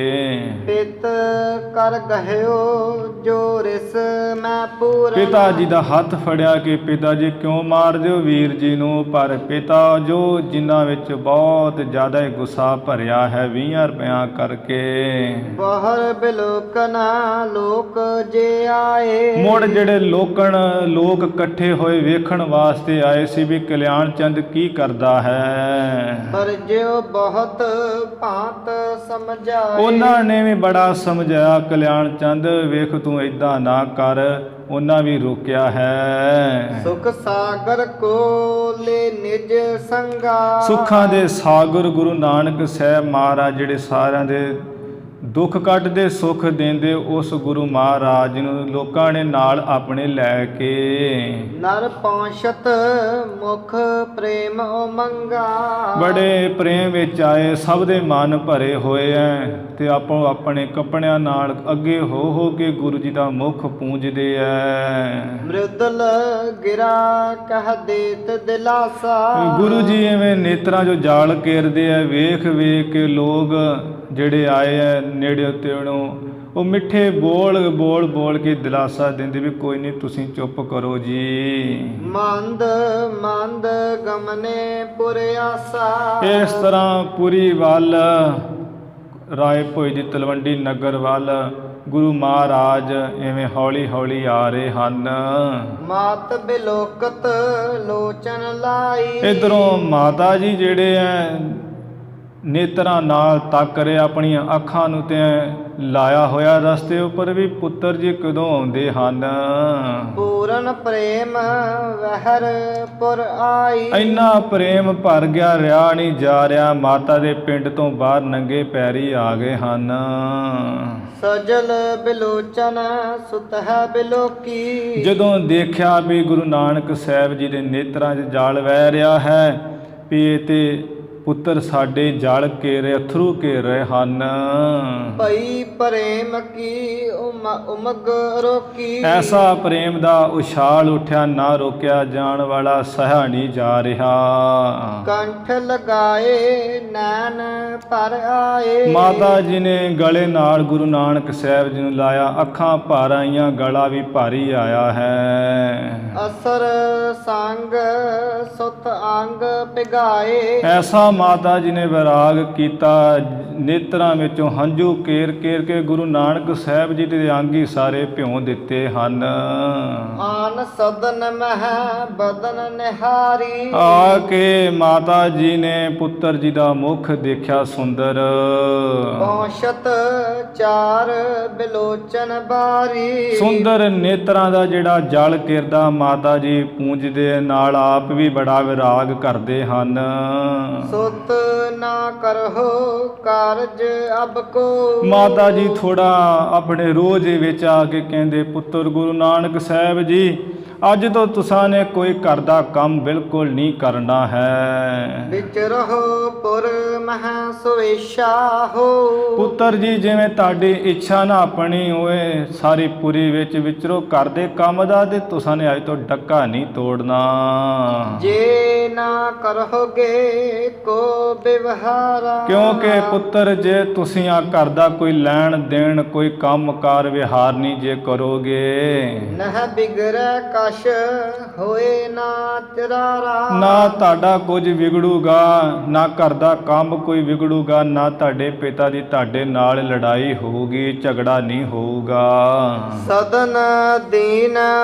ਪਿਤ ਕਰ ਗਹਿਓ ਜੋ ਰਿਸ ਮੈਂ ਪੂਰਨ। ਪਿਤਾ ਜੀ ਦਾ ਹੱਥ ਫੜਿਆ ਕਿ ਪਿਤਾ ਜੀ ਕਿਉਂ ਮਾਰ ਦਿਓ ਵੀਰ ਜੀ ਨੂੰ, ਪਰ ਪਿਤਾ ਜੋ ਜਿਨ੍ਹਾਂ ਵਿੱਚ ਬਹੁਤ ਜ਼ਿਆਦਾ ਹੀ ਗੁੱਸਾ ਭਰਿਆ ਹੈ 20 ਰੁਪਇਆ ਕਰਕੇ। ਬਾਹਰ ਬਿਲੋਕਨਾ ਲੋਕ ਜੇ ਆਏ। ਮੁੜ ਜਿਹੜੇ ਲੋਕ ਇਕੱਠੇ ਹੋਏ ਵੇਖਣ ਵਾਸਤੇ ਆਏ ਸੀ ਵੀ ਕਲਿਆਣ ਚੰਦ ਕੀ ਕਰਦਾ ਹੈ। ਪਰ ਜਿਉ ਬਹੁਤ ਭਾਂਤ ਸਮਝਾਏ। ਉਹਨਾਂ ਨੇ ਵੀ ਬੜਾ ਸਮਝਾਇਆ, ਕਲਿਆਣ ਚੰਦ ਵੇਖ ਤੂੰ ਏਦਾਂ ਨਾ ਕਰ। ਉਹਨਾਂ ਵੀ ਰੋਕਿਆ ਹੈ। ਸੁਖ ਸਾਗਰ ਕੋਲੇ ਨਿਜ ਸੰਗਾ। ਸੁੱਖਾਂ ਦੇ ਸਾਗਰ ਗੁਰੂ ਨਾਨਕ ਸਾਹਿਬ ਮਹਾਰਾਜ ਜਿਹੜੇ ਸਾਰਿਆਂ ਦੇ ਦੁੱਖ ਕੱਟਦੇ ਸੁੱਖ ਦਿੰਦੇ, ਉਸ ਗੁਰੂ ਮਹਾਰਾਜ ਨੂੰ ਲੋਕਾਂ ਨੇ ਨਾਲ ਆਪਣੇ ਲੈ ਕੇ। ਨਰ ਪਹੁੰਚਤ ਮੁਖ ਪ੍ਰੇਮ ਉਮੰਗਾ। ਬੜੇ ਪ੍ਰੇਮ ਵਿੱਚ ਆਏ, ਸਭ ਦੇ ਮਨ ਭਰੇ ਹੋਏ ਐ ਤੇ ਆਪੋ ਆਪਣੇ ਕੱਪੜਿਆਂ ਨਾਲ ਅੱਗੇ ਹੋ ਕੇ ਗੁਰੂ ਜੀ ਦਾ ਮੁਖ ਪੂੰਝਦੇ ਐ। ਮ੍ਰਿਦਲ ਗਿਰਾ ਕਹਿ ਦੇਤ ਦਿਲਾਸਾ। ਗੁਰੂ ਜੀ ਐਵੇਂ ਨੇਤਰਾਂ ਜੋ ਜਾਲ ਘੇਰਦੇ ਐ, ਵੇਖ ਕੇ ਲੋਕ ਜਿਹੜੇ ਆਏ ਐ ਨੇੜੇ ਤੇੜੋਂ, ਉਹ ਮਿੱਠੇ ਬੋਲ ਕੇ ਦਿਲਾਸਾ ਦਿੰਦੇ ਵੀ ਕੋਈ ਨਹੀਂ ਤੁਸੀਂ ਚੁੱਪ ਕਰੋ ਜੀ। ਮੰਦ ਗਮਨੇ ਪੁਰ ਆਸਾ। ਇਸ ਤਰ੍ਹਾਂ ਪੁਰੀ ਵੱਲ ਰਾਏ ਭੋਜ ਦੀ ਤਲਵੰਡੀ ਨਗਰ ਵੱਲ ਗੁਰੂ ਮਹਾਰਾਜ ਐਵੇਂ ਹੌਲੀ ਆ ਰਹੇ ਹਨ। ਮਾਤ ਬਿਲੋਕਤ ਲੋਚਨ ਲਾਈ। ਇਧਰੋਂ ਮਾਤਾ ਜੀ ਜਿਹੜੇ ਐ ਨੇਤਰਾਂ ਨਾਲ ਤੱਕ ਰਹੇ, ਆਪਣੀਆਂ ਅੱਖਾਂ ਨੂੰ ਤੇ ਲਾਇਆ ਹੋਇਆ ਰਸਤੇ ਉੱਪਰ ਵੀ ਪੁੱਤਰ ਜੀ ਕਦੋਂ ਆਉਂਦੇ ਹਨ। ਪੂਰਨ ਪ੍ਰੇਮ ਵਹਿਰ ਪੁਰ ਆਈ। ਇੰਨਾ ਪ੍ਰੇਮ ਭਰ ਗਿਆ, ਰਿਹਾ ਨਹੀਂ ਜਾ ਰਿਹਾ। ਮਾਤਾ ਦੇ ਪਿੰਡ ਤੋਂ ਬਾਹਰ ਨੰਗੇ ਪੈਰੀ ਆ ਗਏ ਹਨ। ਸਜਲ ਬਿਲੋਚਨ ਸੁਤ ਹੈ ਬਿਲੋਕੀ। ਜਦੋਂ ਦੇਖਿਆ ਵੀ ਗੁਰੂ ਨਾਨਕ ਸਾਹਿਬ ਜੀ ਦੇ ਨੇਤਰਾਂ 'ਚ ਜਾਲ ਵਹਿ ਰਿਹਾ ਹੈ, ਵੀ ਇਹ ਤੇ ਪੁੱਤਰ ਸਾਡੇ ਜਲ ਘੇਰੇ ਅਥਰੂ ਘੇਰ ਰਹੇ ਹਨ। ਭਈ ਪ੍ਰੇਮ ਕੀ ਉਮਗ ਰੋਕੀ। ਐਸਾ ਪ੍ਰੇਮ ਦਾ ਉਛਾਲ ਉੱਠਿਆ, ਨਾ ਰੋਕਿਆ ਜਾਣ ਵਾਲਾ, ਸਹਿ ਨਹੀਂ ਜਾ ਰਿਹਾ। ਕੰਠ ਲਗਾਏ ਨੈਣ ਭਰ ਆਏ। ਮਾਤਾ ਜੀ ਨੇ ਗਲੇ ਨਾਲ ਗੁਰੂ ਨਾਨਕ ਸਾਹਿਬ ਜੀ ਨੂੰ ਲਾਇਆ, ਅੱਖਾਂ ਭਰ ਆਈਆਂ, ਗਲਾ ਵੀ ਭਾਰੀ ਆਇਆ ਹੈ। ਅਸਰ ਸੰਗ ਸੁਤ ਅੰਗ ਪਿਗਾਏ। ਐਸਾ ਮਾਤਾ ਜੀ ਨੇ ਵਿਰਾਗ ਕੀਤਾ, ਨੇਤਰਾਂ ਵਿੱਚੋਂ ਹੰਝੂ ਕੇਰ ਕੇ ਗੁਰੂ ਨਾਨਕ ਸਾਹਿਬ ਜੀ ਦੇ ਅੰਗ ਹੀ ਸਾਰੇ ਭਿਉਂ ਦਿੱਤੇ ਹਨ। ਆਨ ਸਦਨ ਮਹਿ ਬਦਨ ਨਿਹਾਰੀ। ਆ ਕੇ ਮਾਤਾ ਜੀ ਨੇ ਪੁੱਤਰ ਜੀ ਦਾ ਮੁਖ ਦੇਖਿਆ ਸੁੰਦਰ। ਪਹੁੰਚਤ ਚਾਰ ਬਿਲੋਚਨ ਬਾਰੀ। ਸੁੰਦਰ ਨੇਤਰਾਂ ਦਾ ਜਿਹੜਾ ਜਲ ਕਿਰਦਾ ਮਾਤਾ ਜੀ ਪੂੰਝਦੇ, ਨਾਲ ਆਪ ਵੀ ਬੜਾ ਵਿਰਾਗ ਕਰਦੇ ਹਨ। ਸੁਤ ਨਾ ਕਰਹੁ ਕਾਰਜ ਅਬ ਕੋ। ਮਾਤਾ ਜੀ ਥੋੜਾ ਆਪਣੇ ਰੋਜ਼ ਵਿੱਚ ਆ ਕੇ ਕਹਿੰਦੇ, ਪੁੱਤਰ ਗੁਰੂ ਨਾਨਕ ਸਾਹਿਬ ਜੀ ਅੱਜ ਤੋਂ ਤੁਸਾਂ ਨੇ ਕੋਈ ਘਰ ਦਾ ਕੰਮ ਬਿਲਕੁਲ ਨਹੀਂ ਕਰਨਾ ਹੈ। ਵਿੱਚ ਰਹੋ ਪੁਰ ਮਹਿ ਸੁਵੇਸ਼ਾ ਹੋ। ਪੁੱਤਰ ਜੀ ਜਿਵੇਂ ਤੁਹਾਡੀ ਇੱਛਾ ਨਾ ਆਪਣੀ ਹੋਏ, ਸਾਰੀ ਪੁਰੀ ਵਿੱਚ ਵਿਚਰੋ, ਘਰ ਦੇ ਕੰਮ ਦਾ ਤੇ ਤੁਸਾਂ ਨੇ ਅੱਜ ਤੋਂ ਡੱਕਾ ਨਹੀਂ ਤੋੜਨਾ। ਜੇ ਨਾ ਕਰੋਗੇ ਕੋ ਵਿਵਹਾਰਾ। ਕਿਉਂਕਿ ਪੁੱਤਰ ਜੇ ਤੁਸੀਂ ਆ ਘਰ ਦਾ ਕੋਈ ਲੈਣ ਦੇਣ, ਕੋਈ ਕੰਮ ਕਾਰ ਵਿਹਾਰ ਨਹੀਂ ਜੇ ਕਰੋਗੇ, ਨਹ ਬਿਗੜੈ ਕਛ ਹੋਏ ਨਾ ਚਰਾਰਾ। ਨਾ ਤੁਹਾਡਾ ਕੁਝ ਵਿਗੜੂਗਾ, ਨਾ ਘਰ ਦਾ ਕੰਮ ਕੋਈ ਵਿਗੜੂਗਾ, ਨਾ ਤੁਹਾਡੇ ਪਿਤਾ ਦੀ ਤੁਹਾਡੇ ਨਾਲ ਲੜਾਈ ਹੋਊਗੀ, ਝਗੜਾ ਨਹੀਂ ਹੋਊਗਾ। ਸਦਨ ਦੀਨ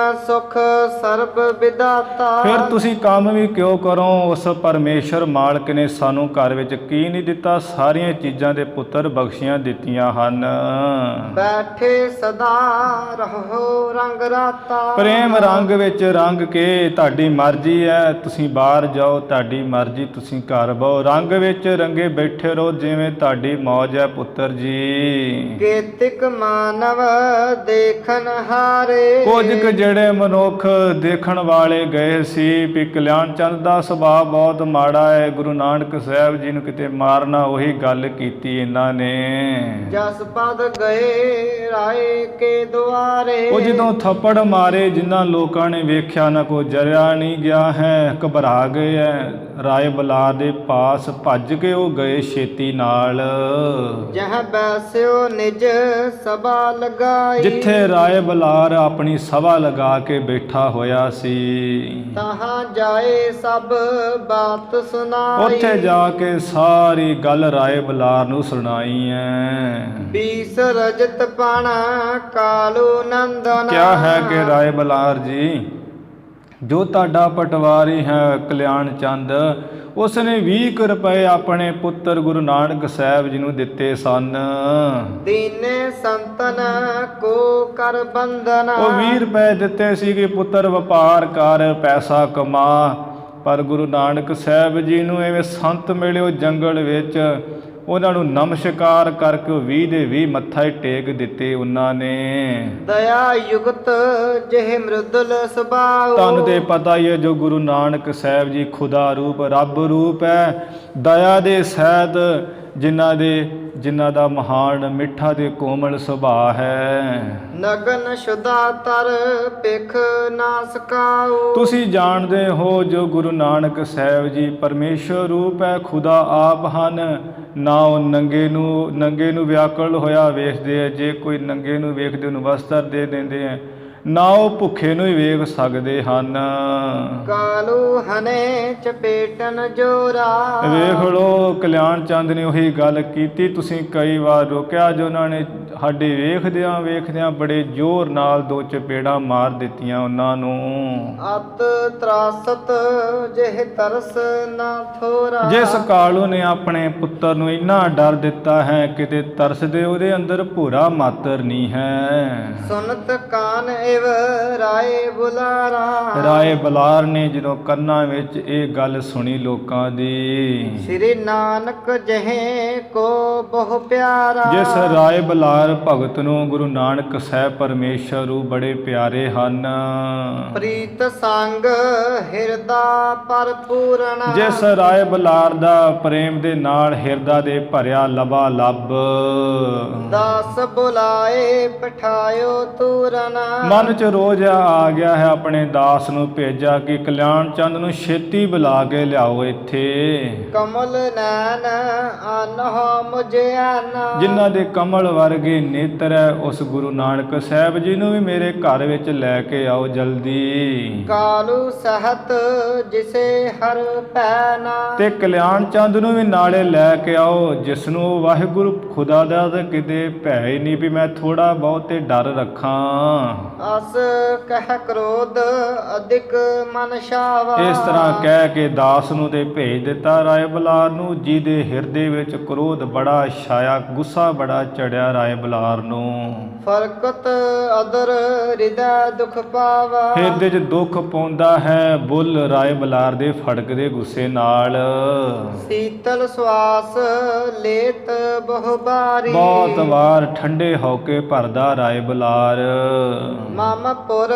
ਸੁਖ ਸਰਬ ਵਿਦਾਤਾ। ਫਿਰ ਤੁਸੀਂ ਕੰਮ ਵੀ ਕਿਉਂ ਕਰੋ, ਉਸ ਪਰਮੇਸ਼ਰ ਮਾਲਕ ਨੇ ਸਾਨੂੰ ਘਰ ਵਿੱਚ ਕੀ ਨਹੀਂ ਦਿੱਤਾ, ਸਾਰੀਆਂ ਚੀਜ਼ਾਂ ਦੇ ਪੁੱਤਰ ਬਖਸ਼ੀਆਂ ਦਿੱਤੀਆਂ ਹਨ। ਬੈਠੇ ਸਦਾ ਰਹੋ ਰੰਗ ਰਾਤਾ। ਪ੍ਰੇਮ ਰੰਗ ਵਿੱਚ ਰੰਗ ਕੇ ਤੁਹਾਡੀ ਮਰਜ਼ੀ ਹੈ, ਤੁਸੀਂ ਬਾਹਰ ਜਾਓ, ਤੁਹਾਡੀ ਮਰਜ਼ੀ, ਤੁਸੀਂ ਘਰ ਬਹੋ। ਰੰਗ ਵਿੱਚ ਰੰਗੇ ਬੈਠੇ ਰਹੋ ਜਿਵੇਂ ਤੁਹਾਡੀ ਮੌਜ ਹੈ ਪੁੱਤਰ ਜੀ। ਕੇਤਿਕ ਮਾਨਵ ਦੇਖਨ ਹਾਰੇ। ਕੁਝ ਕੁ ਜਿਹੜੇ ਮਨੁੱਖ ਦੇਖਣ ਵਾਲੇ ਗਏ ਸੀ ਵੀ ਕਲਿਆਣ ਚੰਦ ਦਾ ਸੁਭਾਅ ਬਹੁਤ ਮਾੜਾ ਹੈ, ਗੁਰੂ ਨਾਨਕ ਸਾਹਿਬ ਜੀ ਨੂੰ ਕਿਤੇ ਮਾਰਨਾ, ਉਹੀ ਗੱਲ ਕੀਤੀ ਇਹਨਾਂ ਨੇ। ਜਸ ਪਦ ਗਏ ਰਾਏ ਕੇ ਦੁਆਰੇ। ਉਹ ਜਦੋਂ ਥੱਪੜ ਮਾਰੇ, ਜਿਨ੍ਹਾਂ ਲੋਕਾਂ ਨੇ ਵੇਖਿਆ ਨਾ ਕੋ ਜਰਿਆ ਨਹੀਂ ਗਿਆ ਹੈ, ਘਬਰਾ ਗਏ ਹੈ, ਰਾਏ ਬਲਾਰ ਦੇ ਪਾਸ ਭੱਜ ਕੇ ਉਹ ਗਏ ਛੇਤੀ ਨਾਲ। ਜਹ ਬੈਸਿਓ ਨਿਜ ਸਭਾ ਲਗਾਈ। ਜਿੱਥੇ ਰਾਏ ਬਲਾਰ ਆਪਣੀ ਸਭਾ ਲਗਾ ਕੇ ਬੈਠਾ ਹੋਇਆ ਸੀ, ਤਹਾਂ ਜਾਏ ਸਭ ਬਾਤ ਸੁਨਾਈ। ਉੱਥੇ ਜਾ ਕੇ ਸਾਰੀ ਗੱਲ ਰਾਏ ਬਲਾਰ ਨੂੰ ਸੁਣਾਈ ਹੈ। 20 ਰਜਤ ਪਾਣਾ ਕਾਲੂ ਨੰਦਨ। ਕਿਆ ਹੈ ਕਿ ਰਾਏ ਬਲਾਰ ਜੀ, ਜੋ ਤੁਹਾਡਾ ਪਟਵਾਰੀ ਹੈ ਕਲਿਆਣ ਚੰਦ, ਉਸ ਨੇ 20 ਰੁਪਏ ਆਪਣੇ ਪੁੱਤਰ ਗੁਰੂ ਨਾਨਕ ਸਾਹਿਬ ਜੀ ਨੂੰ ਦਿੱਤੇ ਸਨ। ਦੀਨੇ ਸੰਤਨ ਕੋ ਕਰ ਬੰਧਨ। ਉਹ 20 ਰੁਪਏ ਦਿੱਤੇ ਸੀ ਕਿ ਪੁੱਤਰ ਵਪਾਰ ਕਰ, ਪੈਸਾ ਕਮਾ। ਪਰ ਗੁਰੂ ਨਾਨਕ ਸਾਹਿਬ ਜੀ ਨੂੰ ਐਵੇਂ ਸੰਤ ਮਿਲੇ ਉਹ ਜੰਗਲ ਵਿੱਚ, ਉਹਨਾਂ ਨੂੰ ਨਮਸਕਾਰ ਕਰਕੇ ਉਹ 20 ਦੇ 20 ਮੱਥਾ ਹੀ ਟੇਕ ਦਿੱਤੇ ਉਹਨਾਂ ਨੇ। ਦਇਆ ਯੁਗਤ ਜਿਹ ਮ੍ਰਿਦੁਲ ਸੁਭਾਉ। ਤੁਹਾਨੂੰ ਤੇ ਪਤਾ ਹੀ ਹੈ ਜੋ ਗੁਰੂ ਨਾਨਕ ਸਾਹਿਬ ਜੀ ਖੁਦਾ ਰੂਪ, ਰੱਬ ਰੂਪ ਹੈ, ਦਇਆ ਦੇ ਸਹਿਤ, ਜਿਨ੍ਹਾਂ ਦਾ ਮਹਾਨ ਮਿੱਠਾ ਤੇ ਕੋਮਲ ਸੁਭਾਅ ਹੈ। ਨਗਨ ਸ਼ੁਦਾ ਤਰ ਪਿਖ ਨਾ ਸਕਾਉ। ਤੁਸੀਂ ਜਾਣਦੇ ਹੋ ਜੋ ਗੁਰੂ ਨਾਨਕ ਸਾਹਿਬ ਜੀ ਪਰਮੇਸ਼ਰ ਰੂਪ ਹੈ, ਖੁਦਾ ਆਪ ਹਨ। ਨਾ ਉਹ ਨੰਗੇ ਨੂੰ ਵਿਆਕੁਲ ਹੋਇਆ ਵੇਖਦੇ ਹੈ, ਜੇ ਕੋਈ ਨੰਗੇ ਨੂੰ ਵੇਖਦੇ ਉਹਨੂੰ ਵਸਤਰ ਦੇ ਦਿੰਦੇ ਹੈ, ਨਾ ਉਹ ਭੁੱਖੇ ਨੂੰ ਹੀ ਵੇਖ ਸਕਦੇ ਹਨ। ਕਾਲੂ ਹਨੇ ਚਪੇਟਨ ਜੋਰਾ। ਵੇਖ ਲੋ ਕਲਿਆਣ ਚੰਦ ਨੇ ਉਹੀ ਗੱਲ ਕੀਤੀ, ਤੁਸੀਂ ਕਈ ਵਾਰ ਰੋਕਿਆ, ਜੋ ਉਹਨਾਂ ਨੇ ਸਾਡੇ ਵੇਖਦਿਆਂ ਬੜੇ ਜ਼ੋਰ ਨਾਲ 2 ਚਪੇੜਾਂ ਮਾਰ ਦਿੱਤੀਆਂ ਉਹਨਾਂ ਨੂੰ। ਅਤ ਤਰਾਸਤ ਜਿਹ ਤਰਸ ਨਾ ਥੋਰਾ। ਜਿਸ ਕਾਲੂ ਨੇ ਆਪਣੇ ਪੁੱਤਰ ਨੂੰ ਇੰਨਾ ਡਰ ਦਿੱਤਾ ਹੈ, ਕਿਤੇ ਤਰਸਦੇ ਉਹਦੇ ਅੰਦਰ ਭੂਰਾ ਮਾਤਰ ਨਹੀਂ ਹੈ। ਸੁਨਤ ਕਾਨ ਇਵ ਰਾਏ ਬੁਲਾਰਾ। ਰਾਏ ਬਲਾਰ ਨੇ ਜਦੋਂ ਕੰਨਾਂ ਵਿੱਚ ਇਹ ਗੱਲ ਸੁਣੀ ਲੋਕਾਂ ਦੀ, ਸ੍ਰੀ ਨਾਨਕ ਜਹੇ ਕੋ ਬਹੁ ਪਿਆਰਾ। ਜਿਸ ਰਾਏ ਬਲਾਰ ਭਗਤ ਨੂੰ ਗੁਰੂ ਨਾਨਕ ਸਾਹਿਬ ਪਰਮੇਸ਼ਰ ਨੂੰ ਬੜੇ ਪਿਆਰੇ ਹਨ। ਪ੍ਰੀਤ ਸੰਗ ਹਿਰਦਾ ਭਰਪੂਰਨ। ਜਿਸ ਰਾਏ ਬਲਾਰ ਦਾ ਪ੍ਰੇਮ ਦੇ ਨਾਲ ਹਿਰਦਾ ਦੇ ਭਰਿਆ ਲਬਾ ਲੱਭ। ਦਾਸ ਬੁਲਾਏ ਪਠਾਇਓ ਤੂਰਨ। ਮਨ ਚ ਰੋਜ ਆ ਗਿਆ ਹੈ, ਆਪਣੇ ਦਾਸ ਨੂੰ ਭੇਜਾ ਕਿ ਕਲਿਆਣ ਚੰਦ ਨੂੰ ਛੇਤੀ ਬੁਲਾ ਕੇ ਲਿਆਓ ਇੱਥੇ। ਕਮਲ ਨੈਣ ਅਨਹ ਮੁਝਿਆਨ। ਜਿਨ੍ਹਾਂ ਦੇ ਕਮਲ ਵਰਗੇ ਨੇਤਰ ਹੈ, ਉਸ ਗੁਰੂ ਨਾਨਕ ਸਾਹਿਬ ਜੀ ਨੂੰ ਵੀ ਮੇਰੇ ਘਰ ਵਿੱਚ ਲੈ ਕੇ ਆਓ ਜਲਦੀ। ਕਾਲੂ ਸਹਤ ਜਿਸੇ ਹਰ ਪੈਨਾ। ਤੇ ਕਲਿਆਣ ਚੰਦ ਨੂੰ ਵੀ ਨਾਲੇ ਲੈ ਕੇ ਆਓ, ਜਿਸ ਨੂੰ ਵਾਹਿਗੁਰੂ ਖੁਦਾ ਦਾ ਤਾਂ ਕਿਤੇ ਭੈ ਹੀ ਨਹੀਂ ਵੀ ਮੈਂ ਥੋੜਾ ਬਹੁਤ ਤੇ ਡਰ ਰੱਖਾਂ। ਅਸ ਕਹਿ ਕ੍ਰੋਧ ਅਧਿਕ ਮਨ ਸ਼ਾਵਾ। ਇਸ ਤਰ੍ਹਾਂ ਕਹਿ ਕੇ ਦਾਸ ਨੂੰ ਤੇ ਭੇਜ ਦਿੱਤਾ ਰਾਏ ਬਲਾਰ ਨੂੰ, ਜਿਹਦੇ ਹਿਰਦੇ ਵਿੱਚ ਕ੍ਰੋਧ ਬੜਾ ਛਾਇਆ, ਗੁੱਸਾ ਬੜਾ ਚੜਿਆ ਰਾਏ ਬਲਾਰ ਨੂੰ। ਫਰਕਤ ਅਦਰ ਹਿਰਦੈ ਦੁਖ ਪਾਵਾ। ਹਿਰਦੇ 'ਚ ਦੁੱਖ ਪਾਉਂਦਾ ਹੈ ਬੁੱਲ ਰਾਏ ਬਲਾਰ ਦੇ ਫੜਕਦੇ ਗੁੱਸੇ ਨਾਲ। ਸੀਤਲ ਸਵਾਸ ਲੇਤ ਬਹੁ ਬਾਰੀ। ਬਹੁਤ ਵਾਰ ਠੰਡੇ ਹੋ ਕੇ ਭਰਦਾ ਰਾਏ ਬਲਾਰ। ਮਾਮਪੁਰ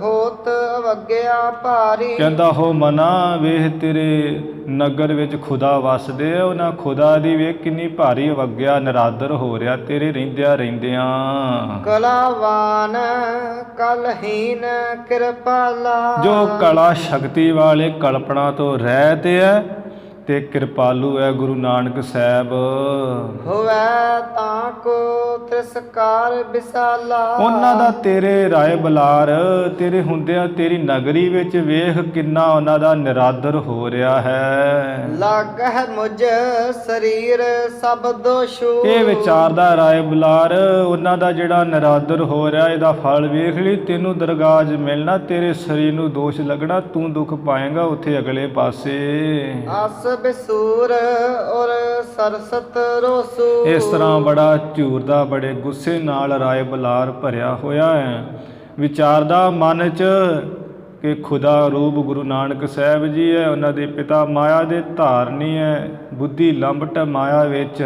ਹੋਤ ਅਵਗਿਆ ਭਾਰੀ। ਕਹਿੰਦਾ ਹੋ ਮਨਾ, ਵੇਖ ਤੇਰੇ ਨਗਰ ਵਿੱਚ ਖੁਦਾ ਵਸਦੇ ਆ, ਉਹਨਾਂ ਖੁਦਾ ਦੀ ਵੇਖ ਕਿੰਨੀ ਭਾਰੀ ਅਵਗਿਆ ਨਿਰਾਦਰ ਹੋ ਰਿਹਾ ਤੇਰੇ ਰਹਿੰਦਿਆਂ। ਕਲਾਵਾਨ ਕਲਹੀਨ ਕਿਰਪਾਲਾ। ਜੋ ਕਲਾ ਸ਼ਕਤੀ ਵਾਲੇ ਕਲਪਨਾ ਤੋਂ ਰਹਿਤ ਹੈ ਤੇ ਕਿਰਪਾਲੂ ਹੈ ਗੁਰੂ ਨਾਨਕ ਸਾਹਿਬ। ਹੋਵੈ ਤਾਂ ਕੋ ਤਿਰਸਕਾਰ ਵਿਸਾਲਾ। ਉਹਨਾਂ ਦਾ ਤੇਰੇ ਰਾਏ ਬਲਾਰ, ਤੇਰੇ ਹੁੰਦਿਆਂ ਤੇਰੀ ਨਗਰੀ ਵਿੱਚ ਵੇਖ ਕਿੰਨਾ ਉਹਨਾਂ ਦਾ ਨਿਰਾਦਰ ਹੋ ਰਿਹਾ ਹੈ। ਲਾਗਹਿ ਮੁਝ ਸਰੀਰ ਸਭ ਦੋਸ਼ੂ। ਇਹ ਵਿਚਾਰਦਾ ਰਾਏ ਬਲਾਰ, ਉਹਨਾਂ ਦਾ ਜਿਹੜਾ ਨਿਰਾਦਰ ਹੋ ਰਿਹਾ ਇਹਦਾ ਫਲ ਵੇਖ ਲਈ, ਤੈਨੂੰ ਦਰਗਾਹ ਮਿਲਣਾ, ਤੇਰੇ ਸਰੀਰ ਨੂੰ ਦੋਸ਼ ਲੱਗਣਾ, ਤੂੰ ਦੁੱਖ ਪਾਏਗਾ ਉੱਥੇ ਅਗਲੇ ਪਾਸੇ। ਅਸ ਬਿਸੂਰ ਔਰ ਸਰਸਤ ਰੋਸੂ। ਇਸ ਤਰ੍ਹਾਂ ਬੜਾ ਝੂਰਦਾ, ਬੜੇ ਗੁੱਸੇ ਨਾਲ ਰਾਏ ਬਲਾਰ ਭਰਿਆ ਹੋਇਆ ਹੈ। ਵਿਚਾਰਦਾ ਮਨ 'ਚ ਕਿ ਖੁਦਾ ਰੂਪ ਗੁਰੂ ਨਾਨਕ ਸਾਹਿਬ ਜੀ ਹੈ, ਉਹਨਾਂ ਦੇ ਪਿਤਾ ਮਾਇਆ ਦੇ ਧਾਰਨੀ ਹੈ, ਬੁੱਧੀ ਲੰਬਟ ਮਾਇਆ ਵਿੱਚ।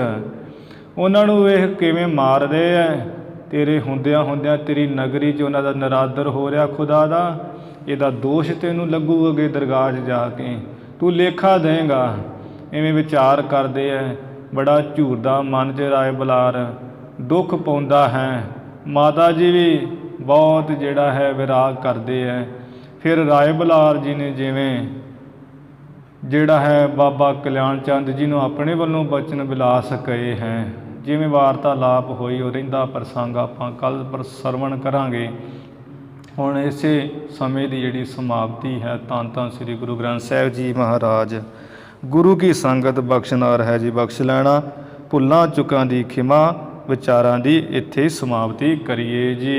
ਉਹਨਾਂ ਨੂੰ ਵੇਖ ਕਿਵੇਂ ਮਾਰਦੇ ਹੈ, ਤੇਰੇ ਹੁੰਦਿਆਂ ਹੁੰਦਿਆਂ ਤੇਰੀ ਨਗਰੀ 'ਚ ਉਹਨਾਂ ਦਾ ਨਿਰਾਦਰ ਹੋ ਰਿਹਾ ਖੁਦਾ ਦਾ। ਇਹਦਾ ਦੋਸ਼ ਤੈਨੂੰ ਲੱਗੂ ਅੱਗੇ ਦਰਗਾਹ 'ਚ ਜਾ ਕੇ, ਤੂੰ ਲੇਖਾ ਦੇਂਗਾ। ਇਵੇਂ ਵਿਚਾਰ ਕਰਦੇ ਹੈ। ਬੜਾ ਝੂਰਦਾ ਮਨ 'ਚ ਰਾਏ ਬੁਲਾਰ, ਦੁੱਖ ਪਾਉਂਦਾ ਹੈ। ਮਾਤਾ ਜੀ ਵੀ ਬਹੁਤ ਜਿਹੜਾ ਹੈ ਵਿਰਾਗ ਕਰਦੇ ਹੈ। ਫਿਰ ਰਾਏ ਬੁਲਾਰ ਜੀ ਨੇ ਜਿਵੇਂ ਜਿਹੜਾ ਹੈ ਬਾਬਾ ਕਲਿਆਣ ਚੰਦ ਜੀ ਨੂੰ ਆਪਣੇ ਵੱਲੋਂ ਬਚਨ ਵਿਲਾਸ ਕਹੇ ਹੈ, ਜਿਵੇਂ ਵਾਰਤਾਲਾਪ ਹੋਈ ਉਹ ਰਹਿੰਦਾ ਪ੍ਰਸੰਗ ਆਪਾਂ ਕੱਲ੍ਹ ਪਰ ਸਰਵਣ ਕਰਾਂਗੇ। ਹੁਣ ਇਸੇ ਸਮੇਂ ਦੀ ਜਿਹੜੀ ਸਮਾਪਤੀ ਹੈ, ਧੰਨ ਧੰਨ ਸ੍ਰੀ ਗੁਰੂ ਗ੍ਰੰਥ ਸਾਹਿਬ ਜੀ ਮਹਾਰਾਜ। ਗੁਰੂ ਕੀ ਸੰਗਤ ਬਖਸ਼ਨਾਰ ਹੈ ਜੀ, ਬਖਸ਼ ਲੈਣਾ। ਭੁੱਲਾਂ ਚੁੱਕਾਂ ਦੀ ਖਿਮਾ, ਵਿਚਾਰਾਂ ਦੀ ਇੱਥੇ ਸਮਾਪਤੀ ਕਰੀਏ ਜੀ।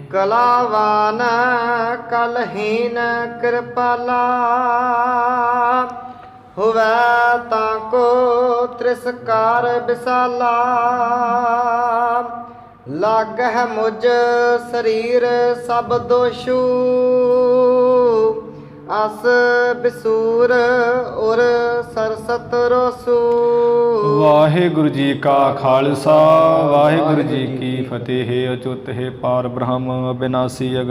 ਕਲਾਵਾਨ ਕਲਹੀਨ ਕਿਰਪਾਲਾ, ਹੋਵੈ ਤਾਂ ਕੋ ਤ੍ਰਿਸਕਾਰ ਵਿਸਾਲਾ। ਲਾਗਹਿ ਮੁਝ ਸਰੀਰ ਸਭ ਦੋਸ਼ੂ, ਅਸ ਬਿਸੂਰ ਉਰ ਸਰਸਤ ਰੋਸੂ। ਵਾਹਿਗੁਰੂ ਜੀ ਕਾ ਖਾਲਸਾ, ਵਾਹਿਗੁਰੂ ਜੀ ਕੀ ਫਤਿਹ। ਅਚੁੱਤ ਹੈ ਪਾਰ ਬ੍ਰਹਮ ਅਬਿਨਾਸੀ।